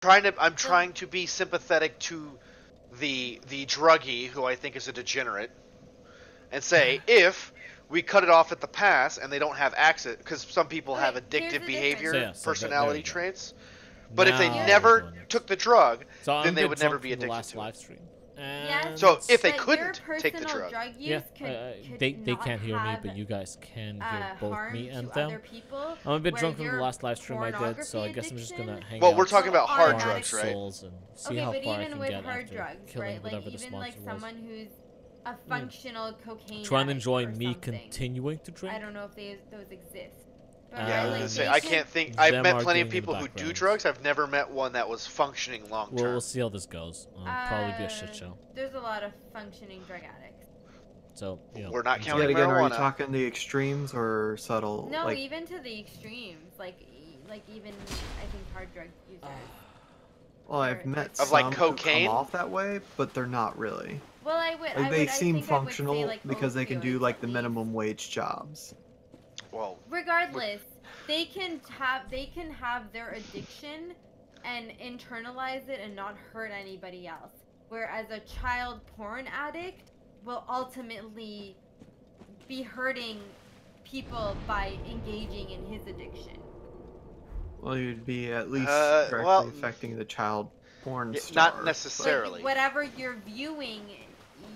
I'm trying to be sympathetic to the druggie, who I think is a degenerate, and say if we cut it off at the pass and they don't have access, because some people have addictive behavior, personality traits. But if they never took the drug, then they would never be addicted to it. So if they couldn't take the drug, they can't hear me, but you guys can hear both me and them. I'm a bit drunk from the last live stream I did, so I guess I'm just gonna hang out. Well, we're talking about hard drugs, right? And see how far I can get after killing whatever the sponsor was. Someone who's a functional cocaine try and enjoy me continuing to drink. I don't know if those exist. Yeah, I can't think. I've met plenty of people who do drugs. I've never met one that was functioning long term. Well, we'll see how this goes. It'll probably be a shit show. There's a lot of functioning drug addicts. So, you know, we're not counting again, marijuana. are you talking the extremes or subtle? No, even to the extremes. Like even I think hard drug users. Well, I've met some like cocaine who come off that way, but they're not really. Well, they seem functional because they can do like the minimum wage jobs. Well, regardless, they can have their addiction and internalize it and not hurt anybody else. Whereas a child porn addict will ultimately be hurting people by engaging in his addiction. Well, you'd be at least directly affecting the child porn star. Not necessarily. Like, whatever you're viewing,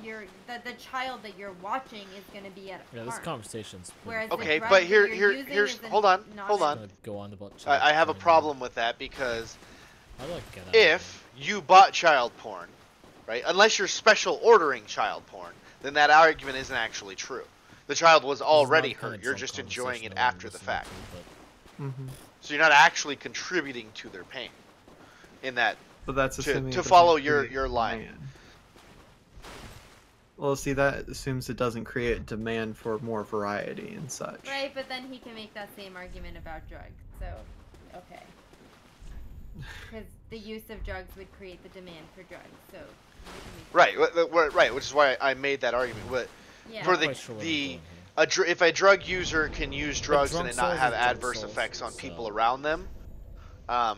the child that you're watching is going to be at harm. This conversation's okay, but here's hold on. Go on about I have a problem with that because if you bought child porn, right? Unless you're special ordering child porn, then that argument isn't actually true. The child was already hurt. You're just enjoying it after the fact. So you're not actually contributing to their pain. In that, but that's to follow your line. Well, see, that assumes it doesn't create demand for more variety and such. Right, but then he can make that same argument about drugs, so, okay. Because the use of drugs would create the demand for drugs, so... Right, which is why I made that argument. But for if a drug user can use drugs and it not have adverse effects on people around them, are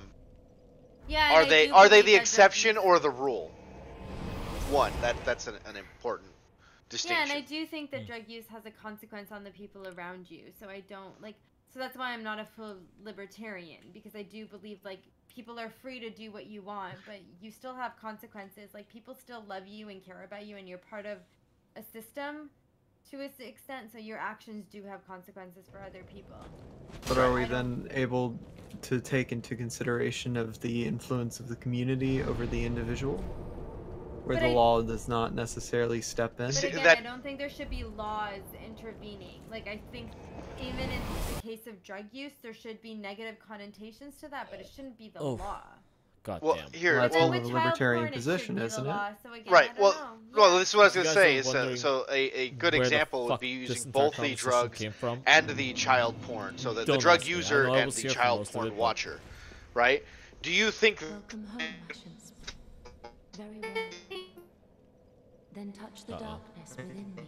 they the exception or the rule? That's an important distinction. Yeah, and I do think that drug use has a consequence on the people around you. So I don't so that's why I'm not a full libertarian, because I do believe people are free to do what you want, but you still have consequences. Like, people still love you and care about you, and you're part of a system to an extent, so your actions do have consequences for other people. But are we then able to take into consideration of the influence of the community over the individual? Where the law does not necessarily step in. But again, I don't think there should be laws intervening. I think even in the case of drug use, there should be negative connotations to that, but it shouldn't be the law. God well, damn. That's more of a libertarian position, isn't it? So again, right. Well, this is what I was going to say. So a good example would be using both the drugs and the child porn. So the drug user and the child porn watcher, right? Do you think... Very well. Then touch the darkness within me.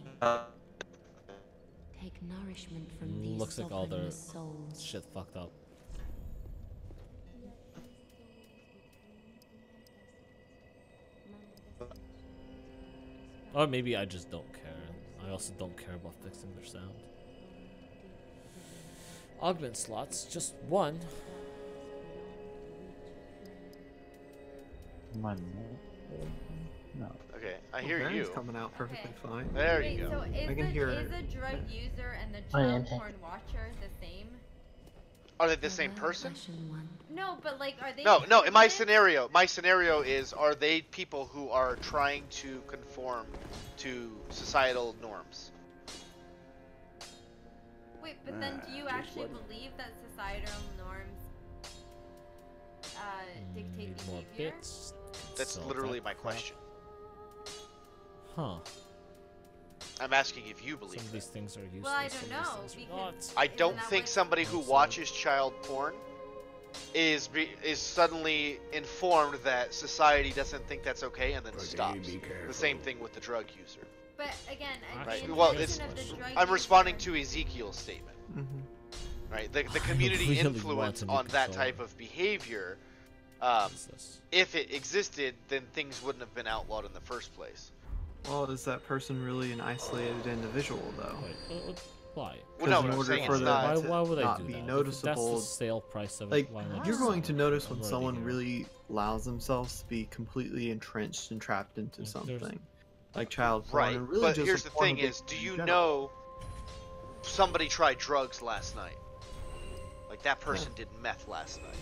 Take nourishment from these looks like all their souls. shit fucked up. Or maybe I just don't care. I also don't care about fixing their sound. Augment slots, just one. No. Okay, I hear you. It's coming out perfectly fine. There you go. So I can hear is a drug user and the child porn watcher the same? Are they the same person? No, but are they? No. In my scenario is, are they people who are trying to conform to societal norms? Wait, but then do you actually believe that societal norms dictate behavior? That's literally my question. Huh. I'm asking if you believe some of these things are useless. Well, I don't know. I don't think somebody who watches child porn is suddenly informed that society doesn't think that's okay and then stops. The same thing with the drug user. But again, I'm responding to Ezekiel's statement. Right? The community influence on that type of behavior If it existed, then things wouldn't have been outlawed in the first place. Well, is that person really an isolated individual, though? Wait, why? Well, no, in I'm order saying for it's them not. Why would I not do be that? noticeable, That's the sale price of like it. Why not you're just going to notice when I'm already someone here. really allows themselves to be completely entrenched and trapped into There's- something, like child porn. Right, and really but just here's the thing porn is, do in you general. know somebody tried drugs last night? Like, that person did meth last night.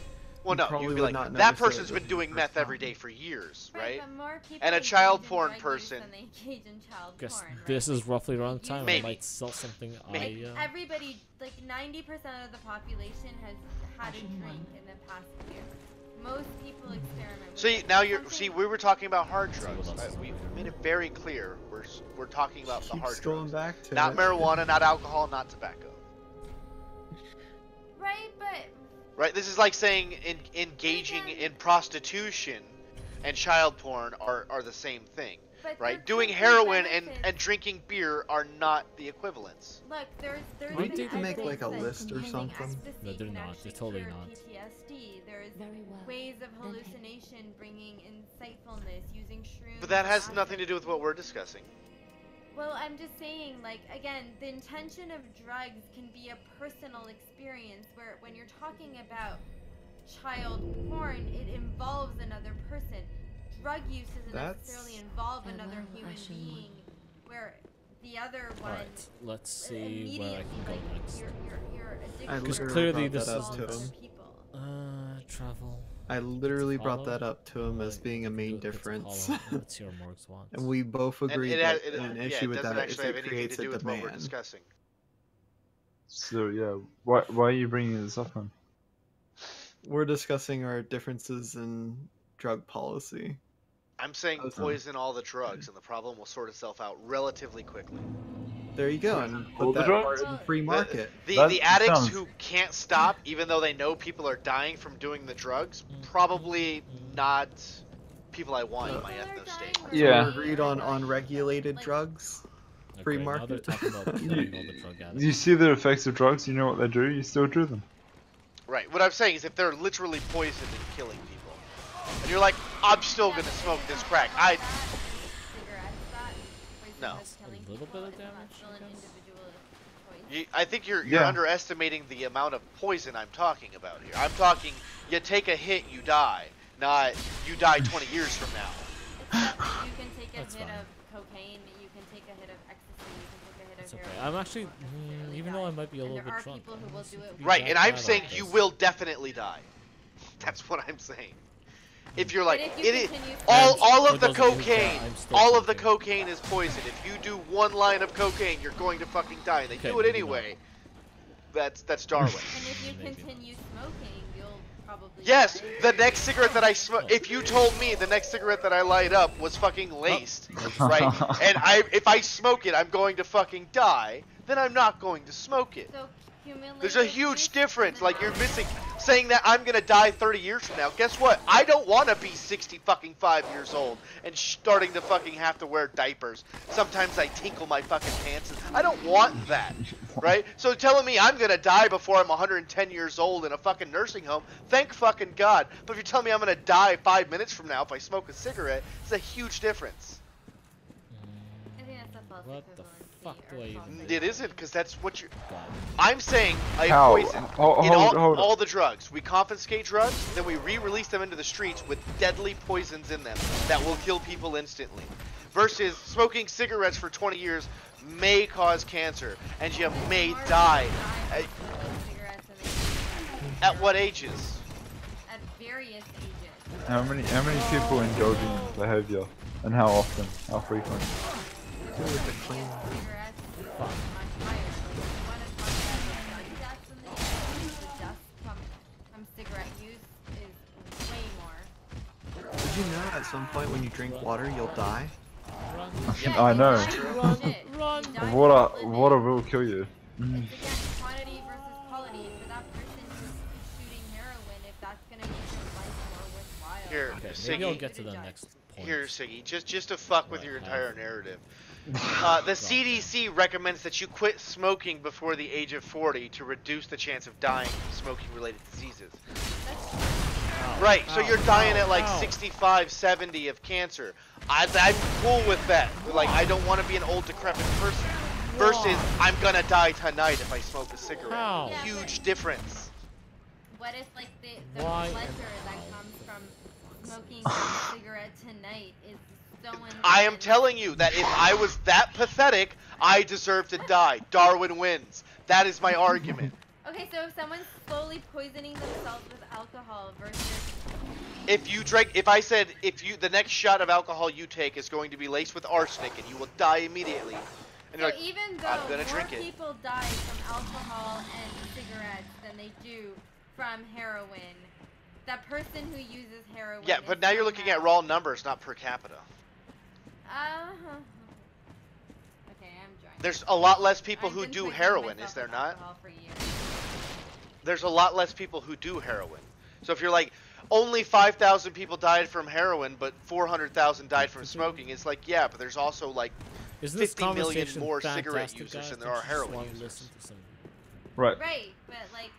Well, You no, probably you'd be would like, not that notice it person's if been it doing was meth every time. day for years, right? But more people And a engage child in porn drug use person- than they engage in child Guess porn, right? this is roughly around the time Maybe. I might sell something. Maybe. Everybody, like 90% of the population has had a drink in the past year. Most people experiment with See, it. now we were talking about hard See drugs. what else is We over made it very clear. We're talking about the Keeps hard going drugs. back to Not it. marijuana, not alcohol, not tobacco. Right, but Right? This is like saying engaging in prostitution and child porn are the same thing. But Right? there Doing could be heroin benefits. and drinking beer are not the equivalents. Look, there's We been need to make, like, a evidence list that or using something. ecstasy No, they're can not. actually They're totally cure not. PTSD. There's Very well. ways of Then take- hallucination bringing insightfulness using shrooms. But that has and nothing to acid. do with what we're discussing. Well, I'm just saying, like, again, the intention of drugs can be a personal experience where when you're talking about child porn, it involves another person. Drug use doesn't That's- necessarily involve Farewell, another human Ashen being, where the other one Alright, let's see immediately, where I can go like, next. You're addicted I to literally clearly brought this that is up to other him. people. Travel. I literally brought Follow? that up to him as being a main difference. Let's hear Morg's wants. And we both agreed has- that an yeah, issue it with doesn't that is actually have it anything creates to a do with what we're demand. discussing. So yeah, why are you bringing this up, man? We're discussing our differences in drug policy. I'm saying Awesome. poison all the drugs, and the problem will sort itself out relatively quickly. There you go, and All put the that drugs? part in free market. The That addicts sounds- who can't stop, even though they know people are dying from doing the drugs, probably not people I want in my ethno state. Yeah. We're agreed on regulated drugs. Free Okay, now they're market. talking about killing all the drug addicts. You see the effects of drugs, you know what they do, you still do them. Right. What I'm saying is if they're literally poisoned and killing people, and you're like, I'm still gonna smoke this crack. No. A little bit of damage, I guess? I think you're Yeah. underestimating the amount of poison I'm talking about here. I'm talking, you take a hit, you die, not you die 20 years from now. Except that you can take a That's hit fine. of cocaine, you can take a hit of ecstasy, you can take a hit It's of okay. heroin. I'm actually, even though I might be a And little there bit are drunk. people who I will don't do seem it to be Right, that and I'm bad at saying you this. will definitely die. That's what I'm saying. If you're like, But if you continue all For of the those of you who cocaine, can't, I'm still all of the drinking. cocaine is poison. If you do one line of cocaine, you're going to fucking die. And they Okay, do it maybe anyway. That's Darwin. And if you Maybe. continue smoking, you'll probably Yes, die. the next cigarette that I smoke. If you told me the next cigarette that I light up was fucking laced, right? And if I smoke it, I'm going to fucking die. Then I'm not going to smoke it. So cumulative There's a huge risk difference. and Like you're then- missing, saying that I'm gonna die 30 years from now. Guess what? I don't want to be 60 fucking 5 years old and starting to fucking have to wear diapers. Sometimes I tinkle my fucking pants. And I don't want that, right? So telling me I'm gonna die before I'm 110 years old in a fucking nursing home, thank fucking God. But if you're telling me I'm gonna die 5 minutes from now if I smoke a cigarette, it's a huge difference. I think that's a false What the equivalency fuck or do I even false do? It isn't, because that's what you're. God. I'm saying a How? poison Hold- in hold- all the drugs. We confiscate drugs, then we re-release them into the streets with deadly poisons in them that will kill people instantly. Versus smoking cigarettes for 20 years may cause cancer, and you may More die. people die from cigarettes than they do At what ages? at various ages. How many people indulge in behavior, and how often, how frequent? Cigarettes much higher. Like if you want to talk about the gun deaths in the US, the deaths from cigarette use is way more. Did you know at some point when you drink water you'll die? Run, Yeah, I know. exactly. Run, Shit. run. You die from Water living. will kill you. It's again quantity versus quality. For that person who's shooting heroin, if that's gonna make their life more worthwhile. Here, Okay, Siggy. maybe I'll get to the next point. Here, Siggy, just to fuck with What your I entire have. narrative. The CDC recommends that you quit smoking before the age of 40 to reduce the chance of dying from smoking-related diseases. Right, so you're dying at like 65, 70 of cancer. I'm cool with that. Like, I don't want to be an old decrepit person. Versus, I'm gonna die tonight if I smoke a cigarette. How? Yeah, Huge difference. What if, like, the pleasure that comes from smoking a cigarette tonight is so intense? I am telling you that if I was that pathetic, I deserve to die. Darwin wins. That is my argument. Okay, so if someone's slowly poisoning themselves with alcohol versus... If I said, the next shot of alcohol you take is going to be laced with arsenic and you will die immediately. And So you're like, even though I'm gonna more drink it. people die from alcohol and cigarettes than they do from heroin, that person who uses heroin... Yeah, but now you're looking at raw numbers, not per capita. Uh-huh. Okay, I'm joining. There's a lot less people who do heroin, is there not? There's a lot less people who do heroin. So if you're like, only 5,000 people died from heroin, but 400,000 died from smoking, it's like, yeah, but there's also like 50 million more cigarette users than there are heroin users. Right. Right, but like...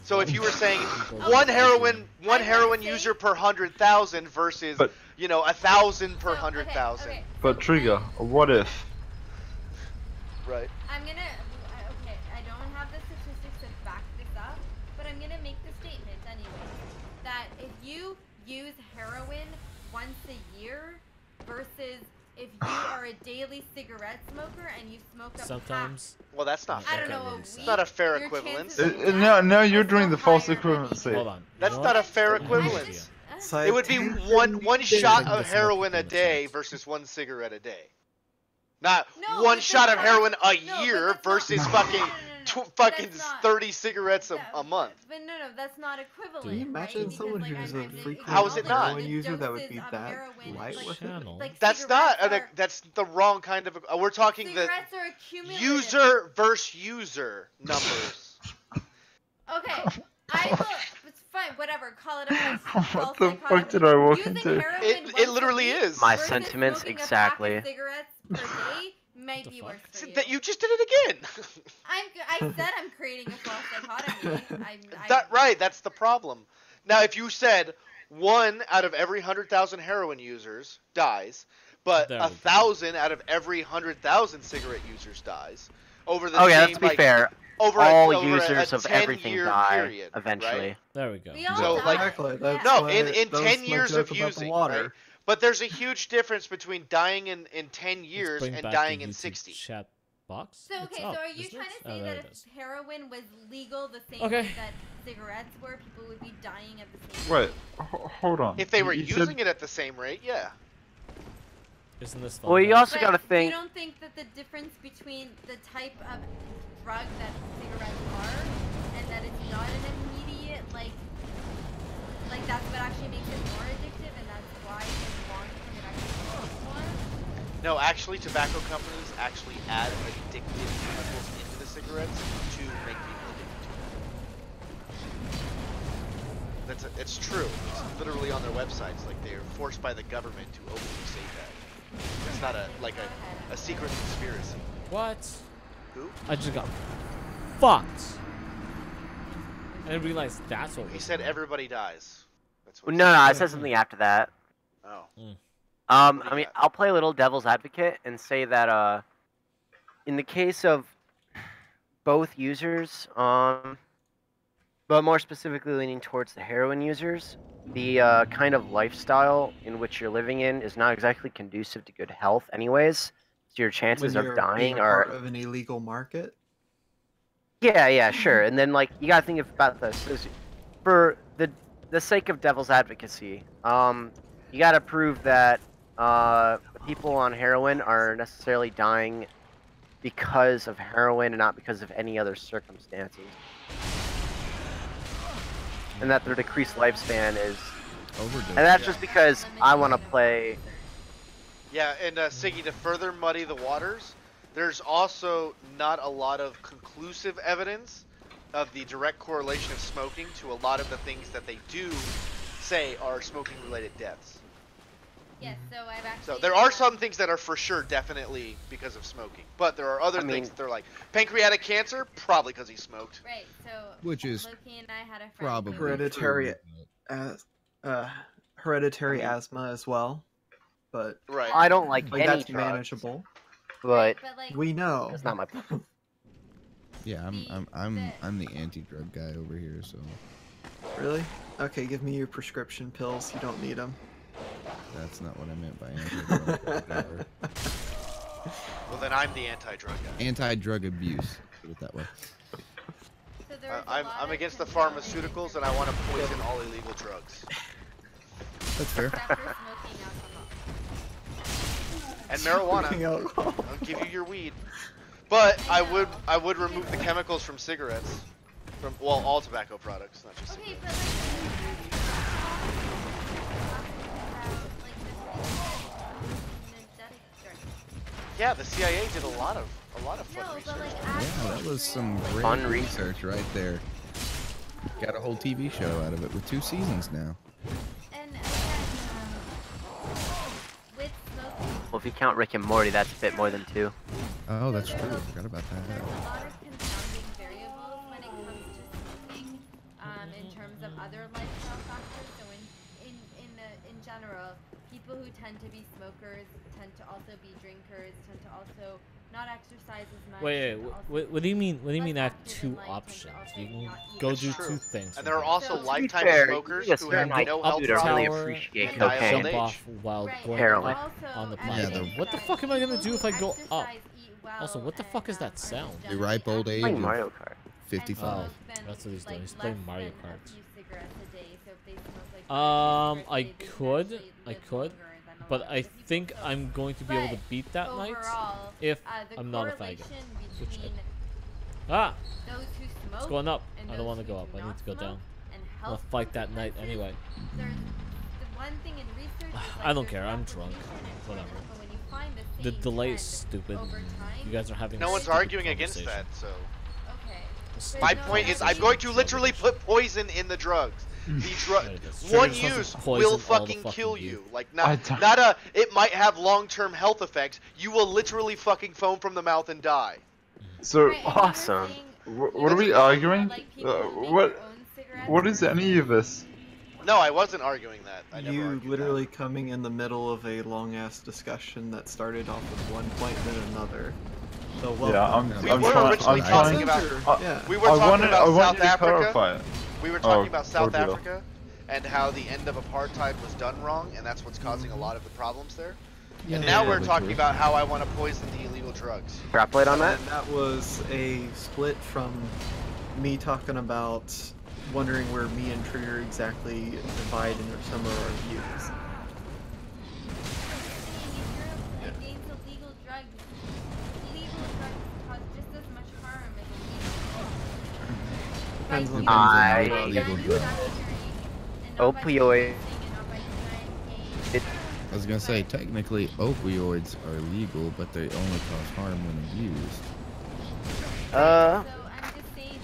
So if you were saying one heroin user per 100,000 versus, you know, 1,000 per 100,000. Okay, But Trigger, what if? Right. I'm gonna... Okay, I don't have the statistics to back this up, but I'm gonna make the statement anyway. That if you use heroin once a year versus if you are a daily cigarette smoker and you smoke a sometimes. Well, that's not fair. I don't know, It's not a fair equivalence. Now you're doing the false equivalency. Hold on. That's not a fair equivalence. It would be one shot of heroin a day versus one cigarette a day. Not one shot of heroin a year versus fucking 30 cigarettes a month. But no, that's not equivalent. Can you imagine right? someone Because, who's a frequent How is it not? heroin user that would be that light with it? That's not. That's the wrong kind of. We're talking the user versus user numbers. Okay, I will. It's fine. Whatever. Call it a What the fuck did I walk into? It literally is. My sentiments exactly. Cigarettes per day might be worse for you. That you just did it again. I said I'm creating a false dichotomy. Right. That's the problem. Now, if you said 1 out of every 100,000 heroin users dies, but 1,000 out of every 100,000 cigarette users dies over the same, let's be fair. All users of everything die period, eventually. Right? There we go. So Exactly. no, in 10 years of using, water. right? But there's a huge difference between dying in 10 years and dying in 60. Chat box. So okay, so are you trying to say that if heroin was legal the same way that cigarettes were, people would be dying at the same rate? Wait, hold on. If they were using it at the same rate, yeah. Isn't this well, you also got to think. You don't think that the difference between the type of drug that cigarettes are and that it's not an immediate like that's what actually makes it more addictive and that's why in the long term it actually costs more? No, actually tobacco companies actually add addictive chemicals into the cigarettes to make people addicted to them. It's true. It's literally on their websites. Like they're forced by the government to openly say that. It's not a secret conspiracy. What? Who? I just got fucked. I didn't realize that's what he said. Everybody dies. That's what No, I said something after that. Oh. I mean, I'll play a little devil's advocate and say that in the case of both users, but more specifically leaning towards the heroin users, the kind of lifestyle in which you're living in is not exactly conducive to good health anyways. So your chances of dying are part of an illegal market. Yeah, sure. And then like you gotta think about this. For the sake of devil's advocacy, you gotta prove that people on heroin are necessarily dying because of heroin and not because of any other circumstances. And that their decreased lifespan is overdose. And that's just because I want to play. Yeah, and Siggy, to further muddy the waters, there's also not a lot of conclusive evidence of the direct correlation of smoking to a lot of the things that they do say are smoking-related deaths. Yes, so I've actually... So there are some things that are for sure definitely because of smoking, but there are other things that they're like pancreatic cancer, probably because he smoked. Right, so which is Loki and I had a friend probably hereditary hereditary asthma as well, but Right. I don't like like any that's drugs, manageable. but like, We know. that's not my point. Yeah, I'm the anti-drug guy over here, so Really? Okay, give me your prescription pills. You don't need them. that's not what I meant by anti-drug. Well, then I'm the anti-drug guy. Anti-drug abuse. Put it that way. So there's a I'm lot of against the confounding pharmaceuticals, and I want to poison all illegal drugs. That's fair. except for smoking alcohol. And marijuana. Drinking alcohol. I'll give you your weed. But I would remove the chemicals from cigarettes. From all tobacco products, not just Okay, cigarettes. Yeah, the CIA did a lot of fun research. Yeah, that was some great Fun research right there. Got a whole TV show out of it with 2 seasons now. And again, with smoking, Well, if you count Rick and Morty, that's a bit more than 2. Oh, that's true. I forgot about there's that. a lot of confounding variables when it comes to smoking, in terms of other lifestyle factors. So in general, people who tend to be smokers tend to also be drinkers, tend to also not exercise as much. Wait, tend to also what do you mean? What do you less mean I have active 2 in life, tend to options? also You can not eat go as do much. 2 things. And there are also So, to be lifetime fair, smokers yes, who fair have enough. no I health do really problems. appreciate and die of cocaine. old Jump age. off while Right, going Heroin. up on the also, planet. Yeah, evidence What the that fuck am I gonna people do if who I go up? exercise, eat well, Also, what the fuck is that and, sound? are The ripe old age Playing of Mario Kart. 55. Oh, that's what he's doing. He's playing Mario Kart. I could, but I think I'm going to be able to beat that night if I'm not a faggot. Which those who it's smoke going up. and I don't those want to who go up. do I need not to go smoke down. and I'm gonna health fight that night consequences, anyway. There's the one thing in research is, like, I don't there's care. I'm drunk. replication and Whatever. but when you find the The same delay is trend stupid. over time, You guys are having. No one's stupid arguing against conversation. that, so. okay. Stupid My no, point is, I'm conversation. going to literally put poison in the drugs. The drug, Right, that's one true. You're use supposed to will poison all the fucking fucking kill youth. you. Like I not, don't- not a. It might have long-term health effects. You will literally fucking foam from the mouth and die. So, Right, and you were Awesome. saying- what are we arguing? like people who make What their own cigarettes what is versus- any of this? No, I wasn't arguing that. I never You argued literally coming in the middle of a long ass discussion that started off with one point then another. So welcome. Yeah, I'm We I'm were trying. originally I'm talking trying. about- yeah. that. We were I talking want about you South to Africa. clarify it. We were talking about Oh, South Lord, yeah. Africa and how the end of apartheid was done wrong, and that's what's causing a lot of the problems there. And now we're probably talking true. about how I want to poison the illegal drugs. Extrapolate on that. And that was a split from me talking about wondering where me and Trigger exactly divide in some of our views. Against illegal drugs cause just as much harm as Depends on illegal I- Illegal drugs. Opioid. I was gonna say, technically, opioids are legal, but they only cause harm when abused. So I'm just saying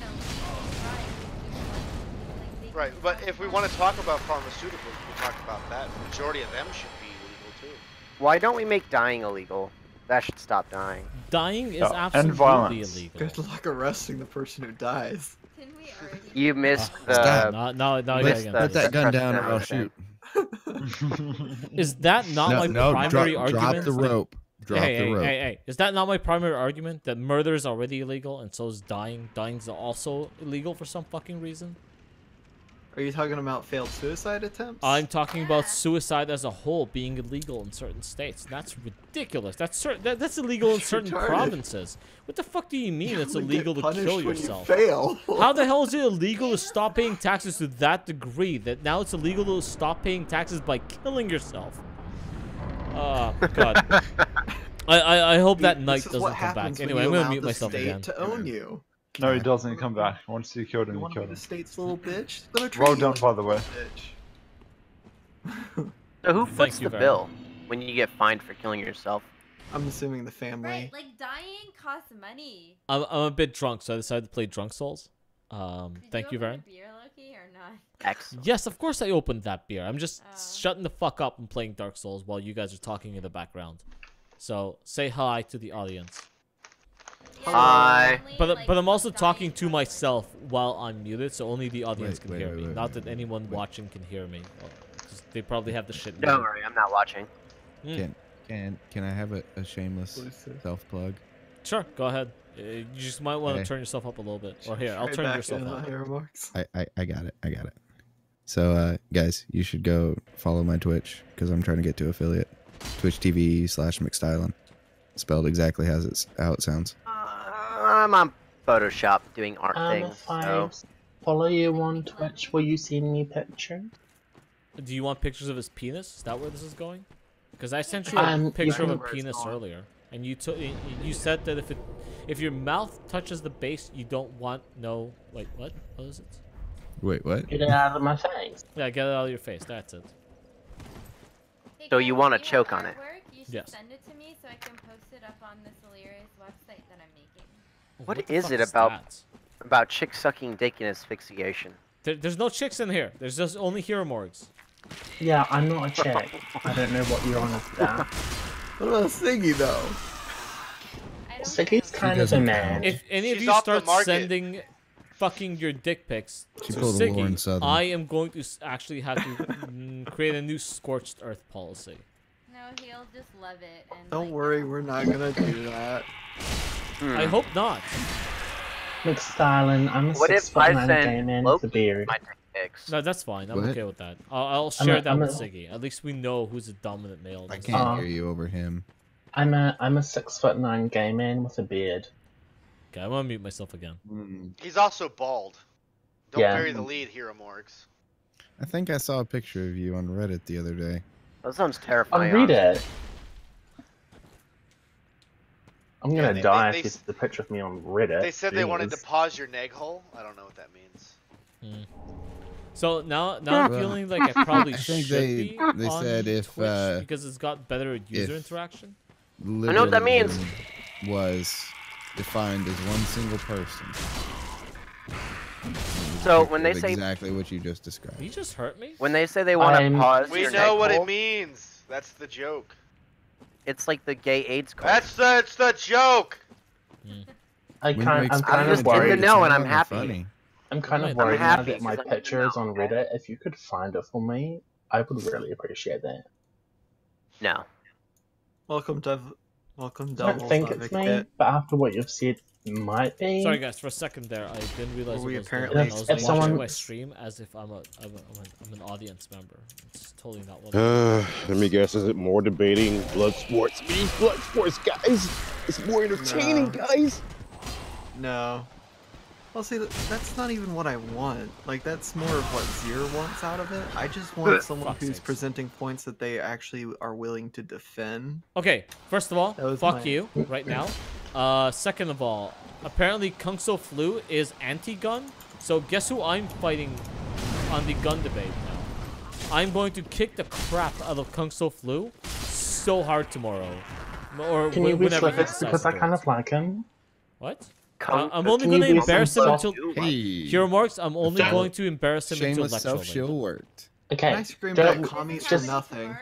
Right, but if we want to talk about pharmaceuticals, we talk about that. The majority of them should be legal too. Why don't we make dying illegal? That should stop dying. Dying is Yeah, and absolutely violence. illegal. Good luck arresting the person who dies. Can we already? You missed Stop. the. No, you Let's- gotta Put get that gun down or precedent I'll right shoot. Is that not my primary argument? drop the rope. Drop hey, the hey, rope. hey, hey! Is that not my primary argument? That murder is already illegal, and so is dying. Dying's also illegal for some fucking reason. Are you talking about failed suicide attempts? I'm talking about suicide as a whole being illegal in certain states. That's ridiculous. That's illegal in certain Retarded. provinces. What the fuck do you mean You it's only illegal get to kill punished when yourself? You fail. How the hell is it illegal to stop paying taxes to that degree that now it's illegal to stop paying taxes by killing yourself? God. I hope that night This is doesn't what come back. happens when Anyway, you I'm gonna allow mute the myself state again. to own you. No, he doesn't come back. Once you killed him, You you want to be killed the him. state's little bitch? It's gonna treat Well you done, like by a the way. little bitch. So who Thank foots you the very bill when you get fined for killing yourself? I'm assuming the family. Right, like dying costs money. I'm a bit drunk, so I decided to play Drunk Souls. Did Thank you, open Varen. a beer, Loki, or not? Excellent. Yes, of course I opened that beer. I'm just Oh. shutting the fuck up and playing Dark Souls while you guys are talking in the background. So say hi to the audience. Hi. But I'm also talking to myself while I'm muted, so only the audience can hear me. Not that anyone watching can hear me. They probably have the shit muted. Don't worry, I'm not watching. Can I have a shameless self plug? Sure, go ahead. You just might want to turn yourself up a little bit. Or here, I'll turn yourself up. I got it. So guys, you should go follow my Twitch because I'm trying to get to affiliate. Twitch TV/McStylen. Spelled exactly how it sounds. I'm on Photoshop doing art things. If I follow you on Twitch, will you send me picture? Do you want pictures of his penis? Is that where this is going? Because I sent you a picture of a penis earlier, and you said that if your mouth touches the base, you don't want no. Wait, what? What is it? Wait, what? Get it out of my face. Yeah, get it out of your face. That's it. So you want to choke on it? You should send it to me so I can post it up on this hilarious website that I'm making. What is it about chick sucking dick and asphyxiation? There's no chicks in here. There's just only hero morgues. Yeah, I'm not a chick. I don't know what you're on with that. What about Siggy though? Siggy's kind of a man. If any of you start sending fucking your dick pics to Siggy, I am going to actually have to create a new scorched earth policy. No, he'll just love it. And don't worry, we're not gonna do that. I hope not. McStylen, I'm a 6'9" gay man with a beard. No, that's fine. I'm okay with that. I'll share that with Siggy. At least we know who's a dominant male. I can't hear you over him. I'm a 6'9" gay man with a beard. Okay, I'm gonna mute myself again. He's also bald. Don't bury the lead, Hero Morgs. I think I saw a picture of you on Reddit the other day. That sounds terrifying. On Reddit? I'm gonna die if you see the picture of me on Reddit. They said they wanted to pause your neg hole. I don't know what that means. So now I'm feeling like I probably should be they on said if Twitch because it's got better user interaction. I know what that means. Was defined as one single person. So when they say exactly what you just described, you just hurt me. When they say they want to pause, we know what it means. That's the joke. It's like the gay AIDS card. That's the joke. I'm kind of worried. And I'm happy. I'm kind of worried now that my picture is on Reddit. If you could find it for me, I would really appreciate that. No. Welcome, Devil's I don't think it's me, but after what you've said, it might be. Sorry guys, for a second there, I didn't realize we it was apparently I was watching my stream as if I'm an audience member. It's totally not what let me guess, is it more debating blood sports? These blood sports, guys! It's more entertaining, guys! No. Well, see, that's not even what I want. Like, that's more of what Zero wants out of it. I just want someone who's presenting points that they actually are willing to defend. Okay, first of all, fuck you right now. Second of all, apparently Kung So Flu is anti-gun, so guess who I'm fighting on the gun debate now? I'm going to kick the crap out of Kung So Flu so hard tomorrow. Or can you be specific because I kind of like him? What? I'm only going to embarrass him until... Hero Marks, I'm only going to embarrass him until lecture. Self-shield worked. Okay, I screamed at commies for nothing.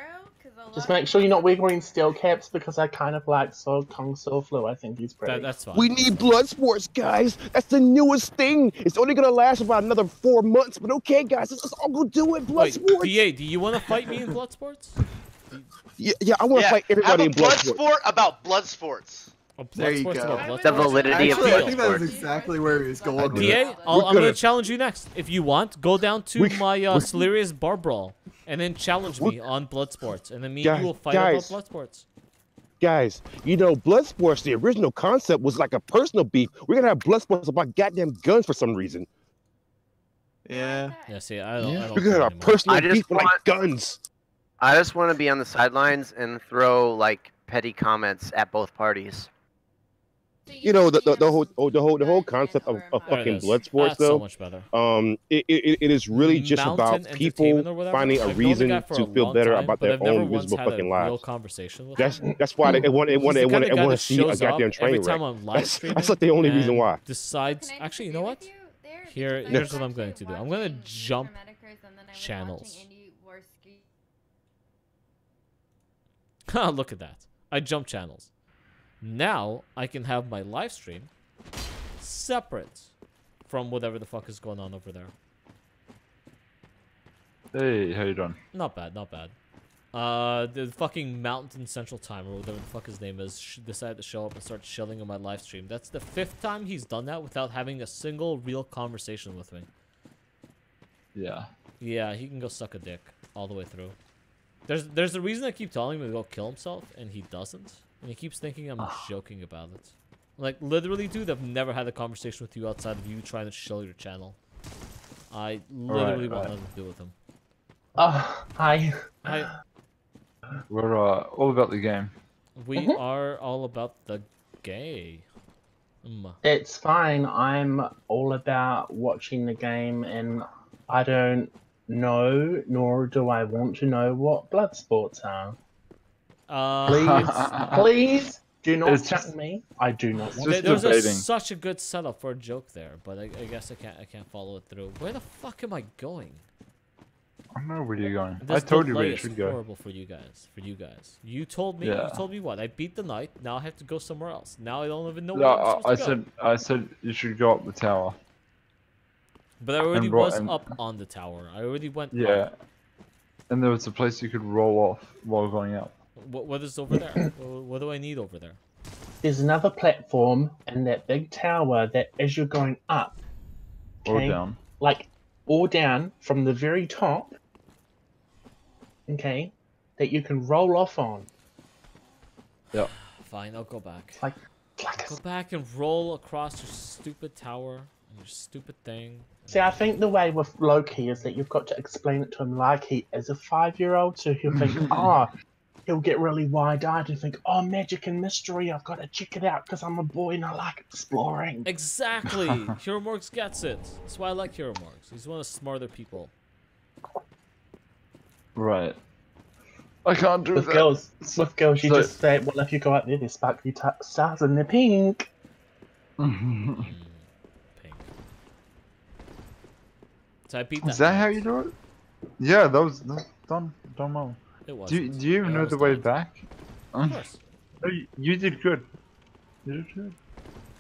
Just make sure you're not wearing steel caps because I kind of like Kung So Flu. I think he's pretty. That's fine. We need blood sports, guys. That's the newest thing. It's only gonna last about another 4 months, but okay, guys, let's all go do it. Blood sports. DA, do you want to fight me in blood sports? Yeah, I want to fight everybody in blood sports. Sport about blood sports. There you go. The validity of blood I think that was exactly where he was going. DA, I'm going to challenge you next. If you want, go down to my Solarius Bar Brawl and then challenge me on blood sports, and then me and you will fight about blood sports. Guys, you know, blood sports, the original concept was like a personal beef. We're gonna have blood sports about goddamn guns for some reason. Yeah. Yeah. See, I don't. We're gonna have personal beef with like guns. I just want to be on the sidelines and throw like petty comments at both parties. You know, the whole concept of fucking blood sports, though. So much better. It is really just about people finding a reason to feel better about their own miserable fucking lives. That's why they want to see a goddamn train wreck. That's like the only reason why. Decides. Actually, you know what? Here's what I'm going to do. I'm going to jump channels. Look at that. I jump channels. Now I can have my live stream separate from whatever the fuck is going on over there. Hey, how you doing? Not bad, not bad. The fucking Mountain Central Time, or whatever the fuck his name is, decided to show up and start chilling on my live stream. That's the 5th time he's done that without having a single real conversation with me. Yeah. Yeah, he can go suck a dick all the way through. There's a reason I keep telling him to go kill himself, and he doesn't. And he keeps thinking I'm joking about it. Like, literally, dude, I've never had a conversation with you outside of you trying to shill your channel. I literally want nothing to do with him. Hi. Hi. We're all about the game. We are all about the gay. It's fine. I'm all about watching the game, and I don't know, nor do I want to know what blood sports are. Please do not chat me. I do not want to. There's such a good setup for a joke there, but I guess I can't follow it through. Where the fuck am I going? I don't know where you're going. This I told you where you delay should is go. horrible for you guys. You told me. Yeah. You told me what? I beat the knight. Now I have to go somewhere else. Now I don't even know where I'm supposed to go. I said you should go up the tower. But I already was up on the tower. I already went up. And there was a place you could roll off while going up. What is over there? What do I need over there? There's another platform and that big tower that as you're going up. Okay, or down. Like, or down from the very top. Okay, that you can roll off on. Yep. Fine, I'll go back. Like go back and roll across your stupid tower and your stupid thing. See, I think the way with Loki is that you've got to explain it to him like he is a 5-year-old, so he'll think, he'll get really wide-eyed and think, oh, magic and mystery, I've got to check it out because I'm a boy and I like exploring. Exactly! Hero Morgs gets it. That's why I like Hero Morgs. He's one of the smarter people. Right. I can't do that. With girls, you just say, well, if you go out there, there's sparkly stars and they're pink. Pink. So I beat that. Is that how you do it? Yeah, that was done well. It was. Do you even know the way back? Of course. Oh, you did good. You did good.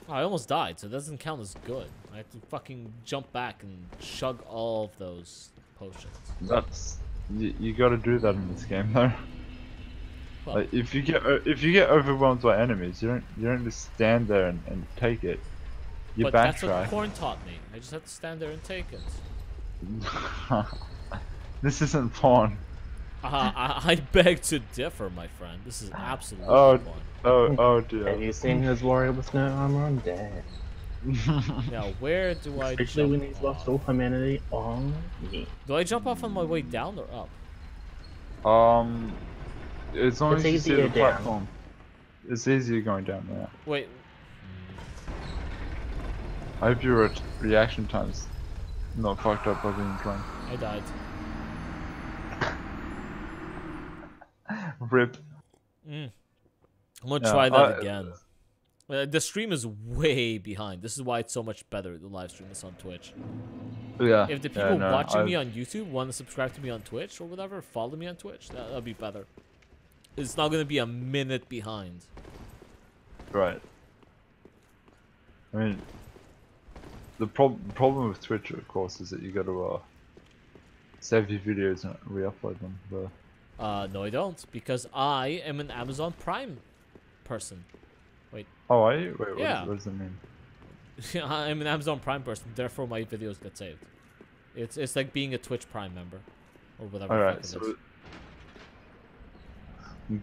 Oh, I almost died, so it doesn't count as good. I have to fucking jump back and chug all of those potions. That's you got to do that in this game, though. Well, like, if you get overwhelmed by enemies, you don't just stand there and take it. You but backtrack. That's what Corn taught me. I just have to stand there and take it. This isn't porn. I beg to differ, my friend. This is absolutely porn. Oh dear. Have you seen his warrior with no armor on deck? Now, where do I Especially when he's lost all humanity on me. Do I jump off on my way down or up? As long as you see the platform. It's easier going down there. Wait. I hope your reaction time's not fucked up by being drunk. I died. Rip. I'm gonna try that again. The stream is way behind. This is why it's so much better to live stream this on Twitch. Yeah. If the people watching me on YouTube want to subscribe to me on Twitch or whatever, follow me on Twitch, that'll be better. It's not gonna be a minute behind. Right. I mean, the problem with Twitch, of course, is that you got to save your videos and re-upload them. But... no, I don't, because I am an Amazon Prime person. Wait. Oh, are you? Wait, yeah. What does that mean? I'm an Amazon Prime person, therefore my videos get saved. It's like being a Twitch Prime member, or whatever. Alright, so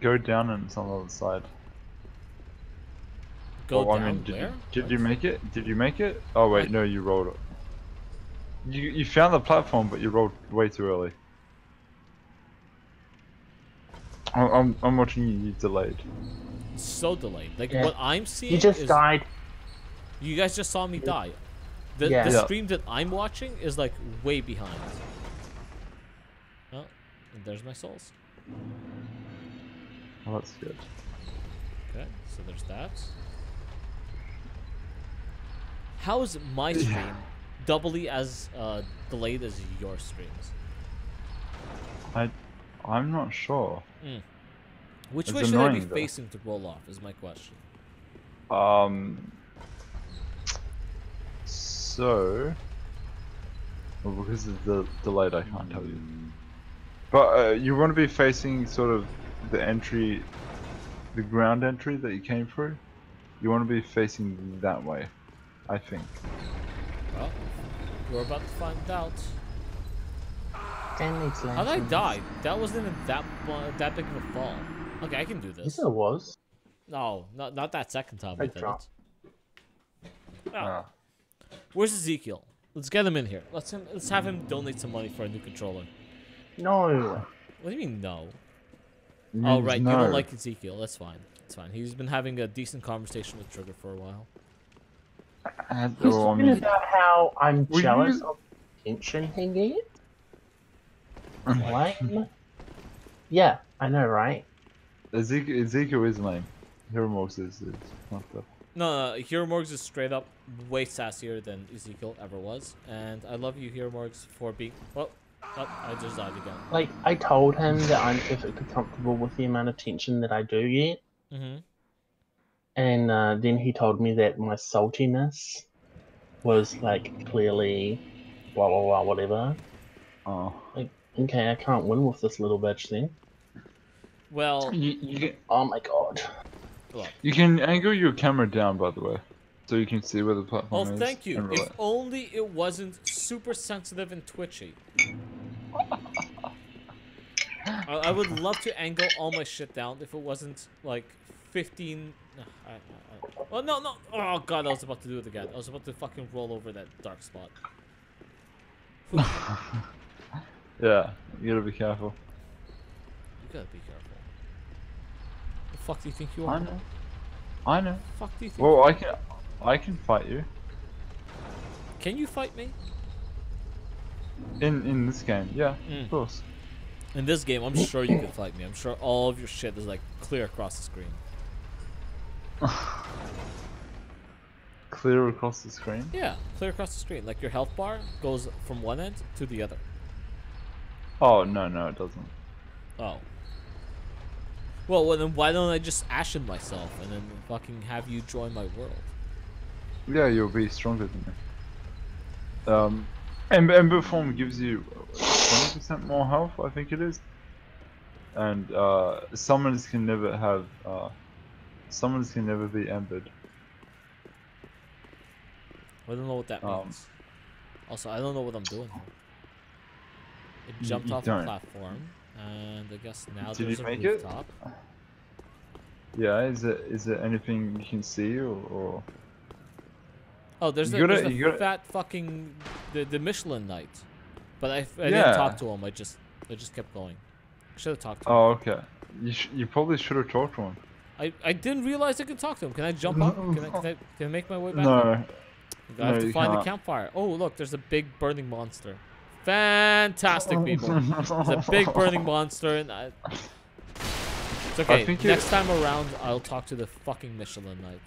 go down and it's on the other side. Go down where? Did you make it? Did you make it? Oh wait, no, you rolled it. You found the platform, but you rolled way too early. I'm watching you delayed. So delayed. Like what I'm seeing. You just died. You guys just saw me die. The stream that I'm watching is like way behind. Oh, and there's my souls. Oh, that's good. Okay, so there's that. How is my stream doubly as delayed as your streams? I'm not sure. Which way should I be facing to roll off is my question. So, well, because of the delayed, I can't tell you. But you want to be facing sort of the entry, the ground entry that you came through. You want to be facing that way, I think. Well, we're about to find out. How did I die? That wasn't that big of a fall. Okay, I can do this. Yes, it was. No, not that second time I did it. Ah. Where's Ezekiel? Let's get him in here. Let's have him donate some money for a new controller. No. What do you mean no? Oh right, no. you don't like Ezekiel. That's fine. It's fine. He's been having a decent conversation with Trigger for a while. He's talking about how I'm jealous of the attention he gets. Lame. Yeah, I know, right? Ezekiel is lame. Hero Morgs is fucked up. No, Hero Morgs is straight up way sassier than Ezekiel ever was, and I love you, Hero Morgs, for being. Well, I just died again. Like, I told him that I'm perfectly comfortable with the amount of tension that I do get. And then he told me that my saltiness was, like, clearly blah blah blah whatever. Oh. Like, okay, I can't win with this little bitch then. Well, oh my god. Look. You can angle your camera down, by the way, so you can see where the platform is. Oh, thank you. If only it wasn't super sensitive and twitchy. I would love to angle all my shit down if it wasn't like 15. Oh no! Oh god, I was about to do it again. I was about to fucking roll over that dark spot. Yeah, you gotta be careful. You gotta be careful. The fuck do you think you are? I know. The fuck do you think? Well, I can fight you. Can you fight me? In this game, yeah, of course. In this game, I'm sure you can fight me. I'm sure all of your shit is like clear across the screen. Clear across the screen? Yeah, clear across the screen. Like your health bar goes from one end to the other. Oh no, it doesn't. Oh. Well, then why don't I just ashen myself and then fucking have you join my world? Yeah, you'll be stronger than me. Ember Form gives you 20% more health, I think it is. And summons can never have summons can never be embered. I don't know what that means. Also, I don't know what I'm doing here. It jumped off the platform, and I guess now there's a rooftop. Yeah, is there anything you can see or? Oh, there's the fat fucking the Michelin Knight, but I didn't talk to him. I just kept going. I should have talked to him. Oh, okay. You probably should have talked to him. I didn't realize I could talk to him. Can I jump up? Can I make my way back? No. I have to find the campfire. Oh, look, there's a big burning monster. Fantastic, people. There's a big burning monster, and it's okay. Next time around, I'll talk to the fucking Michelin Knight.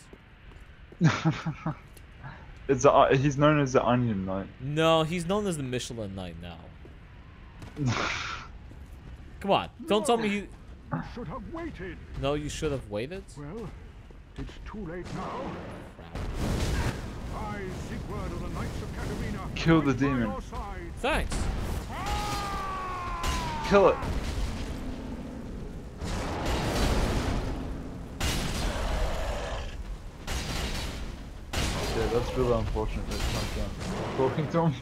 He's known as the Onion Knight. No, he's known as the Michelin Knight now. Come on, don't tell me he should have waited. No, you should have waited. Well, it's too late now. Crap. I seek word of the Knights of Katarina. Kill the demon. Thanks. Kill it. Yeah, that's really unfortunate that it's not done. Talking to him.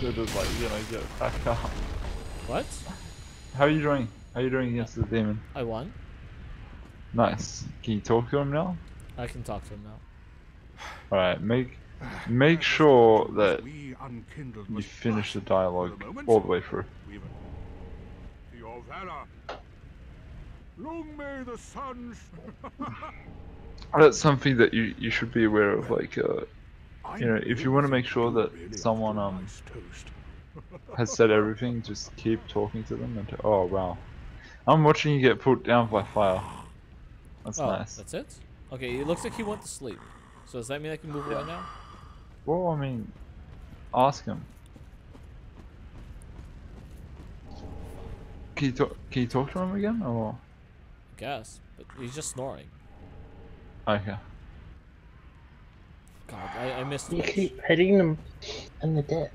They're just like, get back up. What? How are you doing? How are you doing against the demon? I won. Nice. Can you talk to him now? I can talk to him now. Alright, make sure that you finish the dialogue all the way through. Your valor. Long may the sun. That's something that you should be aware of, like if you want to make sure that someone has said everything, just keep talking to them and oh wow. I'm watching you get put down by fire. That's nice. That's it? Okay, it looks like he went to sleep. So does that mean I can move away now? Well, I mean, ask him. Can you talk to him again, or? I guess, but he's just snoring. Okay. God, I missed. You keep hitting them in the dick.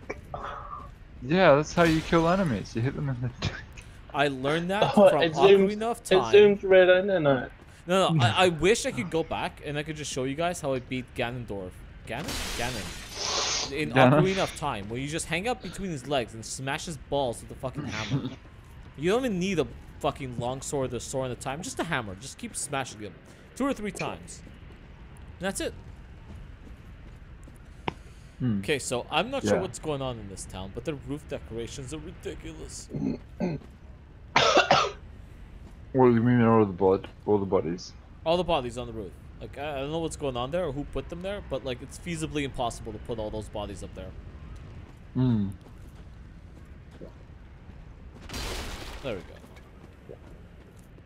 Yeah, that's how you kill enemies. You hit them in the dick. I learned that from Ocarina of Time. It zooms right in on it. No, I wish I could go back and I could just show you guys how I beat Ganondorf. Ganon? In Ocarina of Time, where you just hang out between his legs and smash his balls with a fucking hammer. You don't even need a fucking long sword or sword at a time, just a hammer. Just keep smashing him 2 or 3 times. And that's it. Okay, so I'm not sure what's going on in this town, but the roof decorations are ridiculous. What do you mean, all the bodies? All the bodies on the roof. Like, I don't know what's going on there or who put them there, but like, it's feasibly impossible to put all those bodies up there. There we go.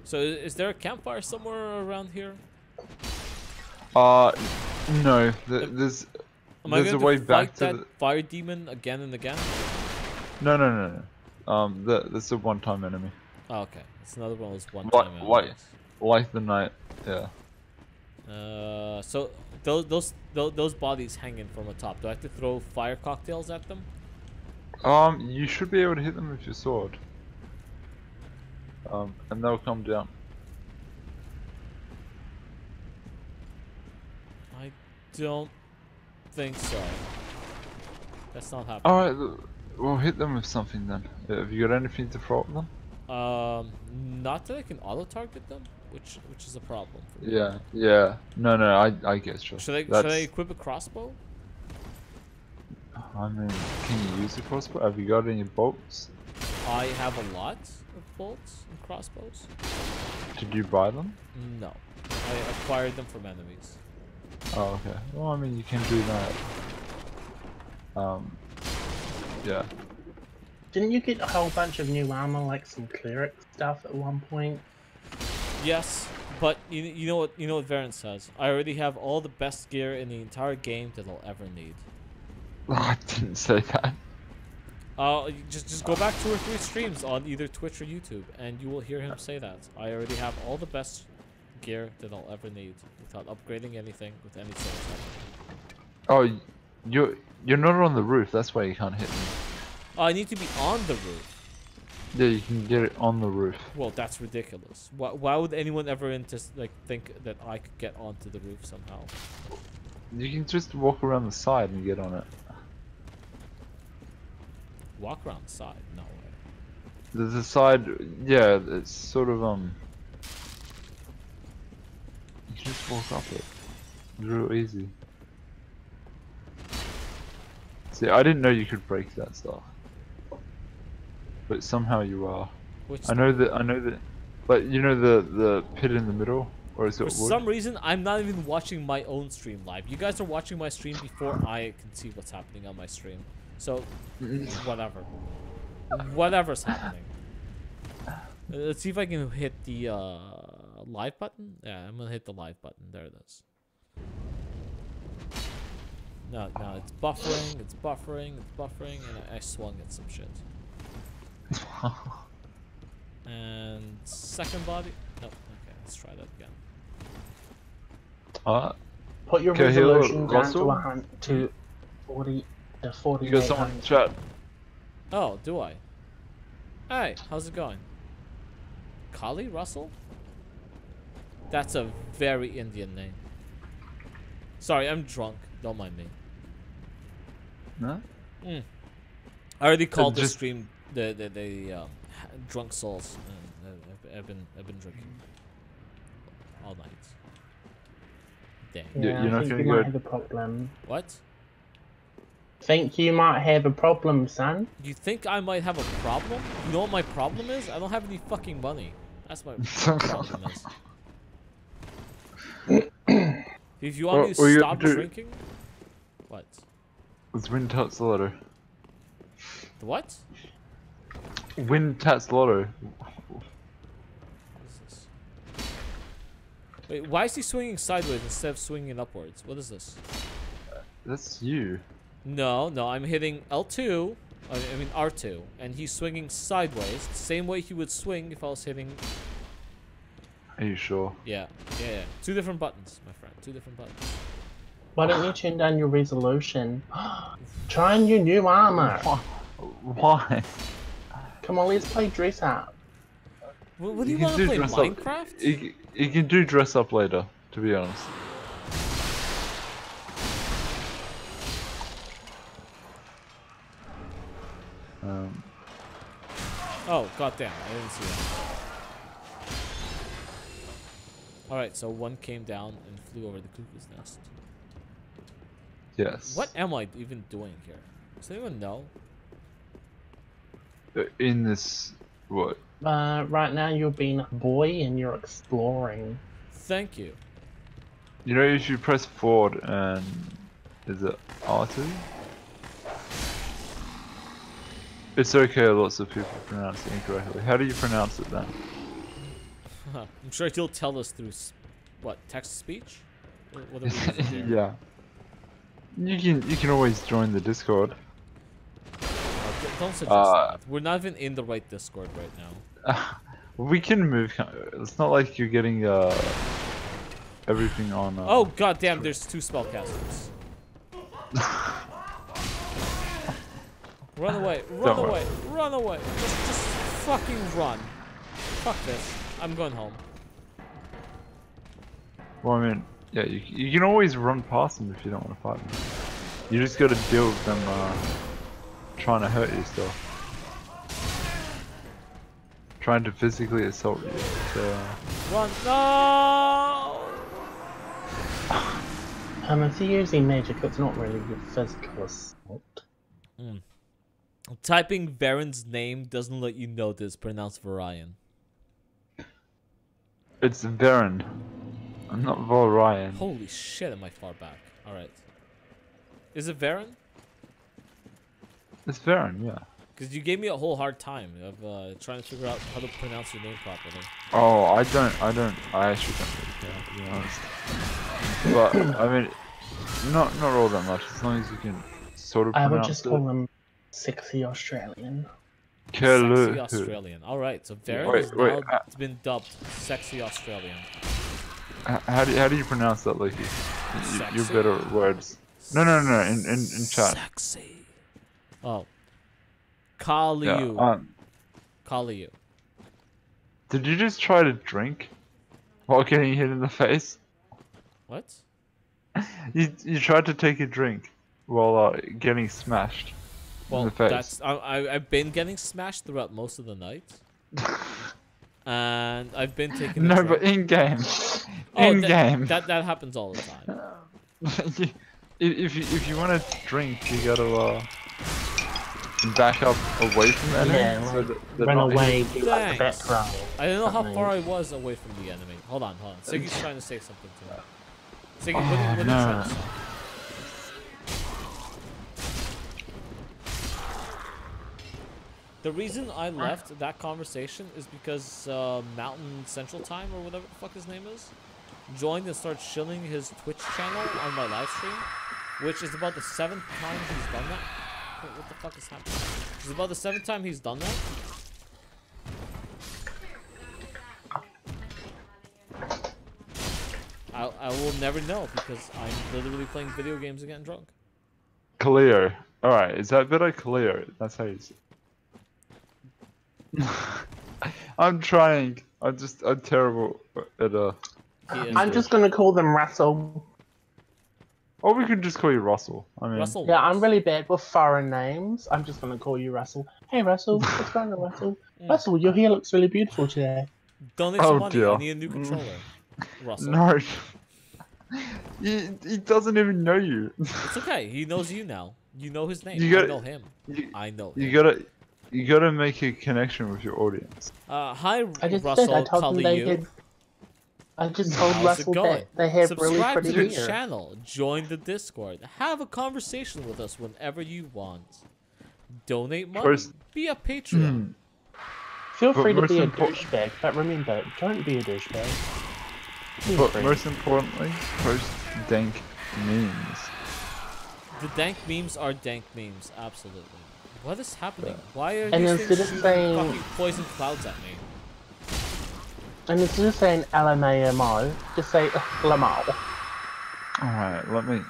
So, is there a campfire somewhere around here? No. There's a way back to the fire demon again and again. No. That's a one-time enemy. Oh, okay. It's another one of those one-time enemies. Like the night, yeah. So those bodies hanging from the top. Do I have to throw fire cocktails at them? You should be able to hit them with your sword. And they'll come down. I don't think so. That's not happening. Alright, we'll hit them with something then. Have you got anything to throw at them? Not that I can auto-target them, which is a problem for me. Yeah. No, I guess sure. Should I equip a crossbow? I mean, can you use a crossbow? Have you got any bolts? I have a lot of bolts and crossbows. Did you buy them? No. I acquired them from enemies. Oh, okay. Well, I mean, you can do that. Yeah. Didn't you get a whole bunch of new armor, like some cleric stuff at one point? Yes, but you know what Varen says. I already have all the best gear in the entire game that I'll ever need. I didn't say that. Just go back 2 or 3 streams on either Twitch or YouTube, and you will hear him say that. I already have all the best gear that I'll ever need without upgrading anything with any sort of Oh, you're not on the roof. That's why you can't hit me. I need to be on the roof. Yeah, you can get it on the roof. Well, that's ridiculous. Why would anyone ever think that I could get onto the roof somehow? You can just walk around the side and get on it. Walk around the side? No way. There's a side, yeah, it's sort of, you can just walk up it. It's real easy. See, I didn't know you could break that stuff. But somehow you are. I know that, like, you know the pit in the middle? Or is it wood? For some reason, I'm not even watching my own stream live. You guys are watching my stream before I can see what's happening on my stream. So, whatever. Whatever's happening. Let's see if I can hit the live button. Yeah, I'm gonna hit the live button. There it is. No, it's buffering, it's buffering, and I swung at some shit. And second body. Nope. Okay, let's try that again. Put your resolution down to 40 to 40. You got someone in chat. Oh, do I? Hey, how's it going? Kali Russell? That's a very Indian name. Sorry, I'm drunk. Don't mind me. No? I already called the stream the drunk souls. I've been drinking all night. Dang. Yeah, you're I not think you might have a problem. What? Think you might have a problem, son? You think I might have a problem? You know what my problem is? I don't have any fucking money. That's my problem is. If you want me to stop drinking... What? It's Wind Tats Lotto. The what? Wind Tats Lotto. What is this? Wait, why is he swinging sideways instead of swinging upwards? What is this? That's you. No, I'm hitting L2 I mean R2, and he's swinging sideways, the same way he would swing if I was hitting. Are you sure? Yeah. Two different buttons, my friend. Two different buttons. Why don't you turn down your resolution? Try your new armor. Why? Come on, let's play dress up. What do you want to play, Minecraft? You can do dress up later, to be honest. Oh, goddamn, I didn't see that. Alright, so one came down and flew over the cuckoo's nest. Yes. What am I even doing here? Does anyone know? In this... what? Right now you're being a boy and you're exploring. Thank you. You know, you should press forward and... is it R2? It's okay, lots of people pronounce it incorrectly. How do you pronounce it then? I'm sure he'll tell us through, what, text-to-speech? What are we using here? Yeah. You can always join the Discord. Don't suggest that. We're not even in the right Discord right now. We can move. It's not like you're getting everything on. Oh goddamn! There's two spellcasters. Run away! Run away! Run away! Just fucking run! Fuck this! I'm going home. Well, I mean, yeah, you can always run past them if you don't want to fight them. You just got to deal with them trying to hurt you still. Trying to physically assault you. So, run! No! If you're using magic, it's not really a physical assault. Typing Varen's name doesn't let you know that it's pronounced Varian. it's Varen. I'm not Valryan. Holy shit, am I far back? Alright. Is it Varen? It's Varen, yeah. Because you gave me a whole hard time of trying to figure out how to pronounce your name properly. Oh, I actually don't really care, to be honest. But, I mean, not all that much, as long as you can sort of pronounce it. I would just call him Sexy Australian. Sexy Australian. Alright, so Varen has now been dubbed Sexy Australian. How do you pronounce that, Loki? You're better at words. No, in chat. Sexy. Oh. Kaliu. Yeah, Kaliu. Did you just try to drink while getting hit in the face? What? You tried to take a drink while getting smashed in the face. I've been getting smashed throughout most of the night. And I've been taking No, but in game. In game. That happens all the time. If you want to drink, you gotta back up away from the enemy. Yeah, so run away, do like the back row. I don't know how far I was away from the enemy. Hold on. Siggy's trying to say something to me. Siggy, what are you trying to say? The reason I left that conversation is because Mountain Central Time, or whatever the fuck his name is, joined and started shilling his Twitch channel on my live stream, which is about the 7th time he's done that. What the fuck is happening? It's about the 7th time he's done that. I will never know because I'm literally playing video games and getting drunk. Cleo. Alright, is that better? Cleo. That's how you say it. I'm trying. I'm terrible at I'm just gonna call them Russell. Or we could just call you Russell. I mean, Russell. Yeah, I'm really bad with foreign names. I'm just gonna call you Russell. Hey Russell, what's going on, Russell? Russell, your hair looks really beautiful today. Donate some money. I need a new controller. Russell. No. He doesn't even know you. It's okay. He knows you now. You know his name. I know him. I know him. You gotta make a connection with your audience. Hi, I just Russell. did. I told them I just told Russell that they have really pretty Subscribe to hair. the channel. Join the Discord. Have a conversation with us whenever you want. Donate money. Be a Patreon. Feel free to be a douchebag, but remember, don't be a douchebag. But most importantly, post dank memes. The dank memes are dank memes, absolutely. What is happening? Why are And these instead things of shooting saying- fucking poison clouds at me? And instead of saying LMAMO, just say LMAO. Alright, let me...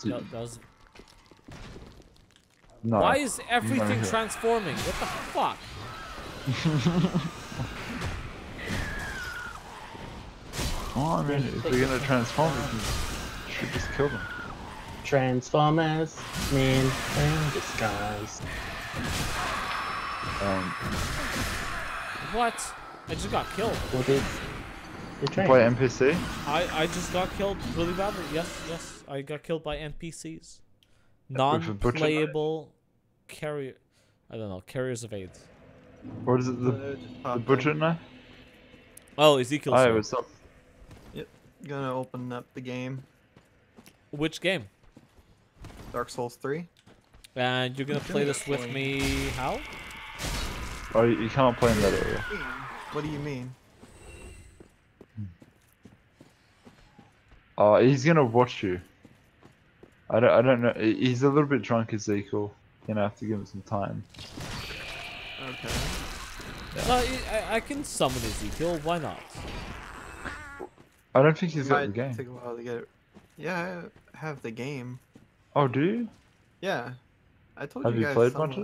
That was... No. Why is everything No. transforming? What the fuck? Well, I mean, if we're gonna transform, we should just kill them. Transformers, men in disguise. What? I just got killed. What is... By NPC? I just got killed really badly. Yes. I got killed by NPCs. With a butcher Non-playable carrier... I don't know, carriers of AIDS. What is it, the butcher knife? Oh, Ezekiel's Hi, sword. what's up? Yep. Gonna open up the game. Which game? Dark Souls 3. And you're gonna play this with me how? Oh, you can't play in that area. What do you mean? He's gonna watch you. I don't know. He's a little bit drunk, Ezekiel. You're gonna have to give him some time. Okay. No, I can summon Ezekiel. Why not? I don't think he's got the Might game. take a while to get it. Yeah, I have the game. Oh, do you? Yeah. I told Have you you guys played much of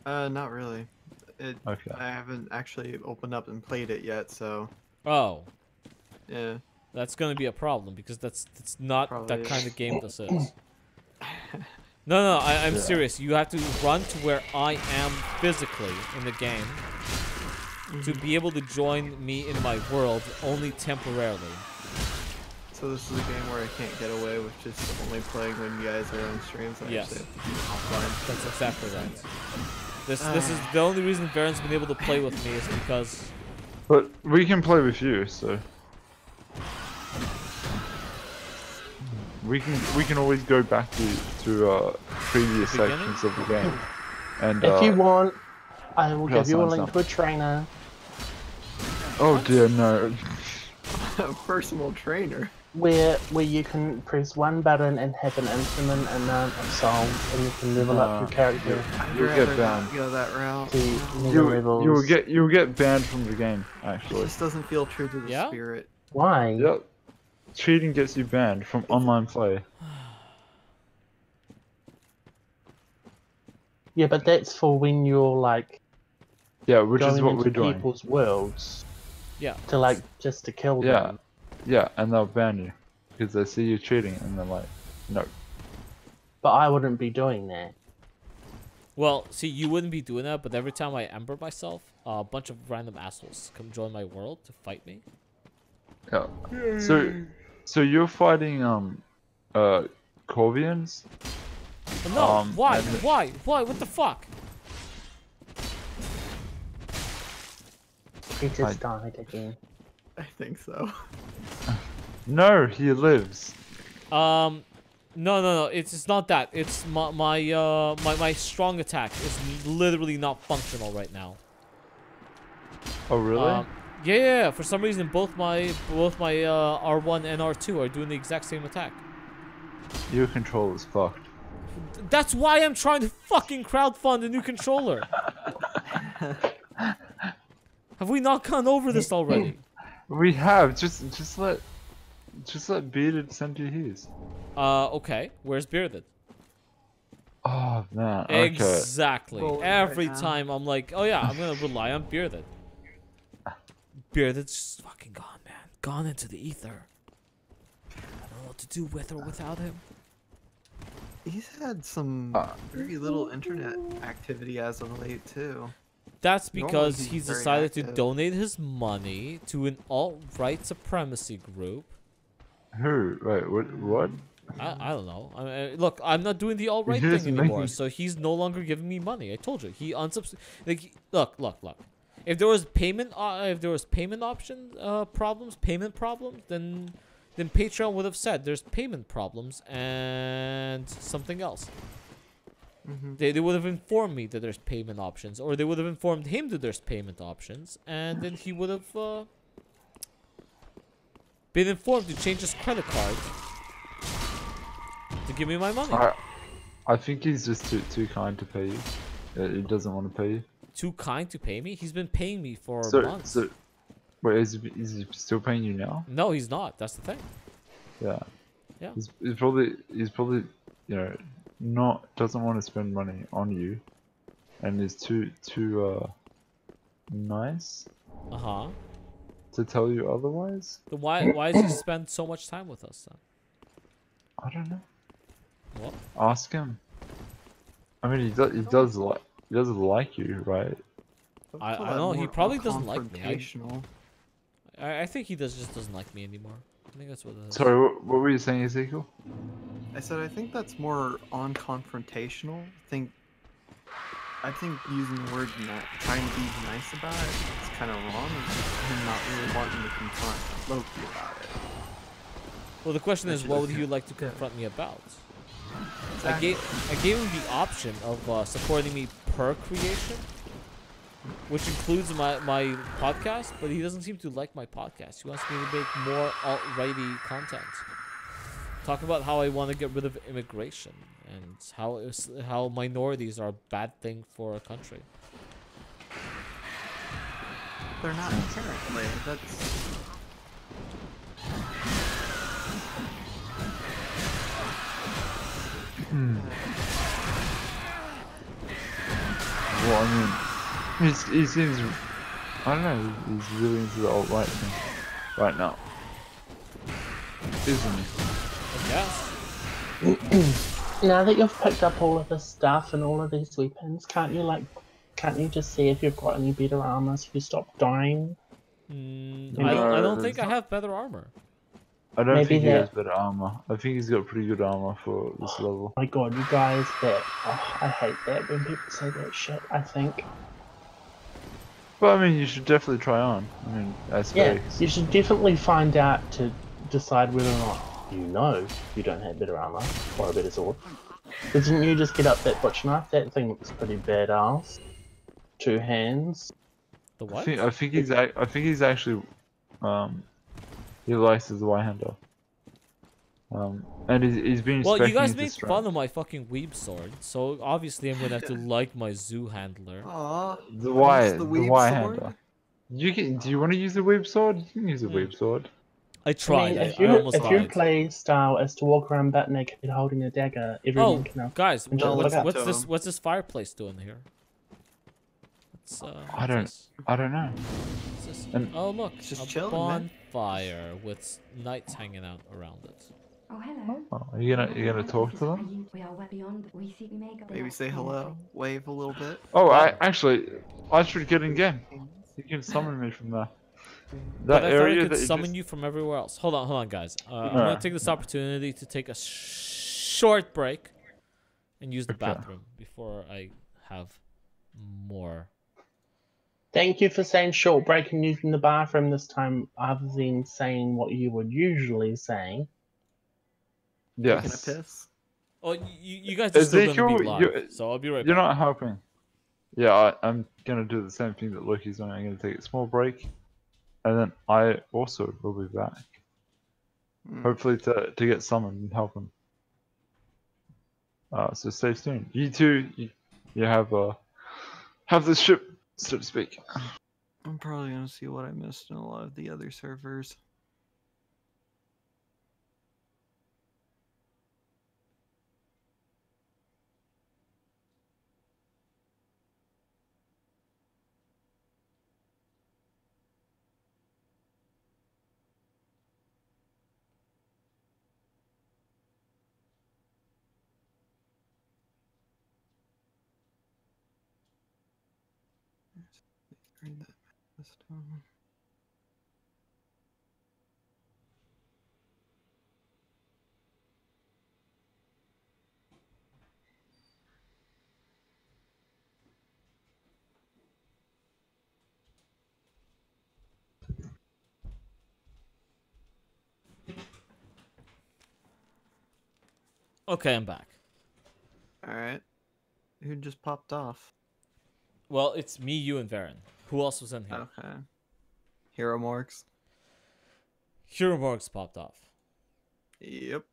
somewhat. it? Not really. Okay. I haven't actually opened up and played it yet, so Oh. yeah. That's gonna be a problem because that's not Probably that kind is. of game this is. No, I'm serious. You have to run to where I am physically in the game to be able to join me in my world only temporarily. So this is a game where I can't get away with just only playing when you guys are on streams. I Yes. actually have to be offline. That's exactly right. This is the only reason Baron's been able to play with me is because... But we can play with you, so... We can always go back to previous sections of the game. And If you want, I will give you a sign link to a trainer. Oh dear, no. A personal trainer. Where you can press one button and have an infinite amount of souls, and you can level up your character. You'll get banned. Go that route. To mega levels. You'll get banned from the game, It actually. just doesn't feel true to the spirit. Why? Yep. Cheating gets you banned from online play. Yeah, but that's for when you're like. Yeah, which is going what into we're doing. people's worlds. Yeah. To like just to kill them. Yeah. Yeah, and they'll ban you because they see you cheating, and they're like, no. But I wouldn't be doing that. Well, see, you wouldn't be doing that, but every time I ember myself, a bunch of random assholes come join my world to fight me. Yeah. So you're fighting Corvians? No, why? Why? What the fuck? He just died again. I think so. No, he lives. No, it's not that. It's my strong attack is literally not functional right now. Oh really? Yeah. For some reason, both my R1 and R2 are doing the exact same attack. Your controller's fucked. That's why I'm trying to fucking crowdfund a new controller. Have we not gone over this already? We have. Just let Bearded send you his. Okay. Where's Bearded? Oh man. Okay. Exactly. Every time I'm like, oh yeah, I'm gonna rely on Bearded. Bearded's just fucking gone, man. Gone into the ether. I don't know what to do with or without him. He's had some very little internet activity as of late too. That's because he's very decided to active. donate his money to an alt-right supremacy group. Who? Wait, what? I don't know. I mean, look, I'm not doing the alt-right He's thing anymore, making- so he's no longer giving me money. I told you, he look. If there was payment option payment problems, then Patreon would have said there's payment problems and something else. They would have informed me that there's payment options, or they would have informed him that there's payment options, and then he would have been informed to change his credit card to give me my money. I think he's just too kind to pay you. He doesn't want to pay you. Too kind to pay me? He's been paying me for months. So, wait, is he still paying you now? No, he's not. That's the thing. Yeah. Yeah. He's probably doesn't want to spend money on you, and is too nice. To tell you otherwise. Then why does he spend so much time with us then? I don't know. What? Ask him. I mean, he does like you, right? I know he probably doesn't like me. I think he just doesn't like me anymore. I think that's what it is. Sorry, what were you saying, Ezekiel? I said I think that's more on-confrontational. I think using the word trying to be nice about it is kind of wrong. It's him not really wanting to confront Loki about it. Well, the question is, what would you like to confront me about? Exactly. I gave him the option of supporting me per creation, which includes my podcast, but he doesn't seem to like my podcast. He wants me to make more alt-righty content. Talk about how I want to get rid of immigration and how minorities are a bad thing for a country. They're not inherently. That's. Well, I mean, he seems. I don't know. He's really into the alt-right thing right now, isn't he? Yes. Now that you've picked up all of this stuff and all of these weapons, can't you just see if you've got any better armor so you stop dying? I don't think I have better armor. I don't think he has better armor. I think he's got pretty good armor for this level. Oh my god, you guys, I hate that when people say that shit, I think. But I mean, you should definitely try on. I mean, you should definitely find out to decide whether or not you don't have better armor or a better sword. Didn't you just get up that butcher knife? That thing looks pretty badass. 2 hands. The what? I think he's actually he likes his Y-hander. And he's been. Well, you guys made fun of my fucking weeb sword, so obviously I'm gonna have to like my zoo handler. Aww. The Y-hander. Do you want to use the weeb sword? You can use the weeb sword. I tried. If you play style as to walk around butt naked holding a dagger, everyone can have. Guys, what's this fireplace doing here? I don't know. Oh look, a bonfire with knights hanging out around it. Oh hello. Oh, are you gonna talk to them? Maybe say hello, wave a little bit. Oh, I should get in game. You can summon me from there. But I thought I could summon you from everywhere else. Hold on, guys. I'm gonna take this opportunity to take a short break and use the bathroom before I have more. Thank you for saying short break and using the bathroom this time, other than saying what you would usually say. Yes. Taking a piss. Oh, you guys are still gonna be live, so I'll be right back. You're not helping. Yeah, I'm gonna do the same thing that Loki's doing. I'm gonna take a small break, and then I also will be back. Hopefully to get summoned and help him. So stay tuned. You two, you have the ship, so to speak. I'm probably gonna see what I missed in a lot of the other servers. Read that this time. Okay, I'm back. Alright. Who just popped off? Well, it's me, you, and Varen. Who else was in here? Okay. Hero Morgs. Hero Morgs popped off. Yep.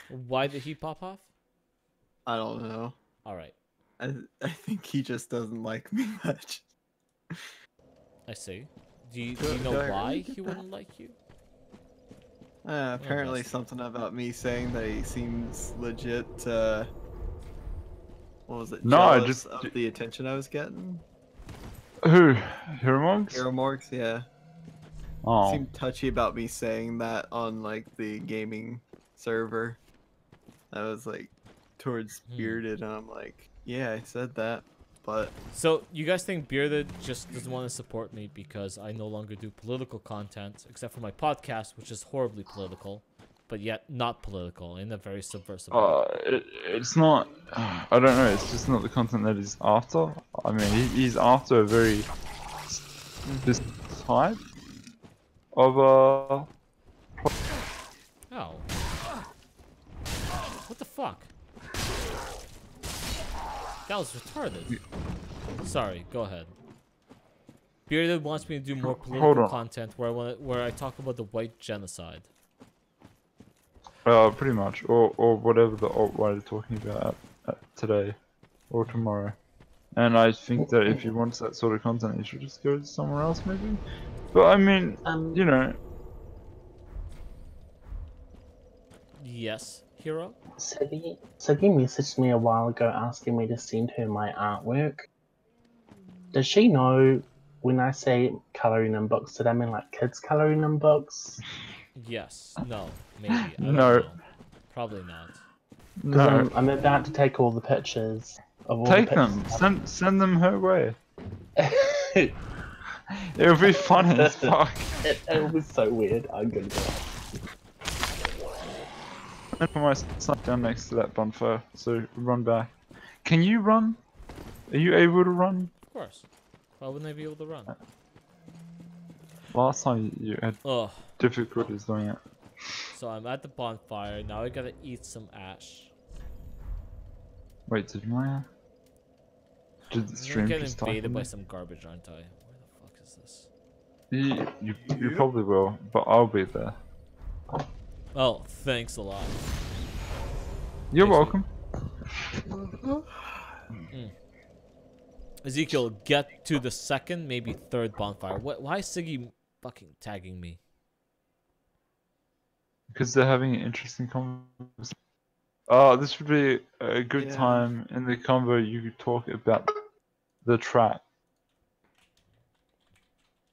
Why did he pop off? I don't know. All right. I think he just doesn't like me much. I see. Do you know why he wouldn't like you? Apparently something about me saying that he seems legit, what was it? No, jealous of the attention I was getting. Who? Hero Morgs, yeah. Oh. Seemed touchy about me saying that on like the gaming server. I was like towards Bearded, and I'm like, yeah, I said that, but. So you guys think Bearded just doesn't want to support me because I no longer do political content, except for my podcast, which is horribly political, but yet not political in a very subversive way? It's not. I don't know. It's just not the content that he's after. I mean, he's after a very this type of Oh. What the fuck? That was retarded. Sorry, go ahead. Bearded wants me to do more political content where I talk about the white genocide. Pretty much, or whatever the alt-right are talking about today or tomorrow. And I think that if you want that sort of content, you should just go somewhere else, maybe. But I mean, you know. Yes, Hero? Segi messaged me a while ago asking me to send her my artwork. Does she know when I say colouring in books, that I mean like kids colouring in books? Yes. No. Maybe. I don't No. know. Probably not. No. I'm about to take all the pictures of all Take the pictures. them. Send them her way. It'll be funny as fuck. It'll be so weird. I'm gonna go. I put my son down next to that bonfire, so run back. Can you run? Are you able to run? Of course. Why wouldn't I be able to run? Last time you had difficulties doing it. So I'm at the bonfire. Now I gotta eat some ash. Wait, did the stream I'm getting just invaded by some garbage, aren't I? Where the fuck is this? You probably will, but I'll be there. Oh, thanks a lot. You're welcome. Ezekiel, get to the second, maybe third bonfire. Why is Siggy fucking tagging me? Because they're having an interesting conversation. This would be a good time in the convo. You could talk about the trap.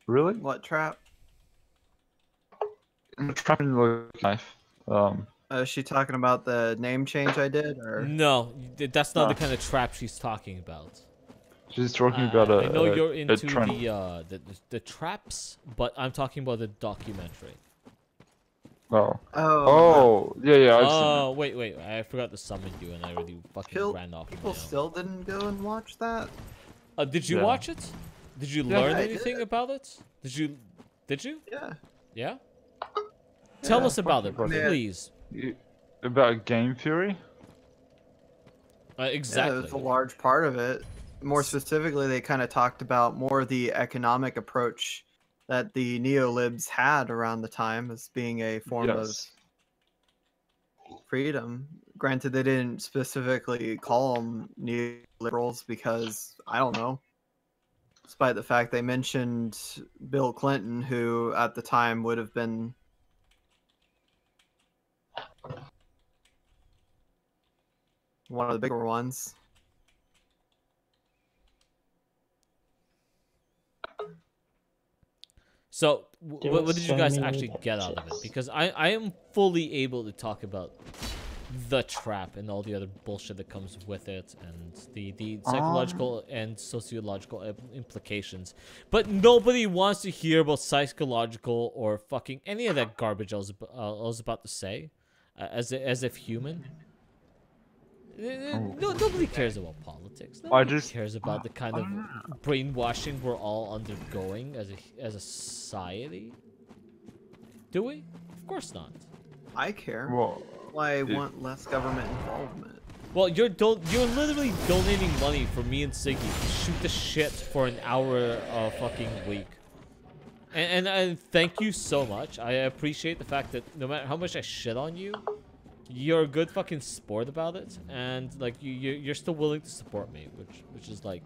Really? What trap? The trap in the life. Is she talking about the name change I did, or? No, that's not the kind of trap she's talking about. She's talking about I know you're into the traps, but I'm talking about the documentary. Oh. Oh. Yeah. Oh, wait. I forgot to summon you, and I already fucking ran off. People still didn't go and watch that. Did you watch it? Did you learn anything about it? Did you? Yeah. Yeah. Tell us about it, please. About game theory? Exactly. Yeah, it was a large part of it. More specifically, they kind of talked about more the economic approach that the neolibs had around the time as being a form of freedom. Granted, they didn't specifically call them neoliberals because, I don't know, despite the fact they mentioned Bill Clinton, who at the time would have been one of the bigger ones. So, what did you guys actually get out of it? Because I am fully able to talk about the trap and all the other bullshit that comes with it, and the psychological and sociological implications. But nobody wants to hear about psychological or fucking any of that garbage I was about to say, as if human. Nobody cares about politics. Nobody cares about the kind of brainwashing we're all undergoing as a society. Do we? Of course not. I care. Well, why I want less government involvement. Well, you're literally donating money for me and Siggy to shoot the shit for an hour a fucking week. And thank you so much. I appreciate the fact that no matter how much I shit on you, you're a good fucking sport about it, and like you're still willing to support me, which is like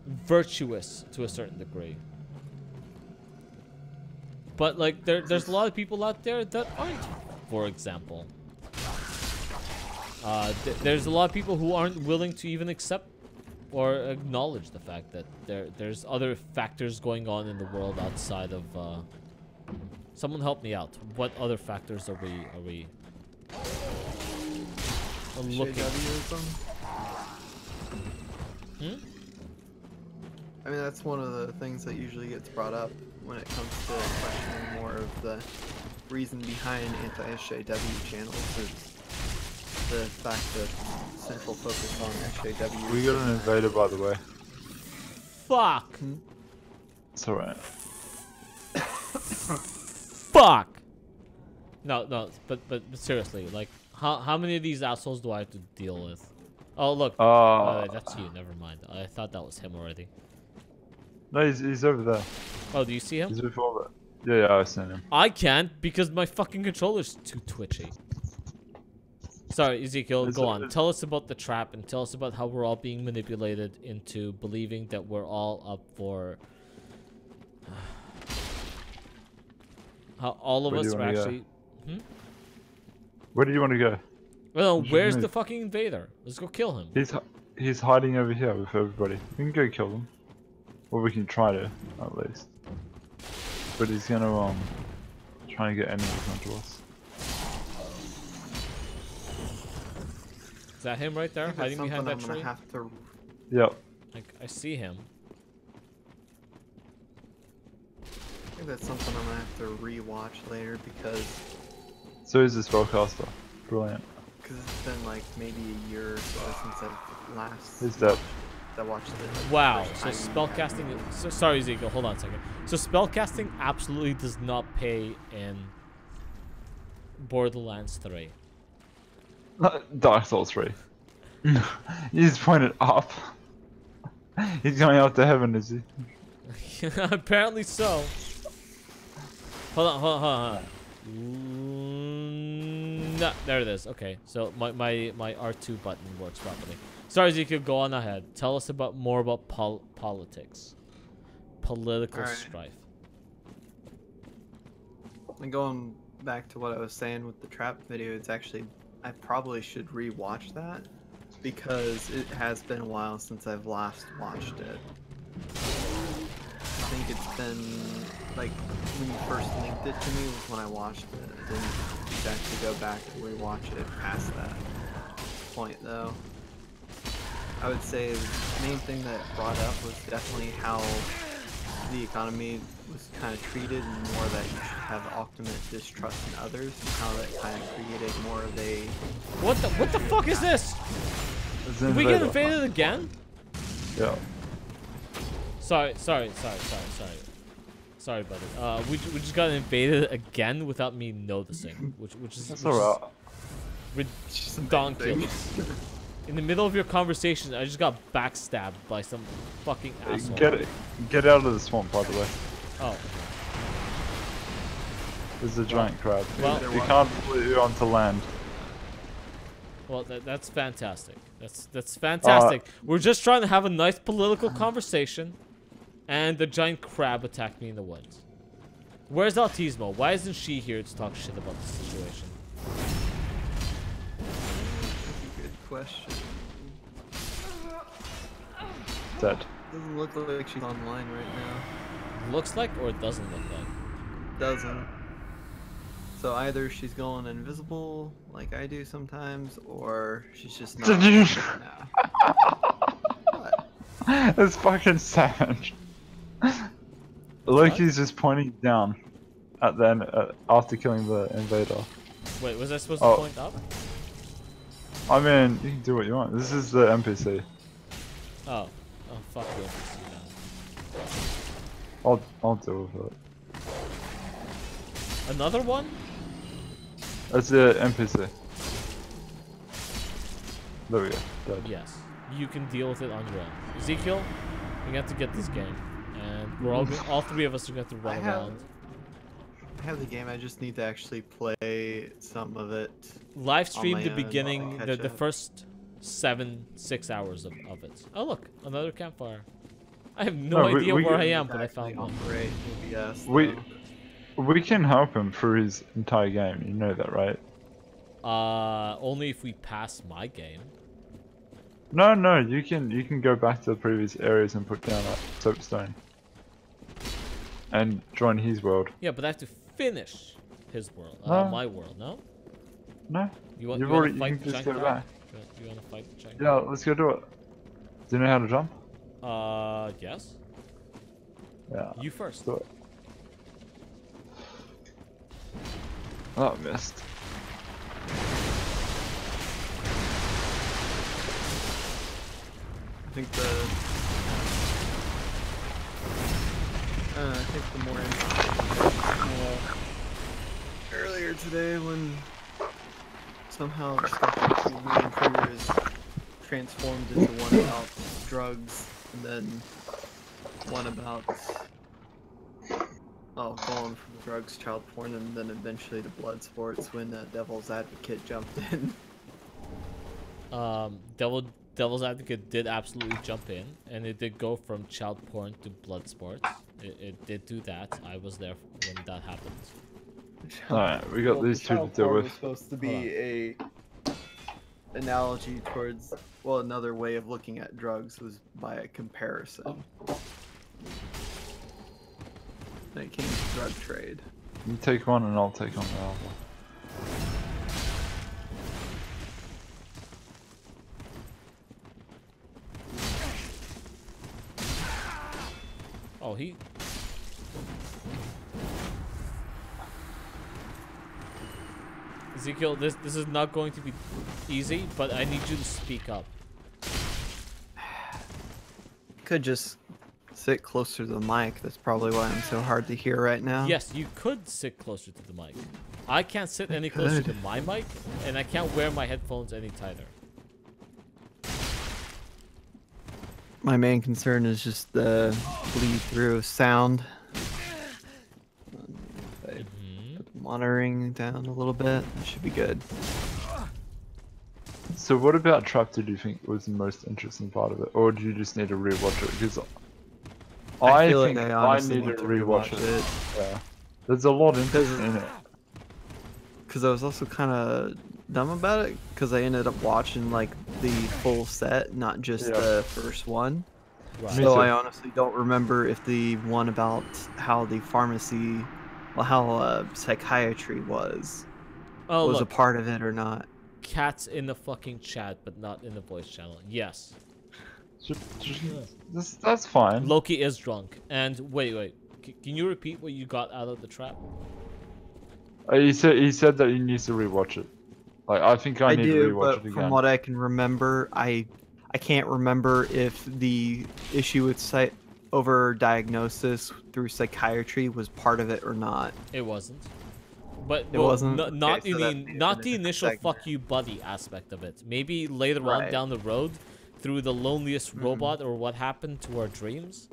virtuous to a certain degree. But like there's a lot of people out there that aren't, for example. There's a lot of people who aren't willing to even accept or acknowledge the fact that there's other factors going on in the world outside of someone help me out. What other factors are we looking at? I mean, that's one of the things that usually gets brought up when it comes to questioning more of the reason behind anti-SJW channels is the fact that central focus on SJW. We got an invader, by the way. Fuck. It's alright. Fuck. No, but seriously, like, how many of these assholes do I have to deal with? Oh look, that's you. Never mind. I thought that was him already. No, he's over there. Oh, do you see him? He's before that. Yeah, I've seen him. I can't because my fucking controller's too twitchy. Sorry, Ezekiel, go on. Tell us about the trap and tell us about how we're all being manipulated into believing that we're all up for... how all of us are actually... Where do you want to go? Well, where's the fucking invader? Let's go kill him. He's hiding over here with everybody. We can go kill him. Or we can try to, at least. But he's gonna, try and get enemies onto us. Is that him right there, hiding behind that tree? Yep. I see him. I think that's something I'm gonna have to re-watch later because... So is the spellcaster. Brilliant. Because it's been like maybe a year or so since I've last... He's dead. I watched it. Wow, so spellcasting... So, sorry, Ezekiel, hold on a second. So spellcasting absolutely does not pay in Borderlands 3. Dark Souls 3. He's pointed up. He's going out to heaven, is he? Apparently so. Hold on. No, there it is. Okay, so my R2 button works properly. Sorry, Ezekiel, go on ahead. Tell us more about politics. Political strife. And going back to what I was saying with the trap video, it's actually... I probably should re-watch that because it has been a while since I've last watched it. I think it's been like when you first linked it to me was when I watched it. I didn't exactly go back to re-watch it past that point though. I would say the main thing that brought up was definitely how the economy was kind of treated and more that you should have ultimate distrust in others and how that kind of created more of a... What the fuck is this? Did we get invaded again? Yeah. Sorry, buddy. We just got invaded again without me noticing, which is ridiculous. In the middle of your conversation, I just got backstabbed by some fucking asshole. Get out of the swamp, by the way. Oh. There's a giant crab. Well, you can't put you onto land. Well, that's fantastic. That's fantastic. We're just trying to have a nice political conversation, and the giant crab attacked me in the woods. Where's Altismo? Why isn't she here to talk shit about the situation? Good question. Dead. Doesn't look like she's online right now. Looks like, or it doesn't look like? Doesn't. So either she's going invisible, like I do sometimes, or she's just not. What? That's fucking savage. Loki's just pointing down at the end after killing the invader. Wait, was I supposed to point up? I mean, you can do what you want. This is the NPC. Oh, fuck the NPC now. I'll deal with it. Another one? That's the NPC. There we go. Dead. Yes. You can deal with it on your own. Ezekiel, We have to get this game, and we're all three of us are going to run around. I have the game. I just need to actually play some of it. Live stream the beginning, the first 6 hours of it. Oh look, another campfire. I have no idea where I am, but I found one. We can help him through his entire game. You know that, right? Only if we pass my game. No, you can go back to the previous areas and put down that soapstone. And join his world. Yeah, but I have to finish his world. My world, no? No. You want to fight the giant crab? You want to fight the giant crab? Yeah, let's go do it. Do you know how to jump? Yes. Yeah. You first. Do it. Oh, missed. I think the more earlier today when somehow the stuff between me and Trigger is transformed into one about drugs and then one about going from drugs, child porn, and then eventually to blood sports when Devil's Advocate jumped in. Devil's Advocate did absolutely jump in, and it did go from child porn to blood sports. It did do that. I was there when that happened. Alright, we got these two to deal with. Was supposed to be a analogy towards, well, another way of looking at drugs was by a comparison. When it came to drug trade. You take one and I'll take on the other. Oh, he... Ezekiel, this is not going to be easy, but I need you to speak up. Could just sit closer to the mic. That's probably why I'm so hard to hear right now. Yes, you could sit closer to the mic. I can't sit any closer to my mic, and I can't wear my headphones any tighter. My main concern is just the bleed through of sound. Put the monitoring down a little bit. It should be good. So what about Trap did you think was the most interesting part of it? Or do you just need to rewatch it? Because I think I need to rewatch it. Yeah. There's a lot in it. Because I was also kind of dumb about it, because I ended up watching like the full set, not just the first one. Right. So I honestly don't remember if the one about how the pharmacy, well, how psychiatry was a part of it or not. Cat's in the fucking chat, but not in the voice channel. Yes. That's fine. Loki is drunk. And wait. Can you repeat what you got out of the trap? He said that he needs to rewatch it. Like, I think I need to rewatch it again. From what I can remember, I can't remember if the issue with over-diagnosis through psychiatry was part of it or not. It wasn't. But it wasn't. Not the initial "fuck you, buddy" aspect of it. Maybe later on down the road, through the loneliest robot or what happened to our dreams.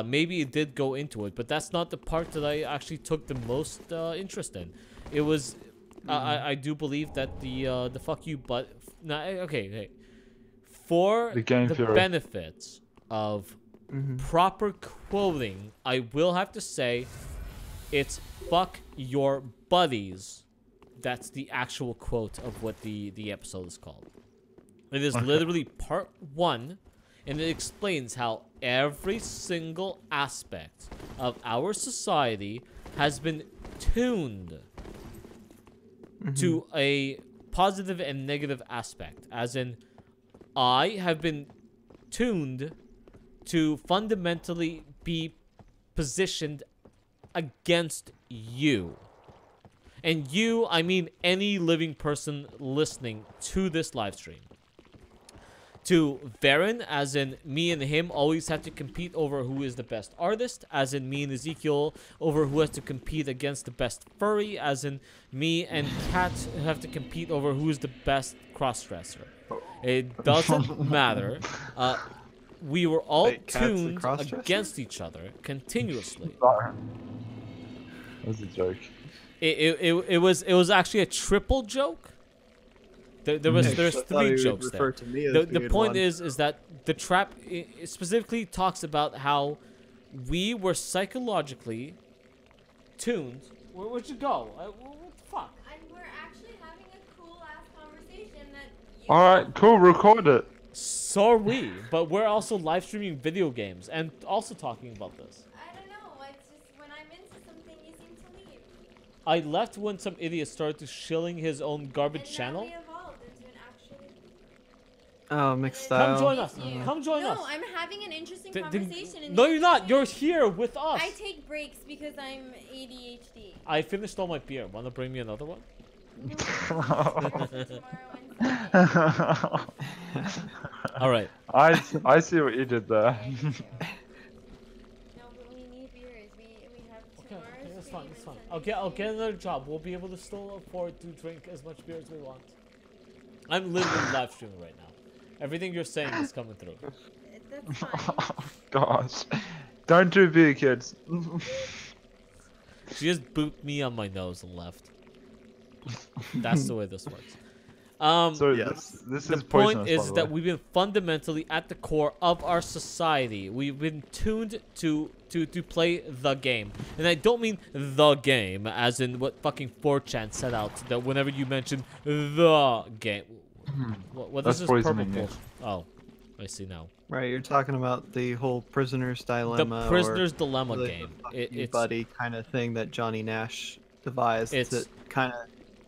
Maybe it did go into it, but that's not the part that I actually took the most interest in. It was, I do believe that the "fuck you, but" okay. For the benefits of proper quoting, I will have to say, it's "fuck your buddies." That's the actual quote of what the episode is called. It is literally part 1, and it explains how every single aspect of our society has been tuned to a positive and negative aspect. As in, I have been tuned to fundamentally be positioned against you. And you, I mean any living person listening to this live stream. To Varen, as in me and him always have to compete over who is the best artist, as in me and Ezekiel over who has to compete against the best furry, as in me and Kat have to compete over who is the best crossdresser. It doesn't matter. we were all tuned against each other continuously. That's a joke. It was actually a triple joke. There's 3 jokes there. The point is that the trap specifically talks about how we were psychologically tuned. Where'd you go? What the fuck? We're actually having a cool ass conversation that. All right, cool. Record it. So are we, but we're also live streaming video games and also talking about this. I don't know. It's just when I'm into something, you seem to leave. I left when some idiot started shilling his own garbage channel. We evolved into an actually. Oh, mixed style. Come join us. Come join us. No, I'm having an interesting conversation. No, you're not. You're here with us. I take breaks because I'm ADHD. I finished all my beer. Want to bring me another one? All right. I see what you did there. No, but we need beers. We have tomorrow's Okay, that's fine. That's fine. I'll get another job. We'll be able to still afford to drink as much beer as we want. I'm literally live streaming right now. Everything you're saying is coming through. That's fine. Gosh, don't do beer, kids. She just booped me on my nose and left. That's the way this works. So yes, this the is point is that we've been fundamentally at the core of our society. We've been tuned to play the game, and I don't mean the game as in what fucking 4chan set out. That whenever you mention the game, what is this purple bullshit? Oh, I see now. Right, you're talking about the whole prisoner's dilemma. The prisoner's dilemma game. It's buddy kind of thing that Johnny Nash devised. That kind of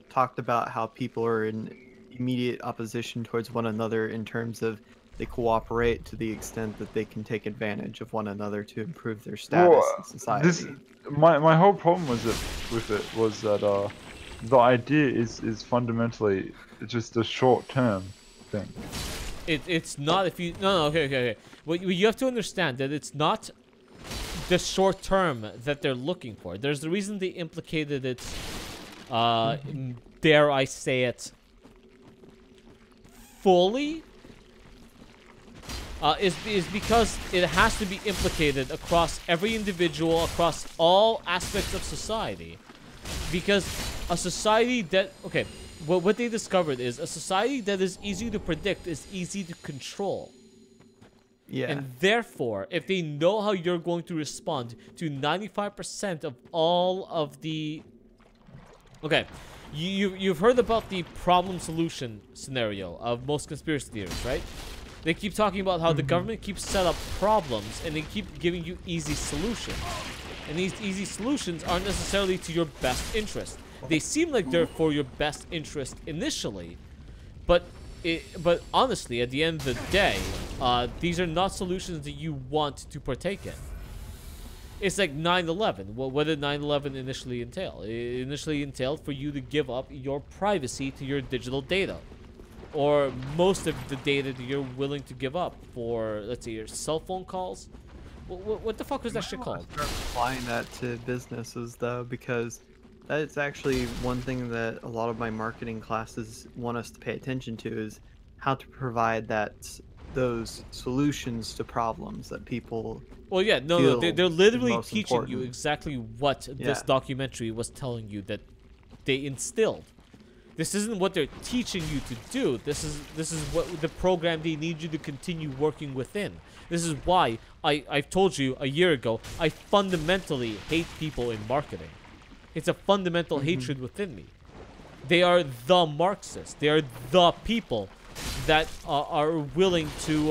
talked about how people are in immediate opposition towards one another in terms of they cooperate to the extent that they can take advantage of one another to improve their status in society. My whole problem was that the idea is fundamentally just a short-term thing. It's not if you okay. Well, you have to understand that it's not the short term that they're looking for. There's the reason they implicated it. Dare I say it? Fully. Is because it has to be implicated across every individual, across all aspects of society. Because a society that what they discovered is a society that is easy to predict is easy to control. Yeah. And therefore, if they know how you're going to respond to 95% of all of the... Okay, you've heard about the problem-solution scenario of most conspiracy theories, right? They keep talking about how the government keeps set up problems and they keep giving you easy solutions. And these easy solutions aren't necessarily to your best interest. They seem like they're for your best interest initially, but honestly, at the end of the day, these are not solutions that you want to partake in. It's like 9/11. Well, what did 9/11 initially entail? It initially entailed for you to give up your privacy to your digital data, or most of the data that you're willing to give up for, let's say, your cell phone calls. What the fuck was that shit called? Start applying that to businesses though, because that's actually one thing that a lot of my marketing classes want us to pay attention to, is how to provide those solutions to problems that people. Well, yeah, no, they're literally teaching you exactly what this documentary was telling you that they instilled. This isn't what they're teaching you to do. This is what the program they need you to continue working within. This is why I've told you a year ago, I fundamentally hate people in marketing. It's a fundamental hatred within me. They are the Marxists. They are the people that are willing to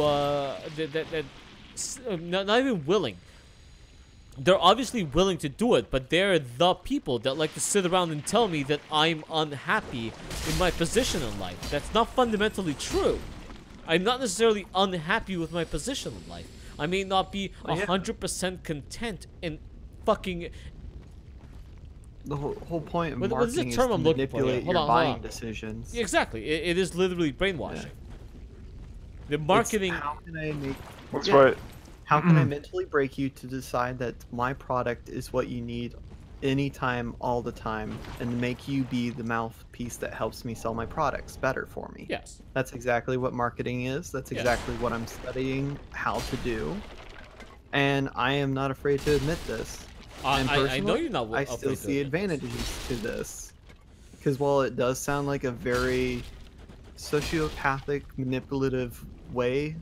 not even willing. They're obviously willing to do it, but they're the people that like to sit around and tell me that I'm unhappy in my position in life. That's not fundamentally true. I'm not necessarily unhappy with my position in life. I may not be 100% content in fucking... The whole point of marketing is to manipulate your buying decisions. Yeah, exactly. It is literally brainwashing. The marketing... How can I make... That's right. How can I mentally break you to decide that my product is what you need anytime, all the time, and make you be the mouthpiece that helps me sell my products better for me. Yes. That's exactly what marketing is. That's exactly what I'm studying how to do. And I am not afraid to admit this. And I know you're not. I still see advantages to this. Because while it does sound like a very sociopathic, manipulative way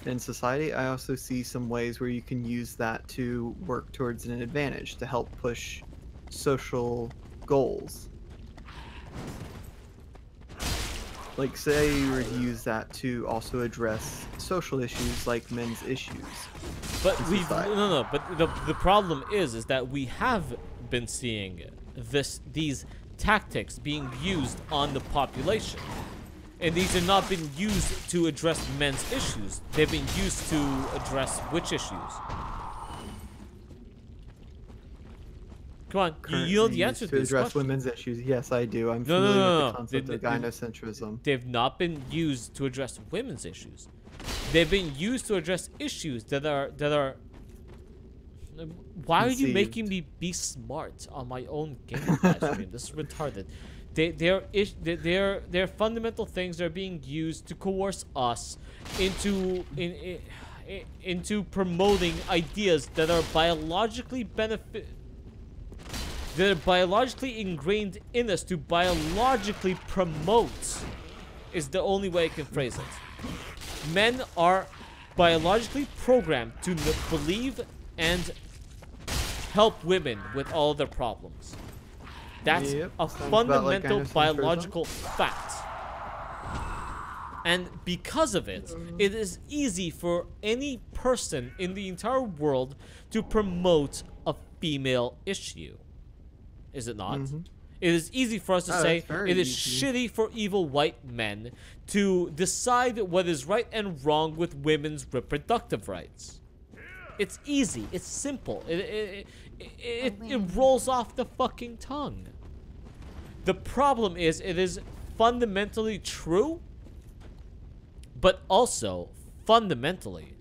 in society, I also see some ways where you can use that to work towards an advantage, to help push social goals. Like, say you were to use that to also address social issues like men's issues. But but the problem is that we have been seeing these tactics being used on the population. And these have not been used to address men's issues. They've been used to address which issues? Come on, you know the answer to this address question. women's issues. Yes, I do. I'm familiar with the concept of gynocentrism. They've not been used to address women's issues. They've been used to address issues that are. Why are you making me be smart on my own game live stream? This is retarded. They're fundamental things that are being used to coerce us into promoting ideas that are biologically ingrained in us to biologically promote is the only way I can phrase it. Men are biologically programmed to believe and help women with all their problems. That's a fundamental biological fact. And because of it, it is easy for any person in the entire world to promote a female issue. Is it not? It is easy for us to say it is shitty for evil white men to decide what is right and wrong with women's reproductive rights. It's easy. It's simple. It rolls off the fucking tongue. The problem is it is fundamentally true, but also fundamentally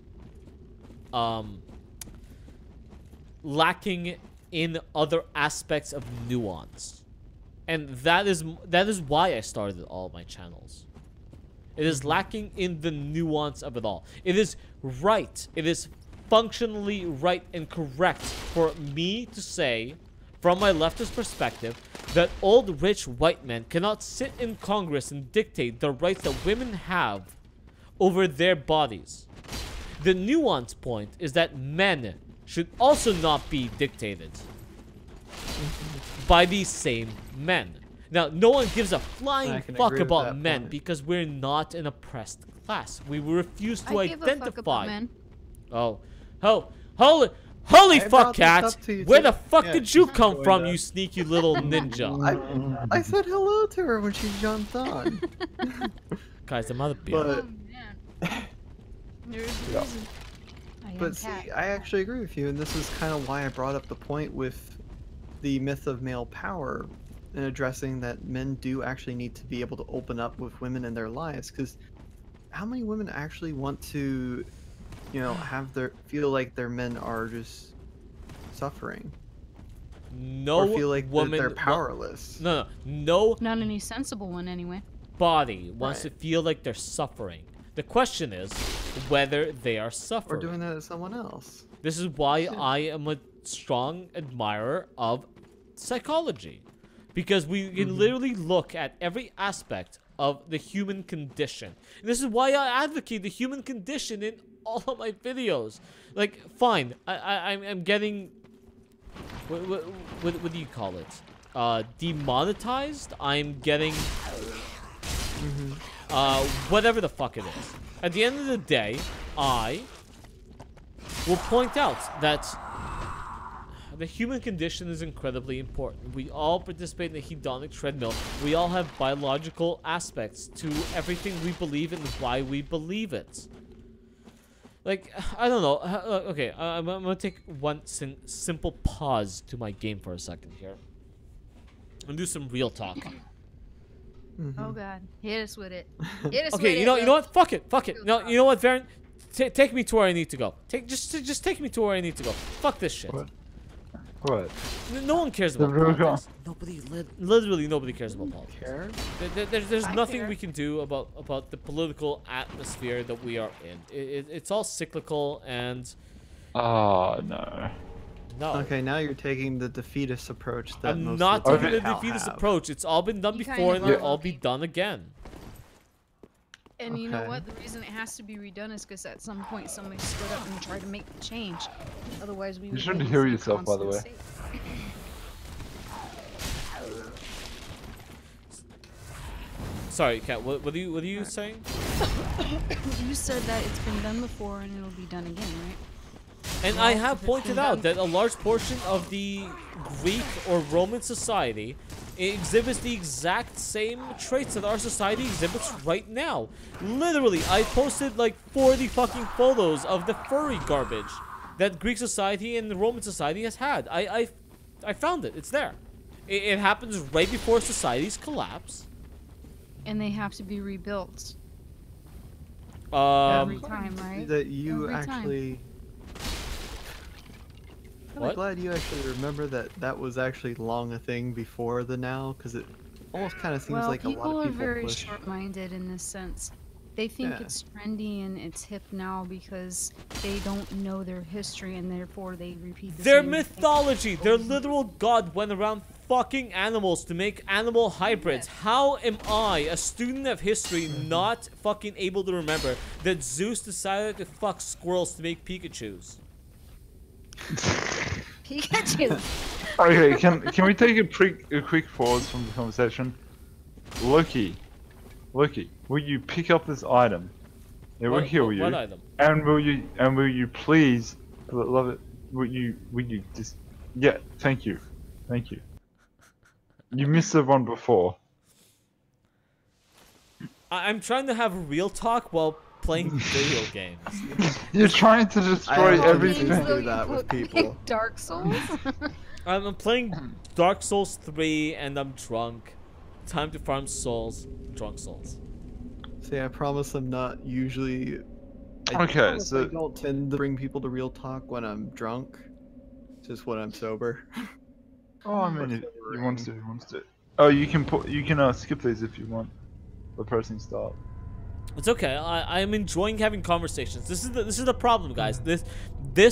lacking in other aspects of nuance. And that is why I started all my channels. It is lacking in the nuance of it all. It is right. It is functionally right and correct for me to say, from my leftist perspective, that old rich white men cannot sit in Congress and dictate the rights that women have over their bodies. The nuance point is that men should also not be dictated by these same men. Now, no one gives a flying fuck about men because we're not an oppressed class. We refuse to identify. Holy fuck, cat! Where the fuck did you come from, you sneaky little ninja? I said hello to her when she jumped on. Guys, I'm out of beer. But, but see, I actually agree with you, and this is kind of why I brought up the point with the myth of male power and addressing that men do actually need to be able to open up with women in their lives, because how many women actually want to, you know, feel like their men are just suffering? No, or feel like woman, they're powerless. No. Not any sensible one, anyway. Body wants to feel like they're suffering. The question is whether they are suffering. Or doing that to someone else. This is why I am a strong admirer of psychology. Because we can literally look at every aspect of the human condition. And this is why I advocate the human condition in all of my videos. Like, fine, I'm getting... What do you call it? Demonetized? I'm getting... whatever the fuck it is. At the end of the day, I will point out that the human condition is incredibly important. We all participate in the hedonic treadmill. We all have biological aspects to everything we believe in and why we believe it. Like, I don't know. Okay, I'm gonna take one simple pause to my game for a second here. And do some real talk. Oh god, hit us with it. Hit us with it. You know what? Fuck it. No, you know what, Varen? Take me to where I need to go. Just take me to where I need to go. Fuck this shit. What? No one cares about politics. Nobody, literally nobody cares about politics. There's nothing we can do about the political atmosphere that we are in. It's all cyclical and. Oh no. No. Okay, now you're taking the defeatist approach. That I'm not taking the defeatist approach. It's all been done before, and it'll all be done again. And you know what? The reason it has to be redone is because at some point somebody stood up and tried to make the change. Otherwise, we would. You shouldn't hear yourself, by the way. Sorry, Kat. What are you saying? You said that it's been done before and it'll be done again, right? And I have pointed out that a large portion of the Greek or Roman society exhibits the exact same traits that our society exhibits right now. Literally, I posted like 40 fucking photos of the furry garbage that Greek society and the Roman society has had. I found it. It's there. It happens right before societies collapse. And they have to be rebuilt. Every time, right? That you Every actually. I'm glad you actually remember that was actually long a thing before the now, because it almost kind of seems like a lot of people are very push. short-minded in this sense. They think it's trendy and it's hip now because they don't know their history and therefore they repeat the Their same mythology, thing. their literal god went around fucking animals to make animal hybrids. How am I, a student of history, not fucking able to remember that Zeus decided to fuck squirrels to make Pikachus? Pikachu. Okay, can we take a quick pause from the conversation? Loki, will you pick up this item? It will heal you. What item? And will you please, for the love of it, will you just thank you. You missed the one before. I'm trying to have real talk while playing video games. You're trying to destroy everything. Do that with people. Dark Souls? I'm playing Dark Souls 3 and I'm drunk. Time to farm souls. Drunk souls. See, I promise I'm not usually. I don't tend to bring people to real talk when I'm drunk. Just when I'm sober. Oh, I mean, he wants to. Oh, you can skip these if you want. The pressing start. It's okay. I am enjoying having conversations. This is the problem, guys. This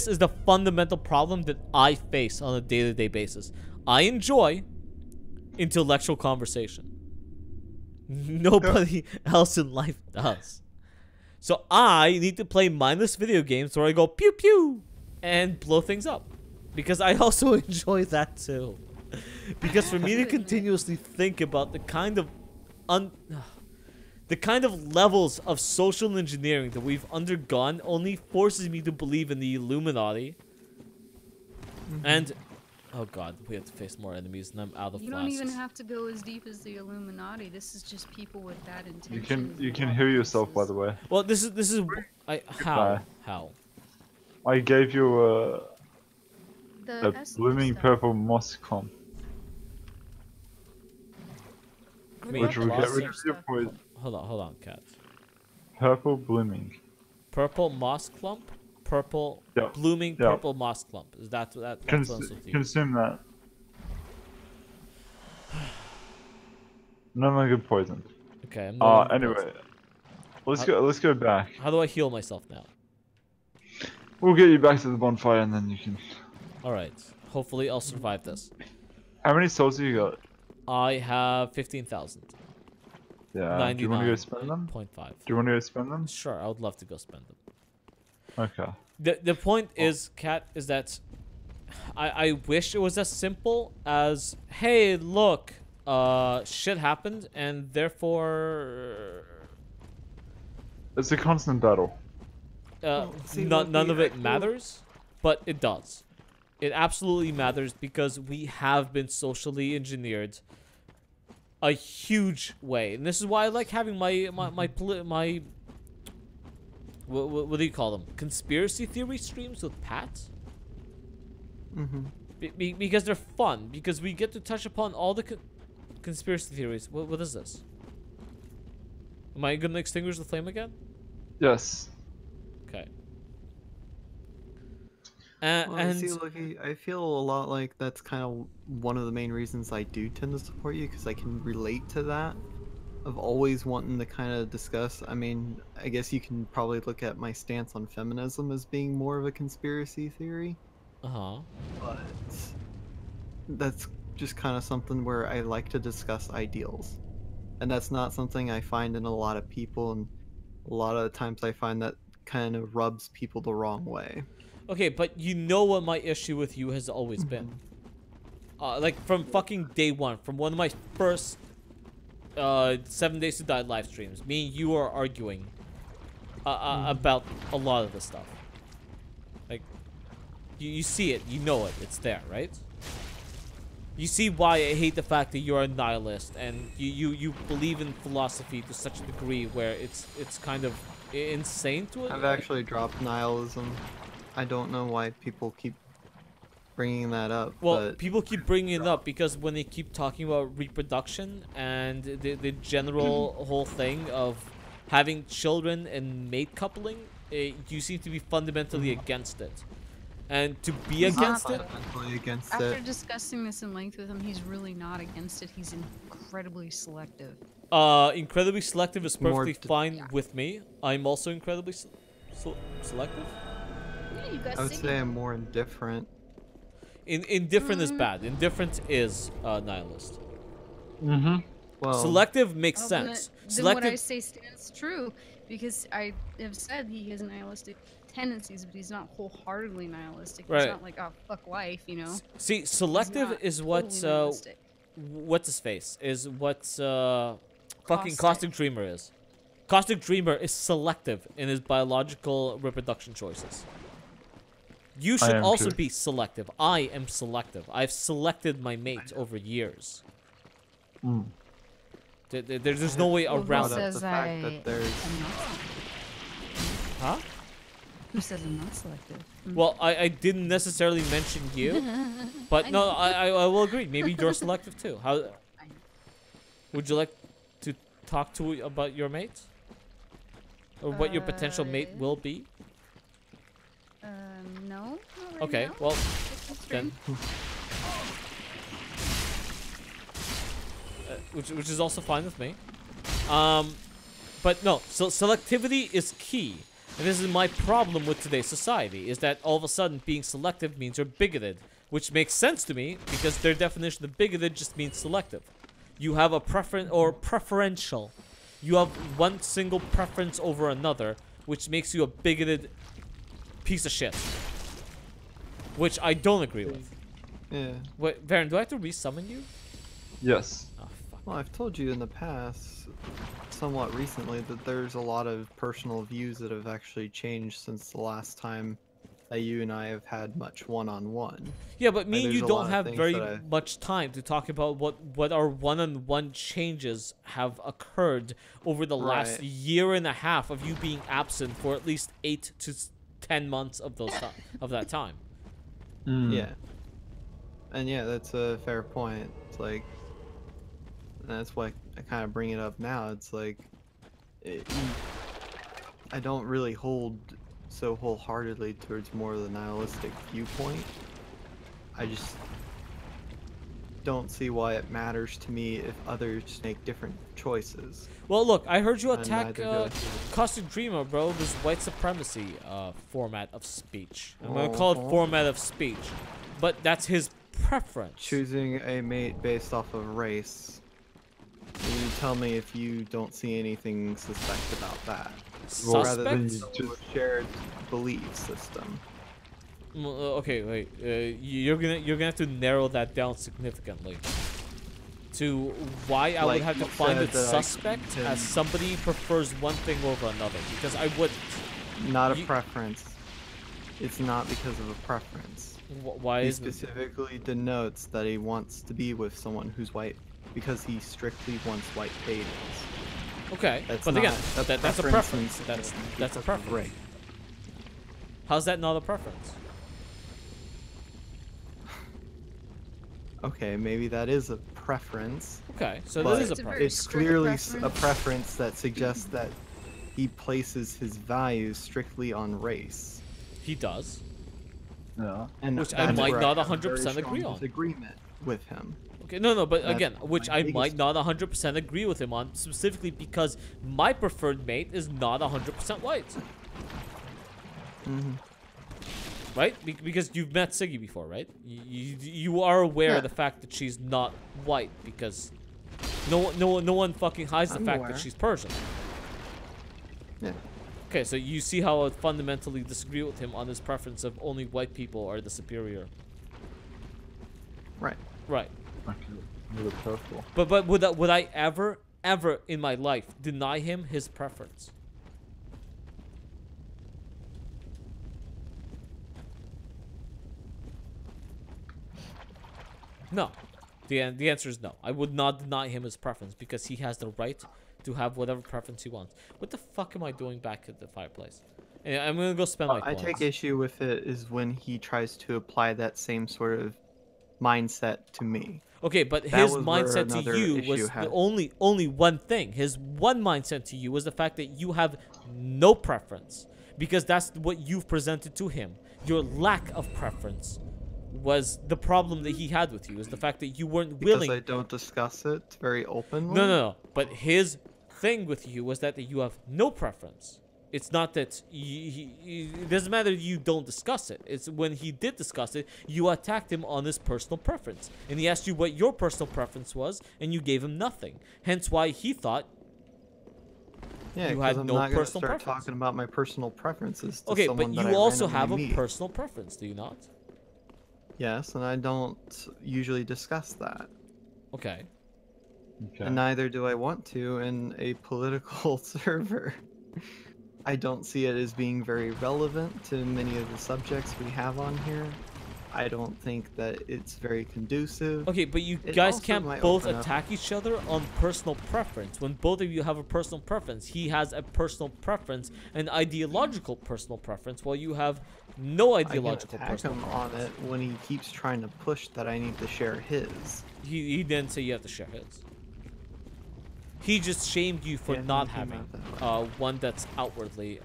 is the fundamental problem that I face on a day-to-day basis. I enjoy intellectual conversation. Nobody else in life does. So I need to play mindless video games where I go pew pew and blow things up. Because I also enjoy that too. Because for me to continuously think about the kind of levels of social engineering that we've undergone only forces me to believe in the Illuminati. And oh god, we have to face more enemies and I'm out of You flasks. don't even have to go as deep as the Illuminati. This is just people with bad intentions. You can hear yourself, by the way. Well, this is how. I gave you a blooming stuff. purple moss clump. Which will get rid of your poison. Hold on, Kat. Purple blooming. Purple moss clump? Purple blooming purple moss clump. Is that's consume that. No longer poisoned. Okay, I'm not anyway. Let's go back. How do I heal myself now? We'll get you back to the bonfire and then you can. Alright. Hopefully I'll survive this. How many souls have you got? I have 15,000. Yeah. Do you want to go spend them? 0.5. Do you want to go spend them? Sure, I would love to go spend them. Okay. The point is, Kat, is that I wish it was as simple as, hey, look, shit happened and therefore it's a constant battle. None of it matters, but it does. It absolutely matters because we have been socially engineered a huge way, and this is why I like having my what do you call them? Conspiracy theory streams with Pat. Because they're fun. Because we get to touch upon all the conspiracy theories. What is this? Am I gonna extinguish the flame again? Yes. Okay. And see, Lucky, I feel a lot like that's kind of one of the main reasons I do tend to support you, because I can relate to that of always wanting to kind of discuss. I mean, I guess you can probably look at my stance on feminism as being more of a conspiracy theory. But that's just kind of something where I like to discuss ideals. And that's not something I find in a lot of people, and a lot of the times I find that kind of rubs people the wrong way. Okay, but you know what my issue with you has always been. Like, from fucking day one, from one of my first 7 Days to Die live streams, me and you are arguing about a lot of this stuff. Like, you see it, you know it, it's there, right? You see why I hate the fact that you're a nihilist, and you believe in philosophy to such a degree where it's kind of insane to it. I've actually dropped nihilism. I don't know why people keep bringing that up. Well, but people keep bringing it up because when they keep talking about reproduction and the general whole thing of having children and mate coupling, you seem to be fundamentally against it. And to be against it? After discussing this in length with him, he's really not against it. He's incredibly selective. Incredibly selective is perfectly fine with me. I'm also incredibly selective. Yeah, you guys I would say I'm more indifferent. Indifferent is bad. Indifferent is nihilist. Well, selective makes sense. Then what I say stands true, because I have said he has nihilistic tendencies, but he's not wholeheartedly nihilistic. Right. He's not like, oh, fuck life, you know? See, selective is what's his face? Is what's fucking Caustic Dreamer is. Caustic Dreamer is selective in his biological reproduction choices. You should also be selective. I am selective. I've selected my mate over years. There's no way around it. Huh? Who says I'm not selective? Well, I didn't necessarily mention you, but no, I will agree. Maybe you're selective too. How would you like to talk to about your mate, or what your potential mate will be? No. Not right Okay, now. well, then. Which is also fine with me. But no, so selectivity is key. And this is my problem with today's society, is that all of a sudden being selective means you're bigoted. Which makes sense to me, because their definition of bigoted just means selective. You have a preference, or preferential. You have one single preference over another, which makes you a bigoted piece of shit. Which I don't agree with. Yeah. Wait, Varen, do I have to resummon you? Yes. Oh, fuck. Well, I've told you in the past, somewhat recently, that there's a lot of personal views that have actually changed since the last time that you and I have had much one-on-one. Yeah, but me and you don't have very much time to talk about what our one-on-one changes have occurred over the last year and a half of you being absent for at least 8 to 10 months of that time. Yeah. And yeah, that's a fair point. It's like, that's why I kind of bring it up now. It's like, I don't really hold so wholeheartedly towards more of the nihilistic viewpoint. I just don't see why it matters to me if others make different choices. Well, look, I heard you attack Caustic Dreamer, bro. This white supremacy format of speech. I'm gonna call it format of speech, but that's his preference. Choosing a mate based off of race. You tell me if you don't see anything suspect about that. Suspect? Rather than a shared belief system. Okay, wait. You're gonna have to narrow that down significantly. To why I would have to find it suspect as somebody prefers one thing over another, because I wouldn't. Not a preference. It's not because of a preference. Why is it? He specifically denotes that he wants to be with someone who's white because he strictly wants white babies. Okay, that's but again, that's a preference. That's a preference. Right. How's that not a preference? Okay, maybe that is a preference. Okay, so this is a preference. It's clearly a preference that suggests that he places his values strictly on race. He does. Yeah. And which I might not 100% agree on. Disagreement with him. Okay, no, but again, which I might not 100% agree with him on, specifically because my preferred mate is not 100% white. Right? Because you've met Siggy before, right? You are aware of the fact that she's not white because no one fucking hides the fact that she's Persian. Yeah. Okay, so you see how I fundamentally disagree with him on his preference of only white people are the superior. Right. Right. Really purple. But would I ever in my life deny him his preference? No. The answer is no. I would not deny him his preference because he has the right to have whatever preference he wants. What the fuck am I doing back at the fireplace? And I'm gonna go spend my coins. I take issue with it is when he tries to apply that same sort of mindset to me. Okay, but his mindset to you was the only one thing. His one mindset to you was the fact that you have no preference, because that's what you've presented to him. Your lack of preference was the problem that he had with you, is the fact that you weren't willing. Because I don't discuss it very openly. No. But his thing with you was that you have no preference. It's not that it doesn't matter you don't discuss it. It's when he did discuss it, you attacked him on his personal preference. And he asked you what your personal preference was, and you gave him nothing. Hence why he thought you had no personal preference. Talking about my personal preferences to okay, someone but that you I also have meet. A personal preference, do you not? Yes, and I don't usually discuss that. Okay. And neither do I want to in a political server. I don't see it as being very relevant to many of the subjects we have on here. I don't think that it's very conducive. Okay, but you guys can't both attack each other on personal preference. When both of you have a personal preference, he has a personal preference, an ideological personal preference, while you have no ideological personal preference. I can attack him on it when he keeps trying to push that I need to share his. He didn't say you have to share his. He just shamed you for not having one that's outwardly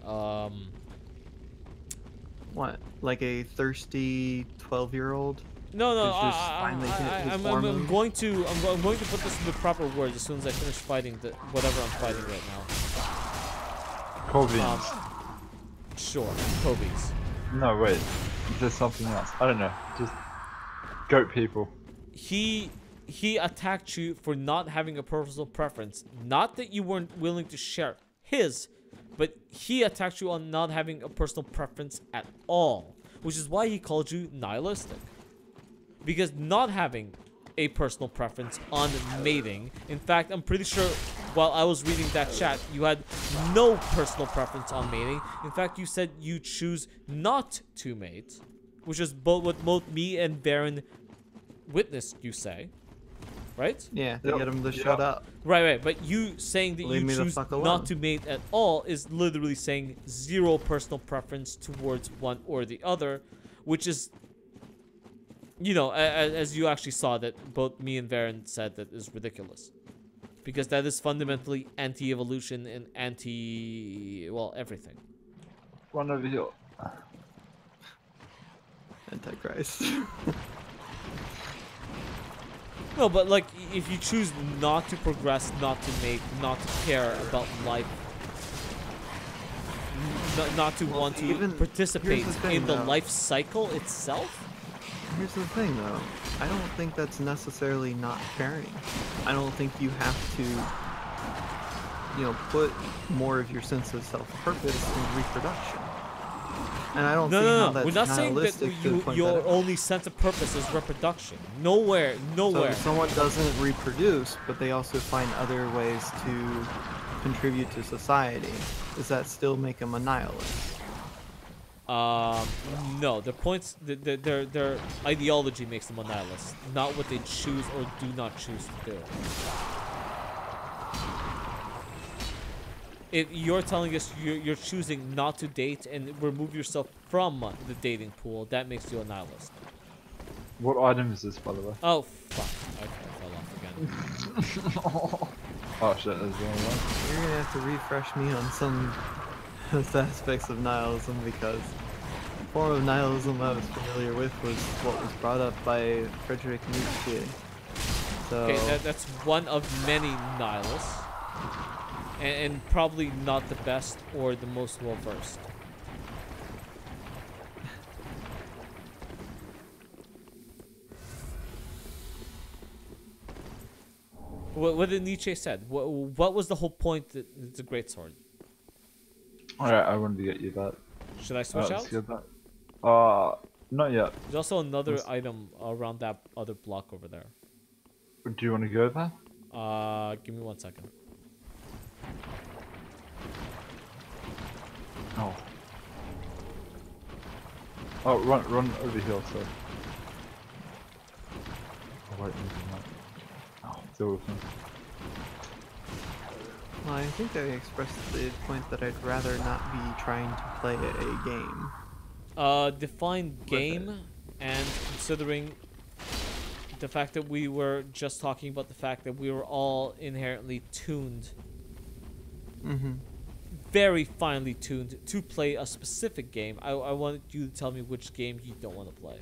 what, like a thirsty 12-year-old? No. I'm going to put this in the proper words as soon as I finish fighting whatever I'm fighting right now. Kobe's. Sure, Kobe's. No, wait. There's something else. I don't know. Just goat people. He attacked you for not having a personal preference. Not that you weren't willing to share his, but he attacked you on not having a personal preference at all, which is why he called you nihilistic. Because not having a personal preference on mating, in fact, I'm pretty sure while I was reading that chat, you had no personal preference on mating. In fact, you said you choose not to mate, which is what both me and Baron witnessed you say. Right? Yeah, to get him to shut up. Right. But you saying that you choose not to mate at all is literally saying zero personal preference towards one or the other, which is, you know, as you actually saw that both me and Varen said, that is ridiculous. Because that is fundamentally anti-evolution and well, everything. One over here. Antichrist. No, but like, if you choose not to progress, not to mate, not to care about life, not to want to participate in the life cycle itself? Here's the thing, though. I don't think that's necessarily not caring. I don't think you have to, you know, put more of your sense of self-purpose in reproduction. And I don't see how that's we're not saying that your only sense of purpose is reproduction. Nowhere. So if someone doesn't reproduce, but they also find other ways to contribute to society, does that still make them a nihilist? No. Their ideology makes them a nihilist, not what they choose or do not choose to do. If you're telling us you're choosing not to date and remove yourself from the dating pool, that makes you a nihilist. What item is this, by the way? Oh, fuck. Okay, I fell off again. Oh shit, there's one more. You're gonna have to refresh me on some aspects of nihilism, because form of nihilism I was familiar with was what was brought up by Friedrich Nietzsche. So... Okay, that's one of many nihilists. And probably not the best or the most well-versed. What did Nietzsche said? What was the whole point that it's a great sword? Alright, I wanted to get you that. Should I switch out? Get that. Not yet. There's also another item around that other block over there. Do you want to go there? Give me 1 second. Oh. Oh, run over here, so. Oh, wait, maybe not. Oh, still with me. Well, I think I expressed the point that I'd rather not be trying to play a game. Define game, and considering the fact that we were just talking about the fact that we were all inherently tuned. Very finely tuned to play a specific game. I wanted you to tell me which game you don't want to play.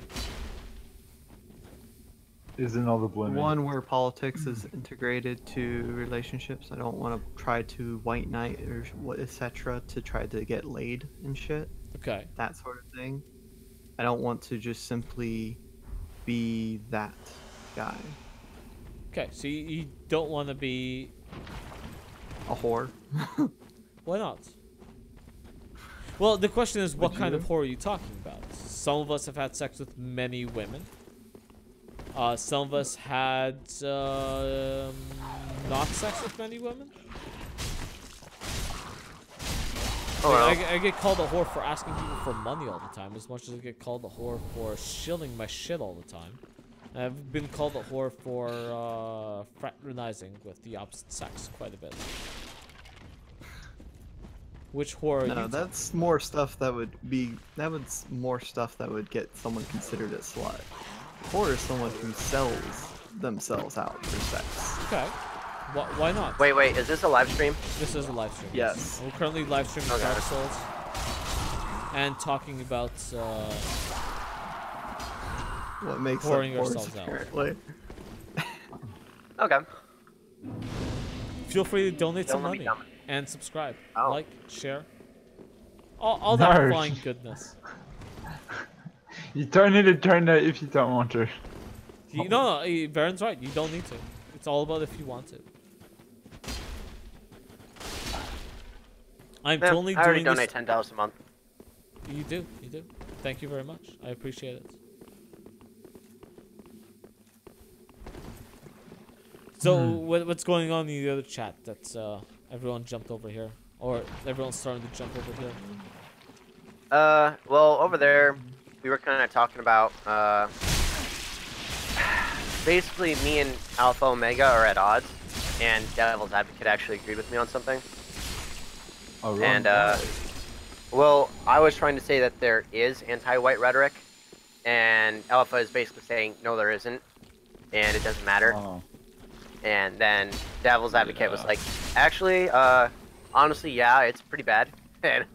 Is another blooming. One where politics is integrated to relationships. I don't want to try to white knight or etc. to try to get laid and shit. Okay. That sort of thing. I don't want to just simply be that guy. Okay, so you don't want to be a whore. Why not? Well, the question is, what kind of whore are you talking about? Some of us have had sex with many women. Some of us had not sex with many women. Oh, well. I get called a whore for asking people for money all the time, as much as I get called a whore for shilling my shit all the time. And I've been called a whore for fraternizing with the opposite sex quite a bit. Which whore are you? No, that's more stuff that would be. That was more stuff that would get someone considered a slut. Whore is someone who sells themselves out for sex. Okay. Why not? Wait, is this a live stream? This is a live stream. Yes. We're currently live streaming Dark Souls and talking about what makes pouring ourselves out. Okay. Feel free to donate some money and subscribe, like, share, all No. that fine goodness. You don't need to turn that if you don't want to. No, Baron's right. You don't need to. It's all about if you want to. I'm totally doing I already this. donate $10 a month. You do. Thank you very much. I appreciate it. So what's going on in the other chat? That's everyone jumped over here, or everyone's starting to jump over here. Well, over there, we were kind of talking about basically me and Alpha Omega are at odds, and Devil's Advocate actually agreed with me on something. Oh, right. And well, I was trying to say that there is anti-white rhetoric, and Alpha is basically saying no, there isn't, and it doesn't matter. Oh. And then Devil's Advocate was like, actually, honestly, yeah, it's pretty bad. And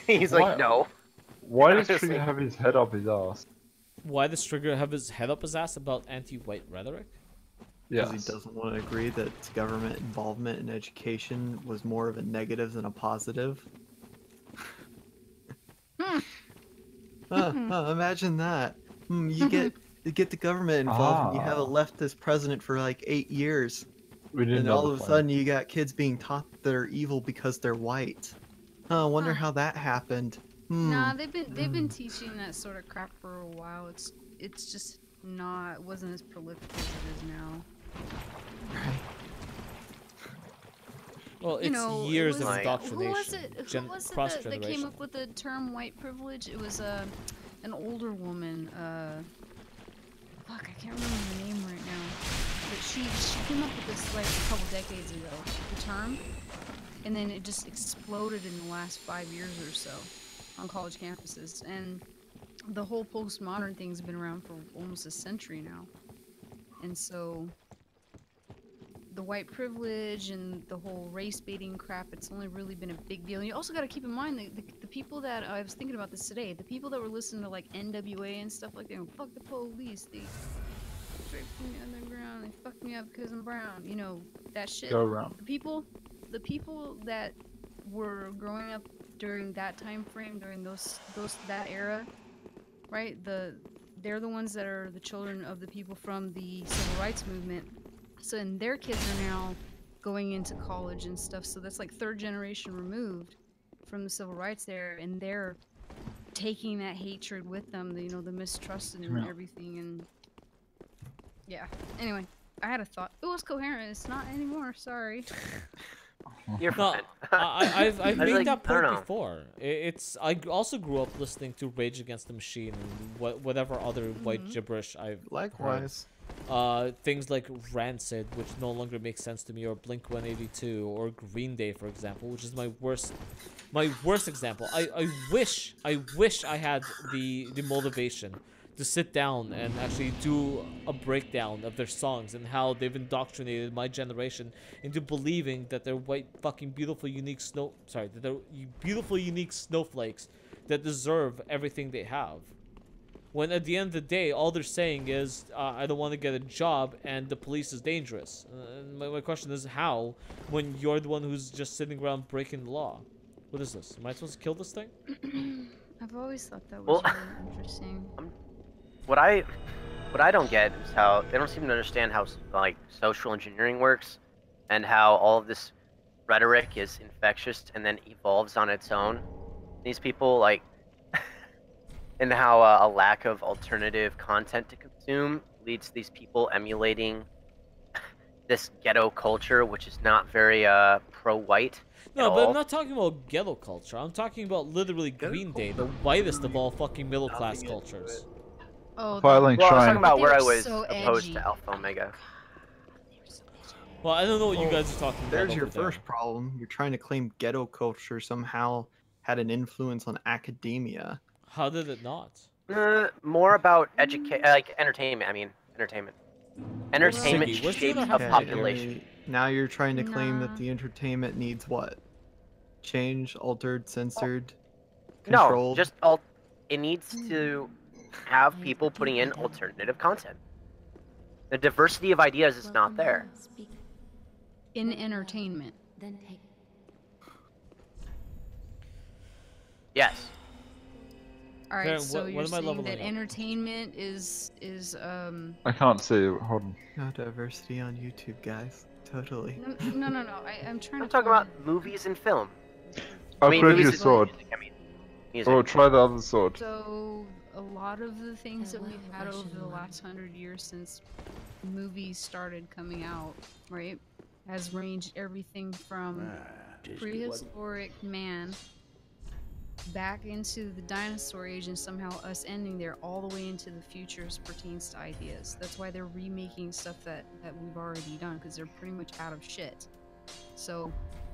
he's like, no. Why does Trigger have his head up his ass? Why does Trigger have his head up his ass about anti-white rhetoric? Because he doesn't want to agree that government involvement in education was more of a negative than a positive. Imagine that. You get the government involved and you have a leftist president for like 8 years. And all of a sudden you got kids being taught that they're evil because they're white. I wonder how that happened. Nah, they've been teaching that sort of crap for a while. It's just wasn't as prolific as it is now. Right. Well, it's years of indoctrination. Who was it that came up with the term white privilege? It was an older woman. Fuck, I can't remember her name right now. But she came up with this like a couple decades ago, the term, and then it just exploded in the last 5 years or so on college campuses. And the whole postmodern thing's been around for almost a century now. And so the white privilege and the whole race baiting crap, it's only really been a big deal. And you also got to keep in mind the people that I was thinking about this today, the people that were listening to like NWA and stuff like that, fuck the police, they raped me underground, they fucked me up because I'm brown, you know, that shit. Go around. The people that were growing up during that time frame, during that era, right? They're the ones that are the children of the people from the civil rights movement. So, and their kids are now going into college and stuff. So that's like third generation removed from the civil rights era, and they're taking that hatred with them. The, you know, the mistrust and everything. And yeah. Anyway, I had a thought. It was coherent. It's not anymore. Sorry. You're fine. I've made like, that point before. I also grew up listening to Rage Against the Machine and whatever other white gibberish I've Likewise. heard. Things like Rancid, which no longer makes sense to me, or Blink-182, or Green Day, for example, which is my worst example. I wish I had the motivation to sit down and actually do a breakdown of their songs and how they've indoctrinated my generation into believing that they're white, fucking beautiful, unique snowflakes that deserve everything they have. When at the end of the day, all they're saying is, I don't want to get a job and the police is dangerous. My question is how, when you're the one who's just sitting around breaking the law? What is this? Am I supposed to kill this thing? I've always thought that was really interesting. What I don't get is how they don't seem to understand how like social engineering works, and how all of this rhetoric is infectious and then evolves on its own. These people like, and how a lack of alternative content to consume leads to these people emulating this ghetto culture, which is not very pro-white. No, but I'm not talking about ghetto culture. I'm talking about literally Green Day, the whitest of all fucking middle class cultures. Oh, well, I was talking about where I was opposed to Alpha Omega. Well, I don't know what you guys are talking about. There's your first problem. You're trying to claim ghetto culture somehow had an influence on academia. How did it not? More about entertainment. I mean, entertainment. Entertainment shapes a population. Now you're trying to claim that the entertainment needs what? Changed, altered, censored, controlled? No, just it needs to have people putting in alternative content. The diversity of ideas is not there. In entertainment. Yes. All right, so you're saying that entertainment is I can't see. Hold on. No diversity on YouTube, guys. Totally. No. I'm trying to talk about movies and film. Upgrade your sword. Music. Or try the other sword. So a lot of the things that we've had over the last 100 years since movies started coming out, right, has ranged everything from prehistoric man back into the dinosaur age, and somehow us ending there all the way into the future as pertains to ideas. That's why they're remaking stuff that we've already done, because they're pretty much out of shit. So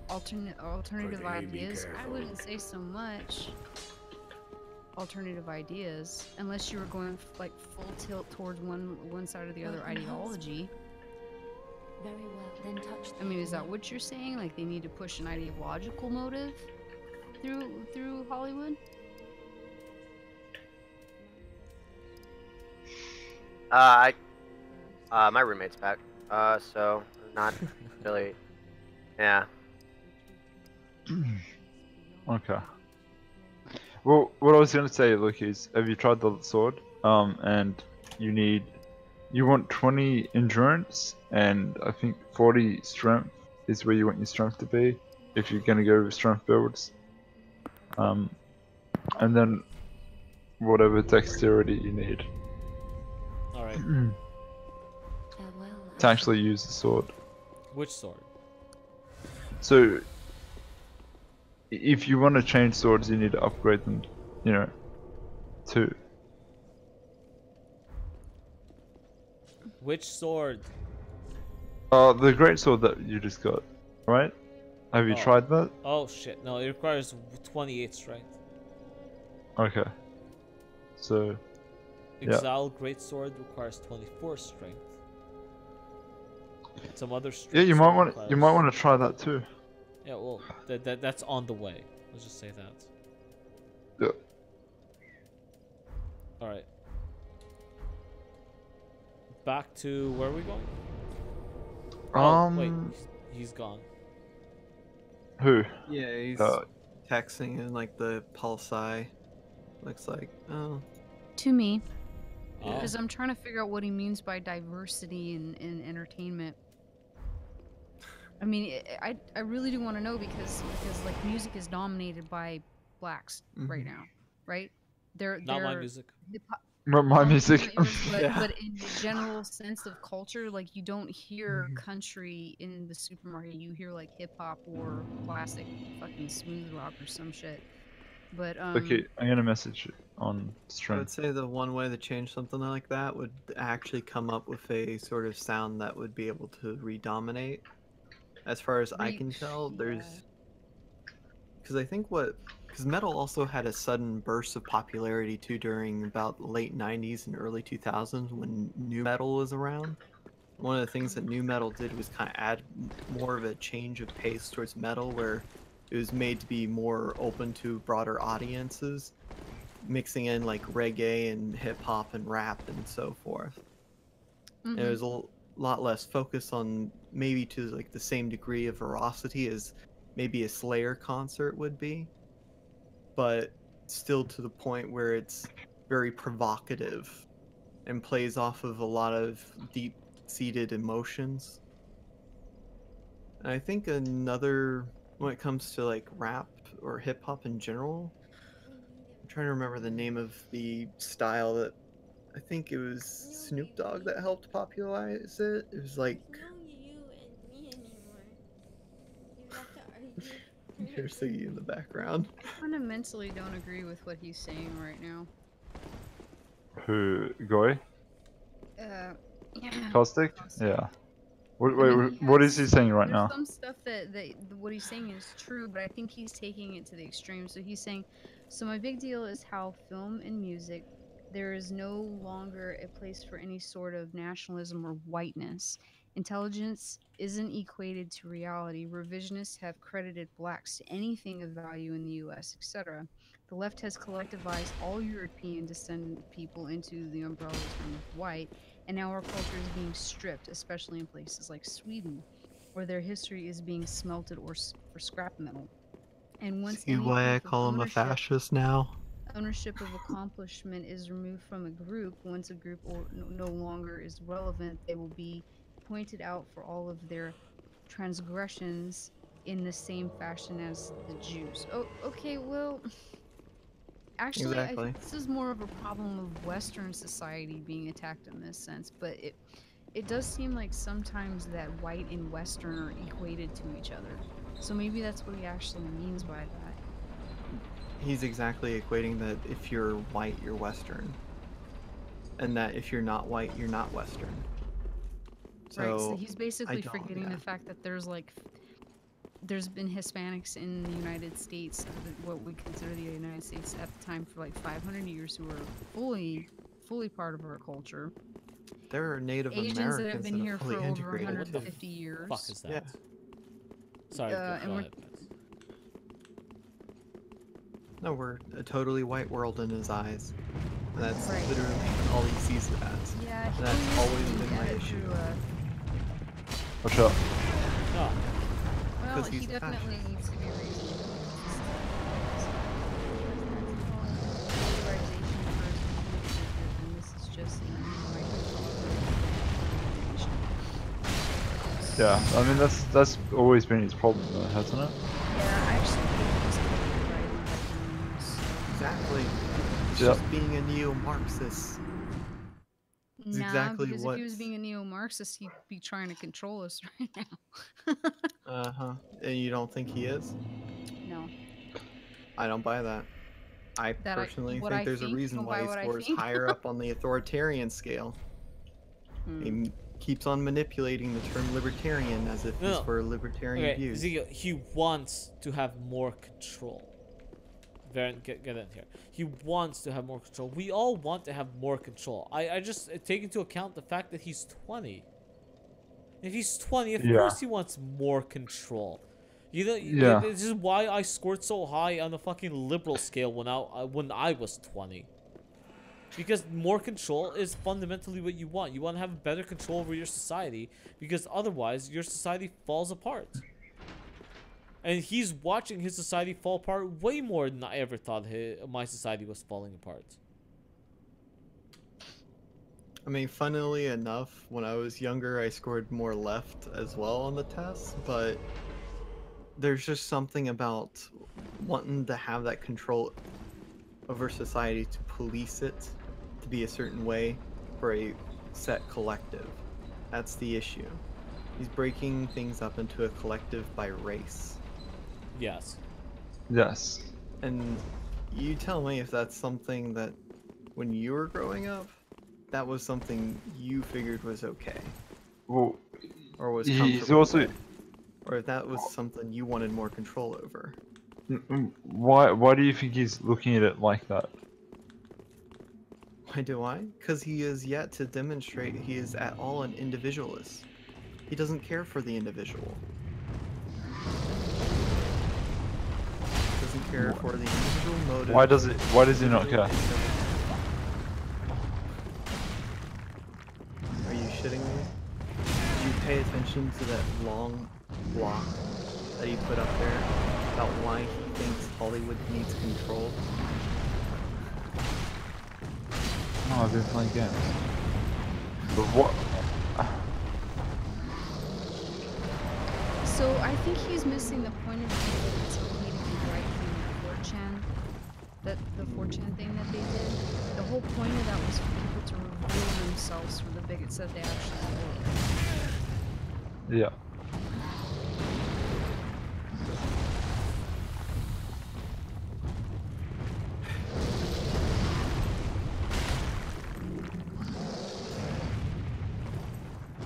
alternative ideas, I wouldn't say so much alternative ideas, unless you were going like full tilt towards one side or the other ideology. Very well, then touch I mean, is that what you're saying? Like they need to push an ideological motive through Hollywood? My roommate's back. So not really. Yeah. Okay. Well, what I was gonna say, look, is have you tried the sword? And you want 20 endurance and I think 40 strength is where you want your strength to be if you're gonna go with strength builds. And then whatever dexterity you need. Alright. To actually use the sword. Which sword? So, if you want to change swords, you need to upgrade them, too. Which sword? The great sword that you just got, right? Have you tried that? Oh shit, no, it requires 28 strength. Okay. So, Exile Greatsword requires 24 strength. some other. Yeah, you might want to try that too. Yeah, well, that's on the way. Let's just say that. Yeah. All right. Back to where are we going? Oh wait, he's gone. Who? Yeah, he's texting in like the pulsi. Looks like. Oh. To me. Oh. Because I'm trying to figure out what he means by diversity in entertainment. I mean, I really do want to know because like music is dominated by blacks right now, right? They're my music. My music. But in the general sense of culture, like you don't hear country in the supermarket. You hear like hip hop or classic fucking smooth rock or some shit. But Okay, I'm gonna message you on stream. I would say the one way to change something like that would actually come up with a sort of sound that would be able to redominate. As far as I can tell, there's because I think because metal also had a sudden burst of popularity too during about the late 90s and early 2000s when nu metal was around. One of the things that nu metal did was kind of add more of a change of pace towards metal where it was made to be more open to broader audiences, mixing in like reggae and hip hop and rap and so forth. And it was a lot less focused on maybe to like the same degree of veracity as maybe a Slayer concert would be, but still to the point where it's very provocative and plays off of a lot of deep-seated emotions. And I think another, when it comes to like rap or hip-hop in general, I'm trying to remember the name of the style that I think it was Snoop Dogg that helped popularize it. It was like Here's Siggy in the background. I fundamentally don't agree with what he's saying right now. Who? Goy? Yeah. Caustic? Yeah. What is he saying right now? Some stuff that what he's saying is true, but I think he's taking it to the extreme. So he's saying, so my big deal is how film and music, there is no longer a place for any sort of nationalism or whiteness. Intelligence isn't equated to reality. Revisionists have credited blacks to anything of value in the US, etc. The left has collectivized all European descendant people into the umbrella term of white, and now our culture is being stripped, especially in places like Sweden, where their history is being smelted or for scrap metal. And once see why I call him a fascist now? Ownership of accomplishment is removed from a group. Once a group no longer is relevant, they will be pointed out for all of their transgressions in the same fashion as the Jews. Oh, okay, well, actually, exactly. I think this is more of a problem of Western society being attacked in this sense, but it does seem like sometimes that white and Western are equated to each other. So maybe that's what he actually means by that. He's exactly equating that if you're white, you're Western. And that if you're not white, you're not Western. So he's basically forgetting the fact that there's been Hispanics in the United States, what we consider the United States at the time, for like 500 years who are fully part of our culture. There are Native Asians Americans that have been here for over integrated. 150 years. Fuck is that? Yeah. Sorry, go ahead. No, we're a totally white world in his eyes. And that's literally all he sees it as. Yeah, and that's always been my issue. Watch out. Oh. Well, he definitely needs to be reasonable. And this is just yeah, I mean that's always been his problem, though, hasn't it? Yeah, I actually think he's right. Exactly. It's just being a neo-Marxist. Nah, exactly because what... if he was being a neo-Marxist, he'd be trying to control us right now. Uh-huh. And you don't think he is? No. I don't buy that. I personally think there's a reason why he scores higher up on the authoritarian scale. He keeps on manipulating the term libertarian as if it's for libertarian views. He wants to have more control. Varen, get in here. He wants to have more control. We all want to have more control. I just take into account the fact that he's 20. If he's 20, of course he wants more control. You know, this is why I scored so high on the fucking liberal scale when I was 20. Because more control is fundamentally what you want. You want to have better control over your society, because otherwise your society falls apart. And he's watching his society fall apart way more than I ever thought my society was falling apart. I mean, funnily enough, when I was younger, I scored more left as well on the test, but there's just something about wanting to have that control over society, to police it to be a certain way for a set collective. That's the issue. He's breaking things up into a collective by race. Yes. Yes. And you tell me if that's something that, when you were growing up, that was something you figured was okay. Well, or was he's also... with, or if that was something you wanted more control over. Why do you think he's looking at it like that? Why do I? Because he is yet to demonstrate he is at all an individualist. He doesn't care for the individual. Doesn't care for the individual motive. Why does he not care? Are you shitting me? Did you pay attention to that long block that he put up there about why he thinks Hollywood needs control? No, I've been playing games. But what? So I think he's missing the point of view that it's okay to be right wing 4chan. That the 4chan thing that they did. The whole point of that was for people to reveal themselves from the bigots that they actually were. Yeah.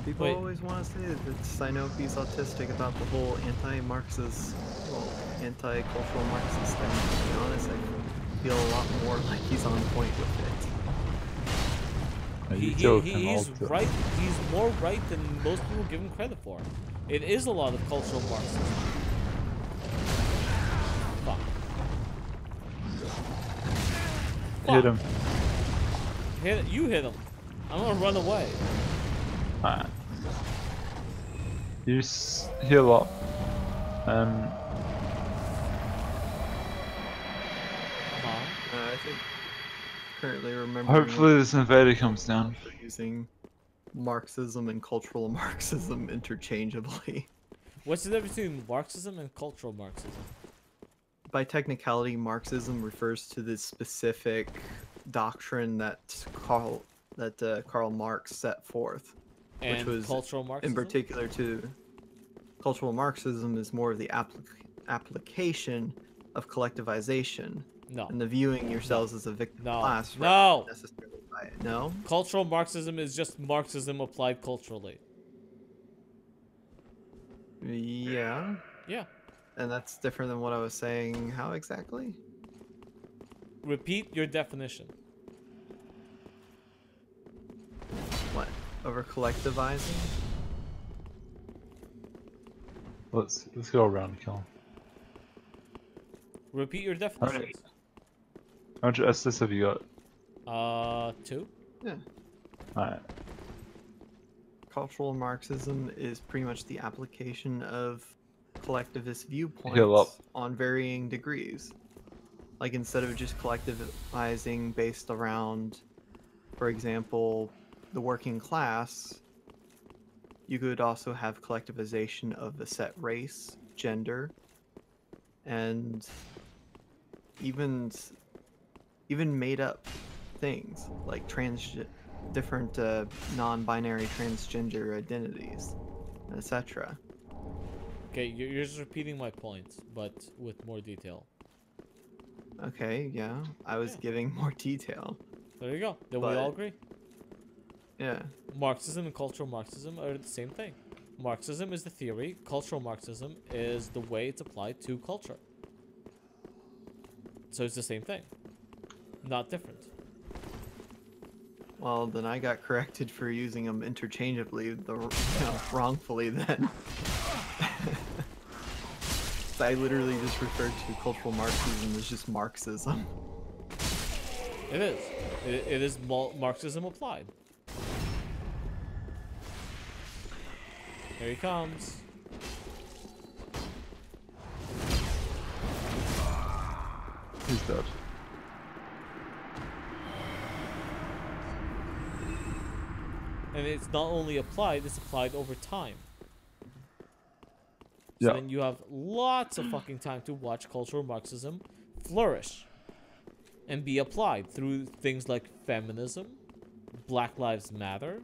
People always want to say that I know he's autistic about the whole anti-Marxist, well, anti-cultural Marxist thing. To be honest, I feel a lot more like he's on point with it. He's right. He's more right than most people give him credit for. It is a lot of cultural Marxism. Fuck. Hit him. You hit him. I'm gonna run away. Alright. You heal up. I think currently remembering. Hopefully this invader comes down. Using Marxism and cultural Marxism interchangeably. What's the difference between Marxism and cultural Marxism? By technicality, Marxism refers to the specific doctrine that Karl Marx set forth, and which was cultural Marxism? In particular to cultural Marxism is more of the application of collectivization. No. And the viewing yourselves as a victim class. No. Necessarily by it. No. Cultural Marxism is just Marxism applied culturally. Yeah. Yeah. And that's different than what I was saying. How exactly? Repeat your definition. What? Over collectivizing? Let's go around and kill him. Repeat your definitions. How much SS have you got? 2. Yeah. Alright. Cultural Marxism is pretty much the application of collectivist Heal up. viewpoints on varying degrees. Like, instead of just collectivizing based around, for example, the working class, you could also have collectivization of a set race, gender, and even made up things like different non-binary transgender identities, etc. Okay, you're just repeating my points, but with more detail. Okay, yeah, I was giving more detail. There you go. Then we all agree. Yeah. Marxism and cultural Marxism are the same thing. Marxism is the theory. Cultural Marxism is the way it's applied to culture. So it's the same thing. Not different. Well, then I got corrected for using them interchangeably, wrongfully then. I literally just referred to cultural Marxism as just Marxism. It is. It is Marxism applied. Here he comes. He's dead. And it's not only applied, it's applied over time. So Yeah. then you have lots of fucking time to watch cultural Marxism flourish and be applied through things like feminism, Black Lives Matter,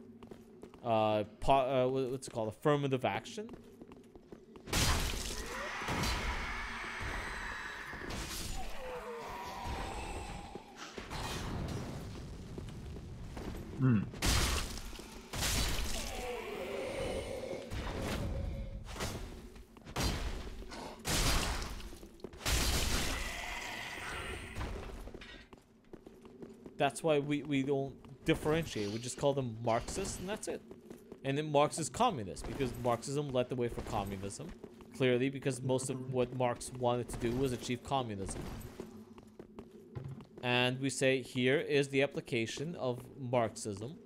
what's it called, affirmative action. Hmm. That's why we don't differentiate. We just call them Marxists, and that's it. And then Marx is communist, because Marxism led the way for communism. Clearly, because most of what Marx wanted to do was achieve communism. And we say, here is the application of Marxism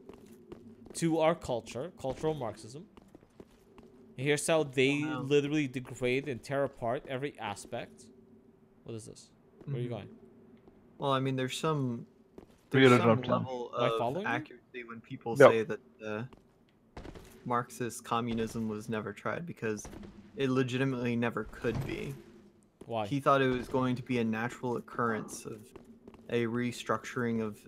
to our culture, cultural Marxism. Here's how they literally degrade and tear apart every aspect. What is this? Where are you going? Well, I mean, there's some level of accuracy when people say that Marxist communism was never tried, because it legitimately never could be. Why? He thought it was going to be a natural occurrence of a restructuring of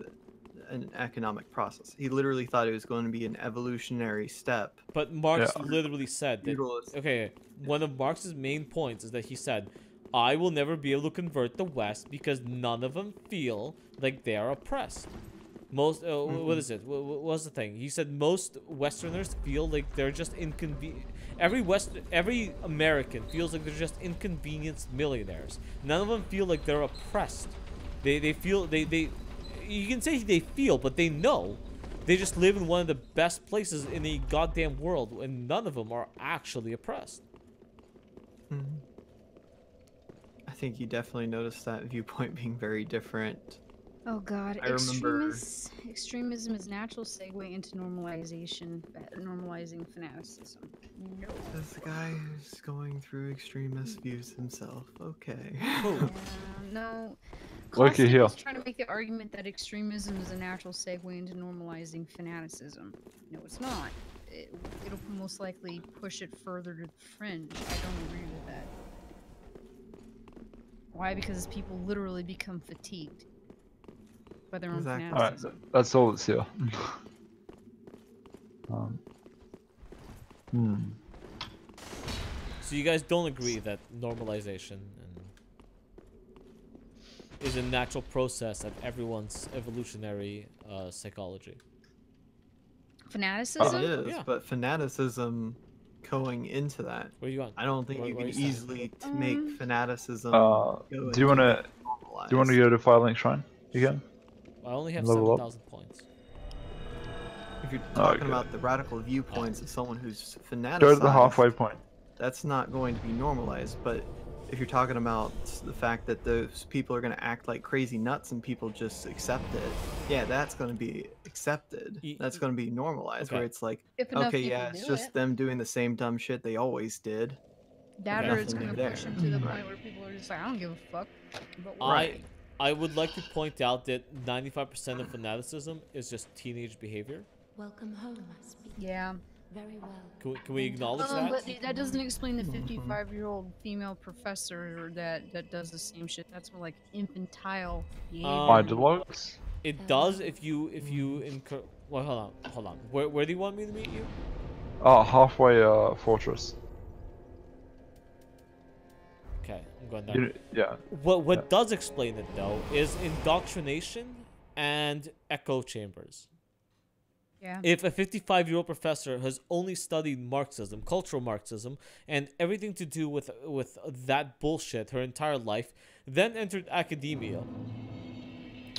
an economic process. He literally thought it was going to be an evolutionary step. But Marx literally said that, okay, one of Marx's main points is that he said, I will never be able to convert the West because none of them feel like they are oppressed. Most, what is it? What was the thing? He said most Westerners feel like they're just inconvenient. Every American feels like they're just inconvenienced millionaires. None of them feel like they're oppressed. They feel, you can say they feel, but they know. They just live in one of the best places in the goddamn world, and none of them are actually oppressed. I think you definitely noticed that viewpoint being very different. Oh god, extremism is natural segue into normalization, normalizing fanaticism. No. This guy is going through extremist views himself. Okay. No. Loki here. Trying to make the argument that extremism is a natural segue into normalizing fanaticism. No, it's not. It'll most likely push it further to the fringe. I don't agree with that. Why? Because people literally become fatigued by their own fanaticism. Alright, that's all that's here. So you guys don't agree that normalization is a natural process of everyone's evolutionary psychology? Fanaticism? It is, but fanaticism going into that. Where you going? I don't think you can easily make fanaticism. Do you wanna go to Firelink Shrine again? I only have 7,000 points. If you're talking about the radical viewpoints of someone who's fanaticized, go to the halfway point. That's not going to be normalized. But if you're talking about the fact that those people are going to act like crazy nuts and people just accept it, yeah, that's going to be accepted. That's going to be normalized, where it's like, okay, yeah, it's just them doing the same dumb shit they always did. That or it's going to push them to the point where people are just like, I don't give a fuck. But I would like to point out that 95% of fanaticism is just teenage behavior. Welcome home, yeah. Very well. Can we acknowledge that? But that doesn't explain the 55-year-old female professor that does the same shit. That's more like infantile behavior. It does if you incur. Well, hold on. Where do you want me to meet you? Halfway fortress. Okay, I'm going there. Yeah. What does explain it though is indoctrination and echo chambers. Yeah. If a 55-year-old professor has only studied Marxism, cultural Marxism, and everything to do with that bullshit her entire life, then entered academia,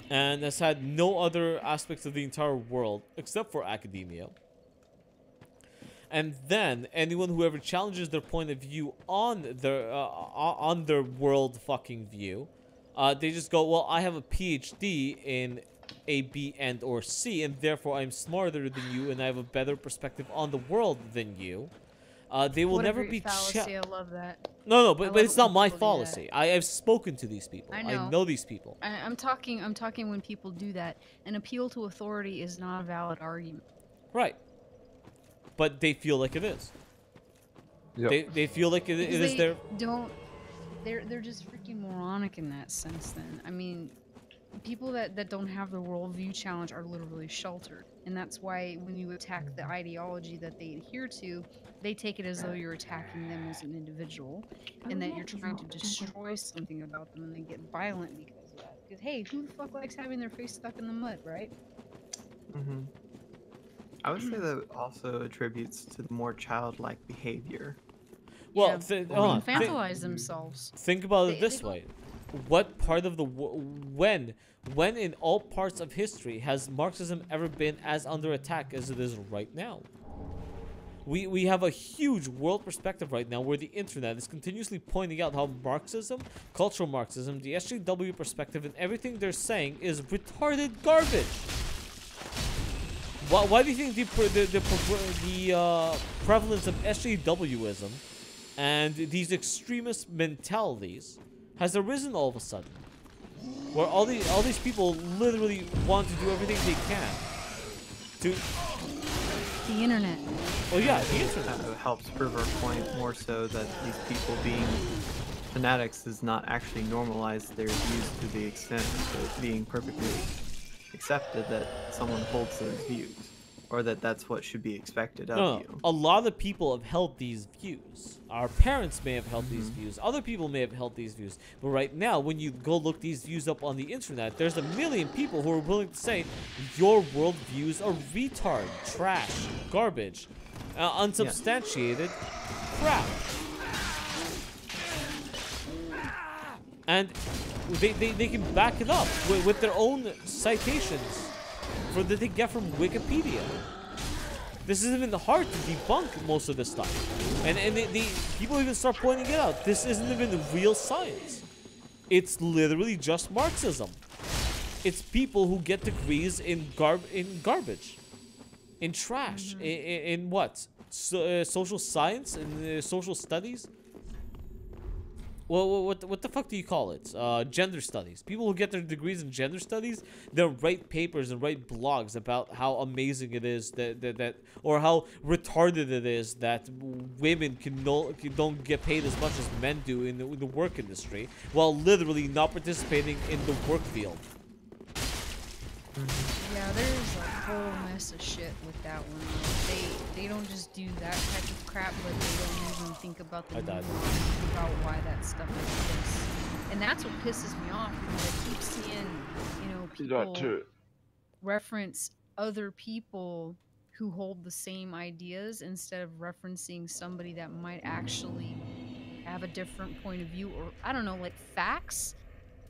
and has had no other aspects of the entire world except for academia. And then anyone who ever challenges their point of view on their world fucking view, they just go, well, I have a PhD in A, B, and or C, and therefore I'm smarter than you, and I have a better perspective on the world than you. They will never be fallacy. I love that. No, but it's not my fallacy. I've spoken to these people. I know. know these people. I'm talking when people do that. An appeal to authority is not a valid argument. Right. But they feel like it is. Yep. They feel like it is their... They're just freaking moronic in that sense then. I mean, people that don't have the worldview challenge are literally sheltered. And that's why when you attack the ideology that they adhere to, they take it as though you're attacking them as an individual and that you're trying to destroy something about them, and they get violent because of that. Because, hey, who the fuck likes having their face stuck in the mud, right? Mm-hmm. I would say that also attributes to the more childlike behavior. Well, they infantilize themselves. Think about it this way: what part of the when in all parts of history has Marxism ever been as under attack as it is right now? We have a huge world perspective right now where the internet is continuously pointing out how Marxism, cultural Marxism, the SJW perspective, and everything they're saying is retarded garbage. Why do you think the prevalence of SJWism and these extremist mentalities has arisen all of a sudden? Where all these people literally want to do everything they can to... The internet. Oh yeah, the internet. That helps prove our point more so that these people being fanatics does not actually normalize their views to the extent of it being perfectly accepted that someone holds those views, or that that's what should be expected of you. A lot of people have held these views. Our parents may have held these views. Other people may have held these views. But right now, when you go look these views up on the internet, there's a million people who are willing to say your world views are retard, trash, garbage, unsubstantiated crap. And they can back it up with their own citations that they get from Wikipedia. This isn't even hard to debunk most of this stuff. And the people even start pointing it out. This isn't even real science. It's literally just Marxism. It's people who get degrees in garbage, in trash, in what? Social science and social studies. Well, what the fuck do you call it? Gender studies. People who get their degrees in gender studies, they'll write papers and write blogs about how amazing it is that or how retarded it is that women don't get paid as much as men do in the work industry, while literally not participating in the work field. Yeah, there's a whole mess of shit with that one. They don't just do that type of crap, but they don't even think about the about why that stuff exists. And that's what pisses me off, because I keep seeing, people reference other people who hold the same ideas instead of referencing somebody that might actually have a different point of view, or I don't know, like facts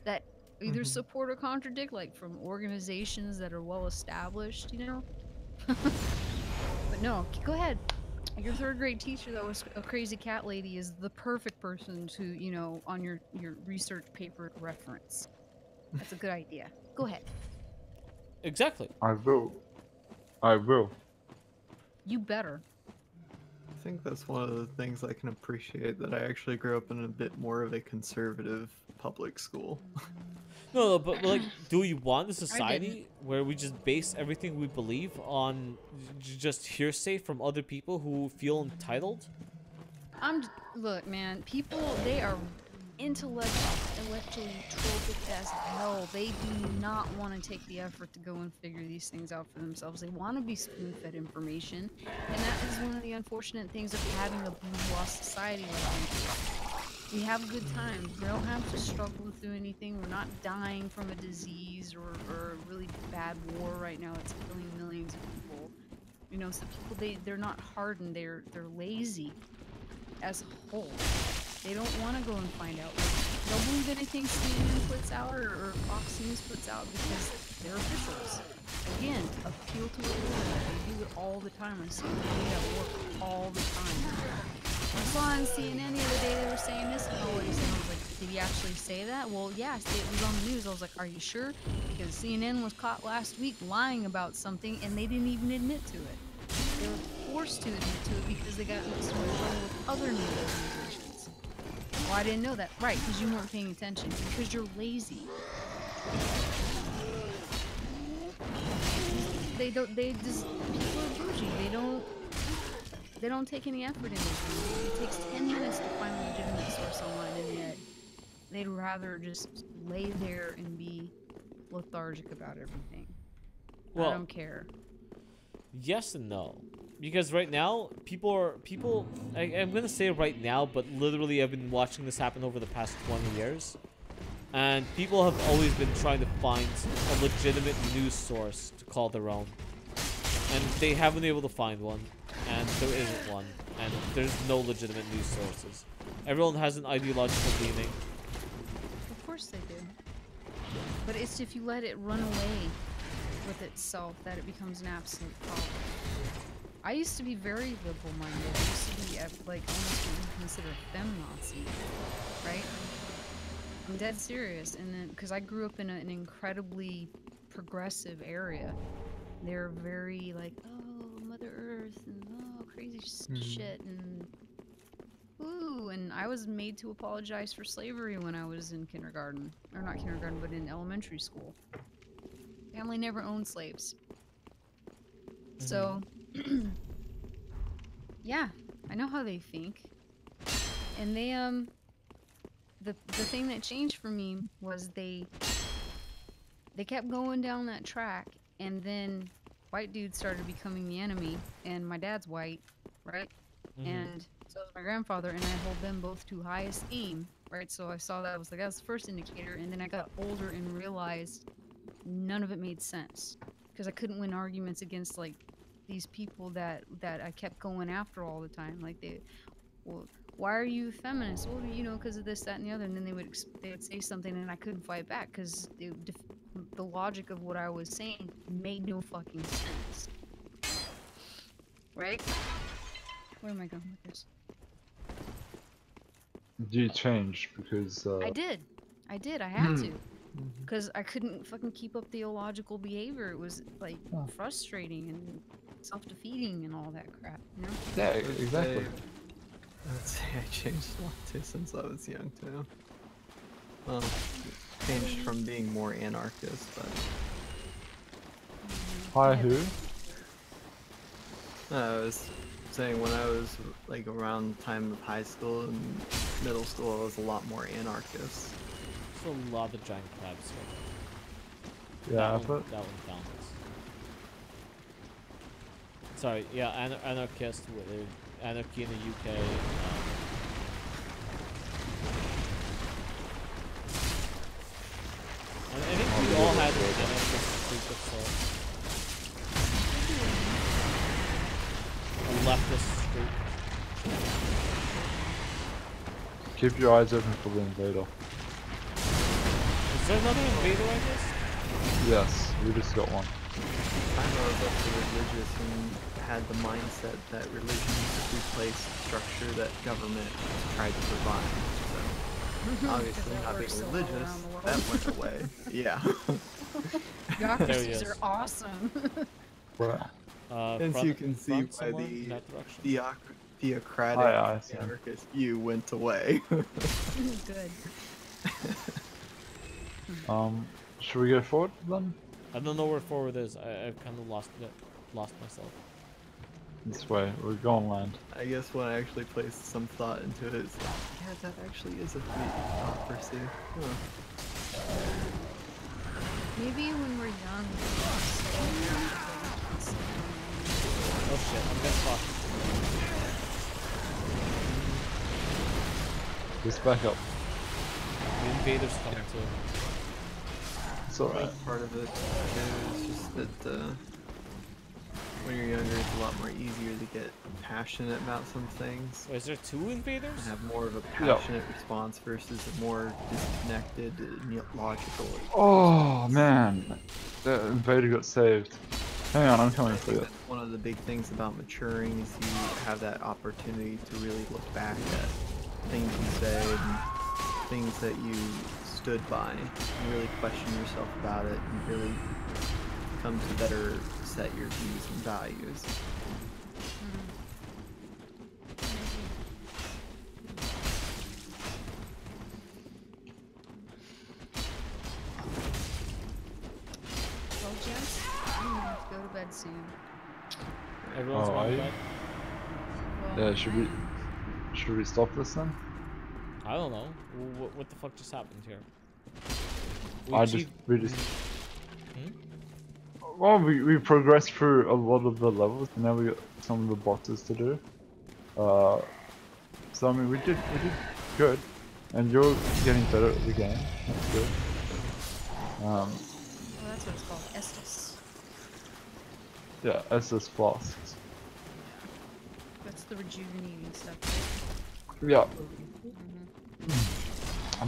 that either support or contradict, like from organizations that are well established, But no, go ahead. Your third grade teacher that was a crazy cat lady is the perfect person to, on your research paper reference. That's a good idea. Go ahead. Exactly. I will. You better. I think that's one of the things I can appreciate, that I actually grew up in a bit more of a conservative public school. No, but like, do we want a society where we just base everything we believe on just hearsay from other people who feel entitled? Look, man, people, they are intellectually tropic as hell. They do not want to take the effort to go and figure these things out for themselves. They want to be spoon-fed information, and that is one of the unfortunate things of having a bourgeois society like this. We have good times. We don't have to struggle through anything. We're not dying from a disease or a really bad war right now that's killing millions of people. So people, they're not hardened. They're lazy as a whole. They don't want to go and find out. Like, they'll believe anything CNN puts out or Fox News puts out because they're officials. Again, appeal to it. They do it all the time. I see them at work all the time. I saw on CNN the other day they were saying this, and I was like, did he actually say that? Well, yeah, it was on the news. I was like, are you sure? Because CNN was caught last week lying about something, and they didn't even admit to it. They were forced to admit to it because they got into trouble with other news organizations. Well, I didn't know that. Right, because you weren't paying attention. Because you're lazy. People are bougie. They don't take any effort in it. It takes 10 minutes to find a legitimate source online, and yet they'd rather just lay there and be lethargic about everything. Well, I don't care. Yes and no. Because right now, I'm gonna say right now, but literally I've been watching this happen over the past 20 years. And people have always been trying to find a legitimate news source to call their own. And they haven't been able to find one. And there isn't one. And there's no legitimate news sources. Everyone has an ideological leaning. Of course they do. But it's if you let it run away with itself that it becomes an absolute problem. I used to be very liberal-minded. I used to be like almost what you consider fem-Nazi, right? I'm dead serious, and then because I grew up in an incredibly progressive area, they're very like, oh, Mother Earth, and oh, crazy shit, and ooh, and I was made to apologize for slavery when I was in kindergarten, or not kindergarten, but in elementary school. Family never owned slaves, so yeah, I know how they think, and they The thing that changed for me was they kept going down that track, and then white dudes started becoming the enemy, and my dad's white, right? And so was my grandfather, and I hold them both to high esteem, right? So I saw that, I was like, that's the first indicator, and then I got older and realized none of it made sense, because I couldn't win arguments against like these people that I kept going after all the time, like well, why are you feminist? Well, you know, because of this, that, and the other. And then they would say something, and I couldn't fight back because the logic of what I was saying made no fucking sense. Right? Where am I going with this? You changed because I did. I had to. Because I couldn't fucking keep up the illogical behavior. It was like frustrating and self-defeating and all that crap, you know? Yeah, exactly. I'd say I changed a lot too since I was young too. Well, changed from being more anarchist, but... Hi, who? I was saying when I was like around the time of high school and middle school, I was a lot more anarchist. There's a lot of giant crabs here. Yeah, that one found us. Sorry, yeah, anarchist with anarchy in the UK. I think we all had an anarchist streak of sorts. A leftist streak. Keep your eyes open for the invader. Is there another invader, I guess? Yes, we just got one. I was also religious and had the mindset that religion could replace the structure that government tried to provide. So obviously not being religious, that went away. Yeah. Bureaucracies are awesome. As you can see by the theocratic anarchist view went away. Good. Should we go forward then? I don't know where forward is. I've kind of lost myself. This way, we're going land. I guess when I actually placed some thought into it, it's like, yeah, that actually is a theocracy. Huh. Maybe when we're young, oh shit, I'm gonna fuck. Just back up. The invaders coming too. It's alright. Part of it is just that when you're younger, it's a lot more easier to get passionate about some things. Wait, is there 2 invaders? And have more of a passionate response versus a more disconnected, logical. Oh man, the invader got saved. Hang on, I'm coming for you. One of the big things about maturing is you have that opportunity to really look back at things you said and things that you stood by and really question yourself about it and really come to better set your views and values. Well, gents, I'm gonna have to go to bed soon. Everyone's going to bed? Yeah, should we stop this then? I don't know. What the fuck just happened here? We just. Well, we progressed through a lot of the levels, and now we got some of the bosses to do. So I mean, we did good, and you're getting better at the game. That's good. Well, that's what it's called, Estus. Yeah, Estus flasks. That's the rejuvenating stuff. Yeah.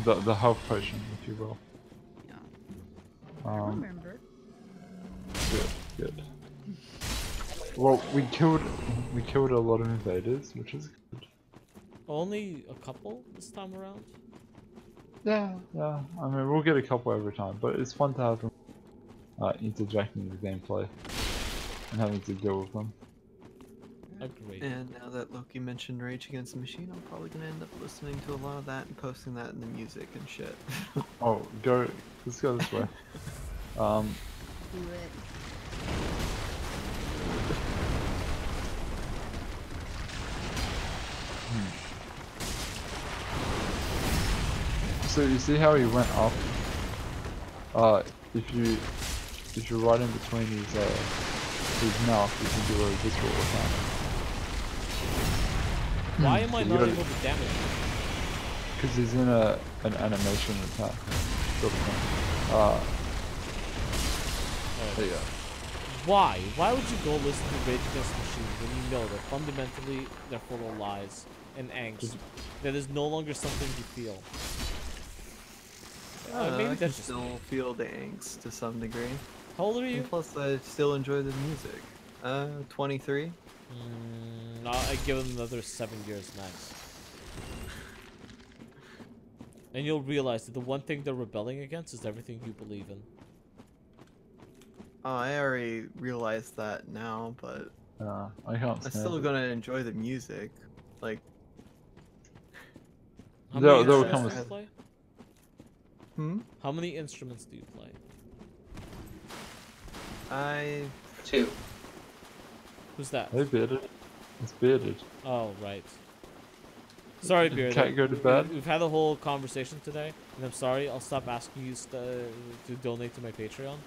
The health potion, if you will. Yeah. I remember. Good. Well, we killed a lot of invaders, which is good. Only a couple this time around? Yeah. I mean, we'll get a couple every time, but it's fun to have them interjecting the gameplay and having to deal with them. Agreed. And now that Loki mentioned Rage Against the Machine, I'm probably gonna end up listening to a lot of that and posting that in the music and shit. Oh, let's go this way. Do it. So you see how he went up? If you're right in between his mouth, you can do a visual attack. Why am I not able to damage him? Because he's in an animation attack. Sort of thing. There you go. Why? Why would you go listen to Rage Against the Machine when you know that fundamentally they're full of lies and angst? That is no longer something you feel. Maybe I that's can just still feel the angst to some degree. How old are you? And plus, I still enjoy the music. 23. I give them another 7 years max. And you'll realize that the one thing they're rebelling against is everything you believe in. Oh, I already realized that now, but I can't. I'm still gonna enjoy the music. Like, how many instruments do you play? How many instruments do you play? 2. Who's that? Hey, Bearded. It's Bearded. Oh, right. Sorry, Bearded. Can't go to bed. We've had a whole conversation today, and I'm sorry. I'll stop asking you to donate to my Patreon.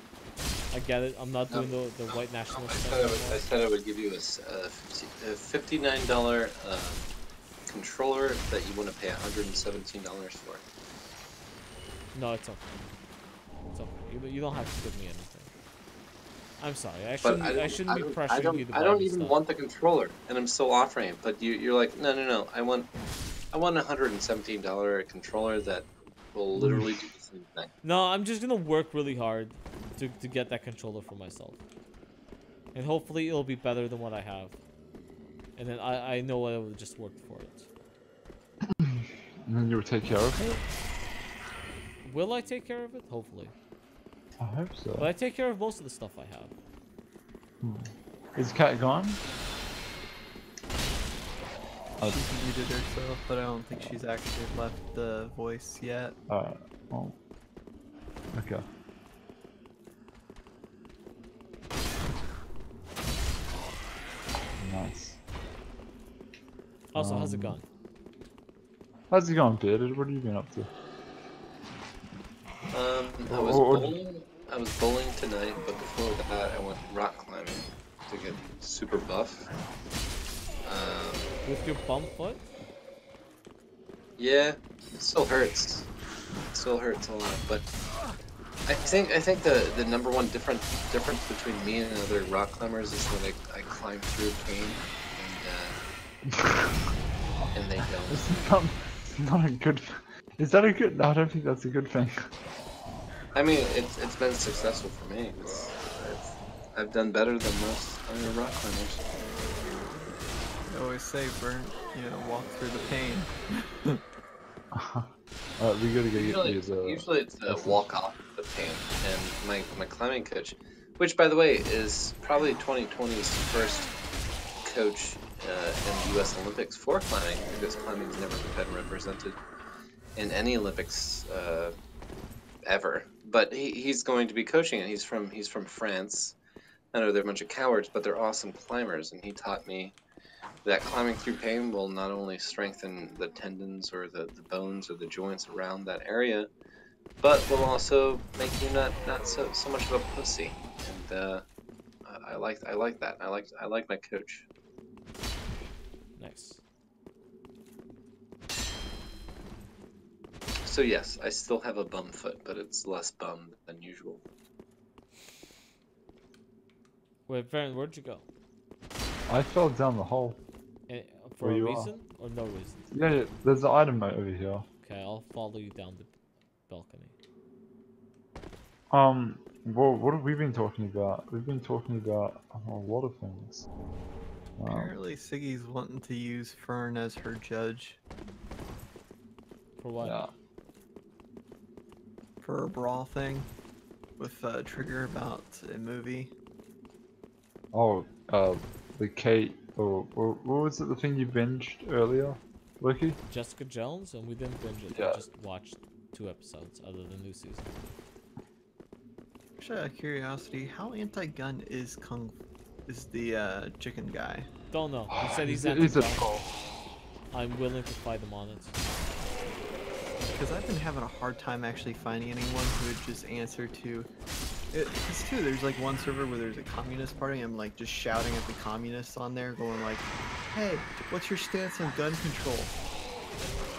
I get it. I'm not doing the white nationalist thing. I said I would give you a $59 controller that you want to pay $117 for. No, it's okay. It's okay. You don't have to give me anything. I'm sorry. I shouldn't be pressuring you to buy I don't me even stuff. want the controller, and I'm still offering it. But you're like, no. I want a $117 controller that will literally do the same thing. No, I'm just gonna work really hard to get that controller for myself, and hopefully it'll be better than what I have. And then I know I would just work for it. And then you would take care of it? Will I take care of it? Hopefully. I hope so. But I take care of most of the stuff I have. Is Kat gone? She's muted herself, but I don't think she's actually left the voice yet. Well, okay. Nice. Also, how's it gone? How's it going, Bearded? What have you been up to? I was bowling tonight, but before that I went rock climbing to get super buff. With your bum foot? Yeah, it still hurts. It still hurts a lot, but I think the number one difference between me and other rock climbers is that I climb through pain and they don't. It's not a good. Is that a good? No, I don't think that's a good thing. I mean, it's been successful for me. I've done better than most other rock climbers. I always say, Burnt, walk through the pain. We gotta get Usually it's a walk off the pain, and my climbing coach, which by the way is probably 2020's first coach in the U.S. Olympics for climbing, because climbing's never been represented in any Olympics ever. But he's going to be coaching it. He's from France. I know they're a bunch of cowards, but they're awesome climbers, and he taught me that climbing through pain will not only strengthen the tendons or the bones or the joints around that area, but will also make you not so much of a pussy. And I like that. I like my coach. Nice. So yes, I still have a bum foot, but it's less bum than usual. Wait, Varen, where'd you go? I fell down the hole. For a reason or no reason? Yeah, there's an item right over here. Okay, I'll follow you down the balcony. Well, what have we been talking about? We've been talking about a lot of things. Apparently, Siggy's wanting to use Fern as her judge. For what? Yeah. For a brawl thing with Trigger about a movie. Oh, the Kate. Or what was it? The thing you binged earlier, Lucky? Jessica Jones, and we didn't binge it. Yeah. We just watched 2 episodes out of the new season. Just out of curiosity, how anti-gun is the chicken guy? Don't know. He said he's He's a anti-gun. troll. I'm willing to fight him on it. Because I've been having a hard time actually finding anyone who would just answer to. It's true, there's like one server where there's a communist party, I'm like just shouting at the communists on there, going like, hey, what's your stance on gun control?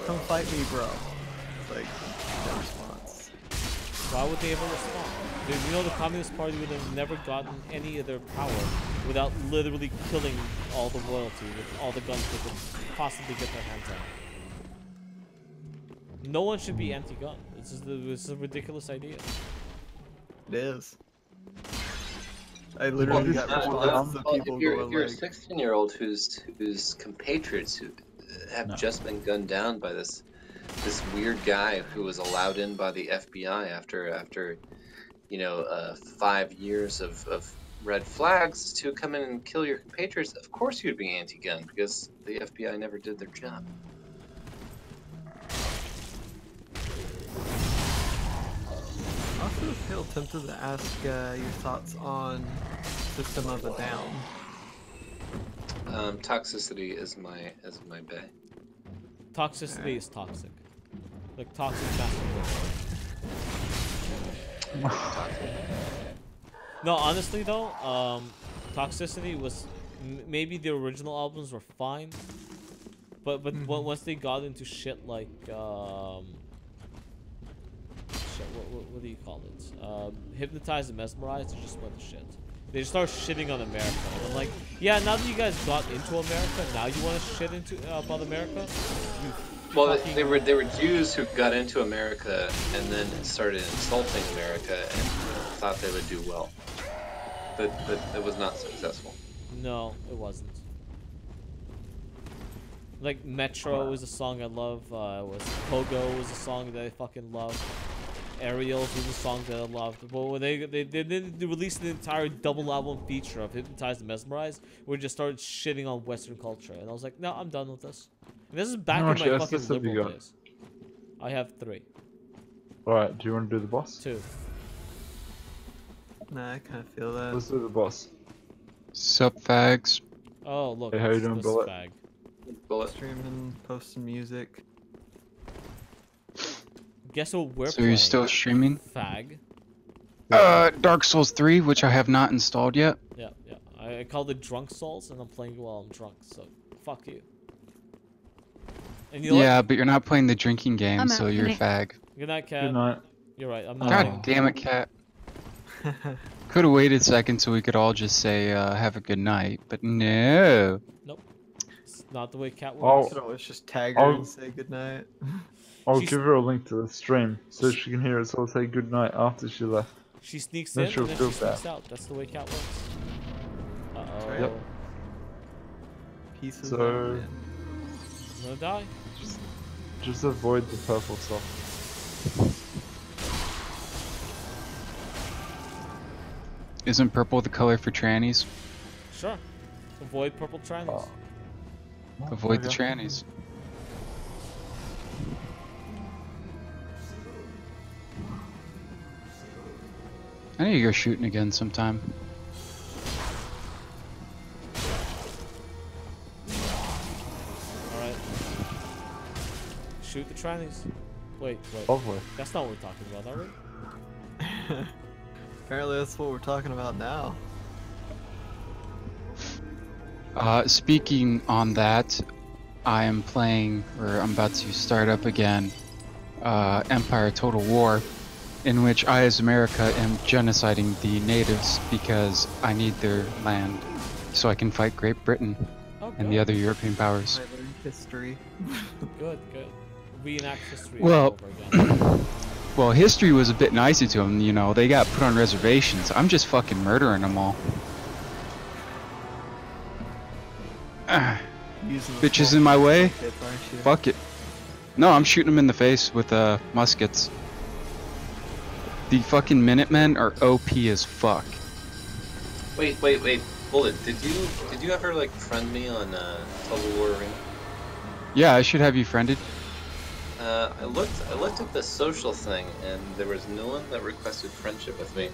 Come fight me, bro. It's like, no response. Why would they ever respond? You know the Communist Party would have never gotten any of their power without literally killing all the royalty with all the guns they could possibly get their hands on. No one should be anti-gun. This is a ridiculous idea. It is. I literally got responses of people if you're going a like, 16-year-old whose compatriots who have just been gunned down by this weird guy who was allowed in by the FBI after 5 years of red flags to come in and kill your compatriots, of course you'd be anti-gun because the FBI never did their job. I also feel tempted to ask your thoughts on System of a Down. Toxicity is my bae. Toxicity is toxic. Like toxic masculinity. No, honestly though, Toxicity was maybe the original albums were fine, but once they got into shit like what do you call it? Hypnotized and Mesmerized, it just went to shit. They just started shitting on America. And I'm like, yeah, now that you guys got into America, now you want to shit about America? Well, they were Jews who got into America and then started insulting America and thought they would do well, but it was not successful. No, it wasn't. Like Metro is a song I love. Pogo was a song that I fucking love. Aerials was a song that I loved. But when they released an entire double album feature of Hypnotized and Mesmerized, where we just started shitting on Western culture, and I was like, no, I'm done with this. And this is back in my fucking liberal days. I have 3. Alright, do you want to do the boss? 2. Nah, I kind of feel that. Let's do the boss. Sup, fags? Oh, look. Hey, how you doing, Bullet? Fag. Bullet. Streaming, posting music. Guess what we're So playing? you're still streaming? Fag. Dark Souls 3, which I have not installed yet. Yeah. I called it Drunk Souls, and I'm playing it while I'm drunk, so fuck you. And Yeah, but you're not playing the drinking game, I'm so out. you're a Good night. fag. Good night, Cat. Good night. You're right. I'm not. God damn it, Cat. Could have waited a second so we could all just say have a good night, but no. Nope. It's not the way Cat works. You could always just tag her and say goodnight. I'll give her a link to the stream so she can hear us all say goodnight after she left. She sneaks Then in she'll and then feel she sneaks bad. out. That's the way Cat works. Uh-oh. Yep. Pieces So I'm gonna die. just avoid the purple stuff. Isn't purple the color for trannies? Sure. Avoid purple trannies. Avoid the trannies. I need to go shooting again sometime. Alright. Shoot the trannies. Wait. Lovely. That's not what we're talking about, are we? Apparently that's what we're talking about now. Speaking on that, I am playing, or I'm about to start up again, Empire Total War, in which I, as America, am genociding the natives because I need their land so I can fight Great Britain and the other European powers. I learned history. Good. Reenact history Well, all over again. well, history was a bit nicer to them, you know, they got put on reservations. I'm just fucking murdering them all. Bitches in my way? Fuck it. No, I'm shooting them in the face with muskets. The fucking Minutemen are OP as fuck. Wait. Bullet, did you ever like friend me on Total War Arena? Yeah, I should have you friended. I looked at the social thing, and there was no one that requested friendship with me,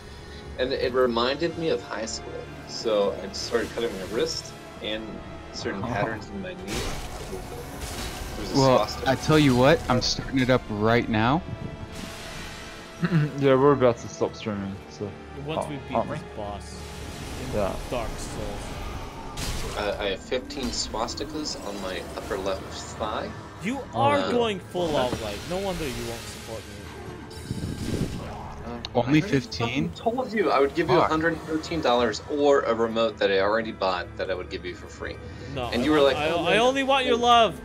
and it reminded me of high school. So I just started cutting my wrist and certain patterns in my knee. Well, I tell you what, I'm starting it up right now. Yeah, we're about to stop streaming, so. Once we beat this boss in Dark Souls. I have 15 swastikas on my upper left thigh. You are going full outright. No wonder you won't support me. Only 15? I told you I would give you $113 or a remote that I already bought that I would give you for free. No, and you were like, I only want your love.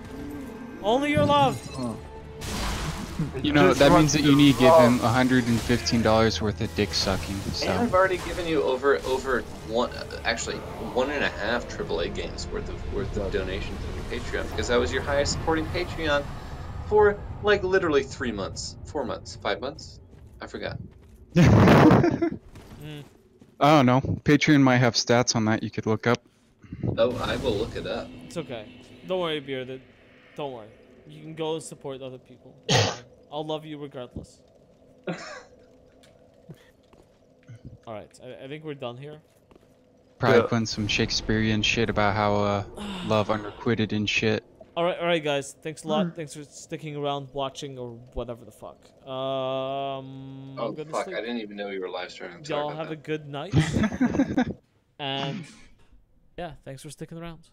Only your love. You know, that means that you need to give him $115 worth of dick sucking. So. And I've already given you over one, actually 1.5 AAA games worth of donations on your Patreon because I was your highest supporting Patreon for like literally 3 months, 4 months, 5 months. I forgot. I don't know. Patreon might have stats on that you could look up. Oh, I will look it up. It's okay. Don't worry, Bearded. Don't worry. You can go support other people. I'll love you regardless. Alright, I think we're done here. Probably putting some Shakespearean shit about how love unrequited and shit. Alright guys, thanks a lot. Thanks for sticking around, watching, or whatever the fuck. Oh fuck, I didn't even know you were live streaming. Y'all have a good night. And yeah, thanks for sticking around.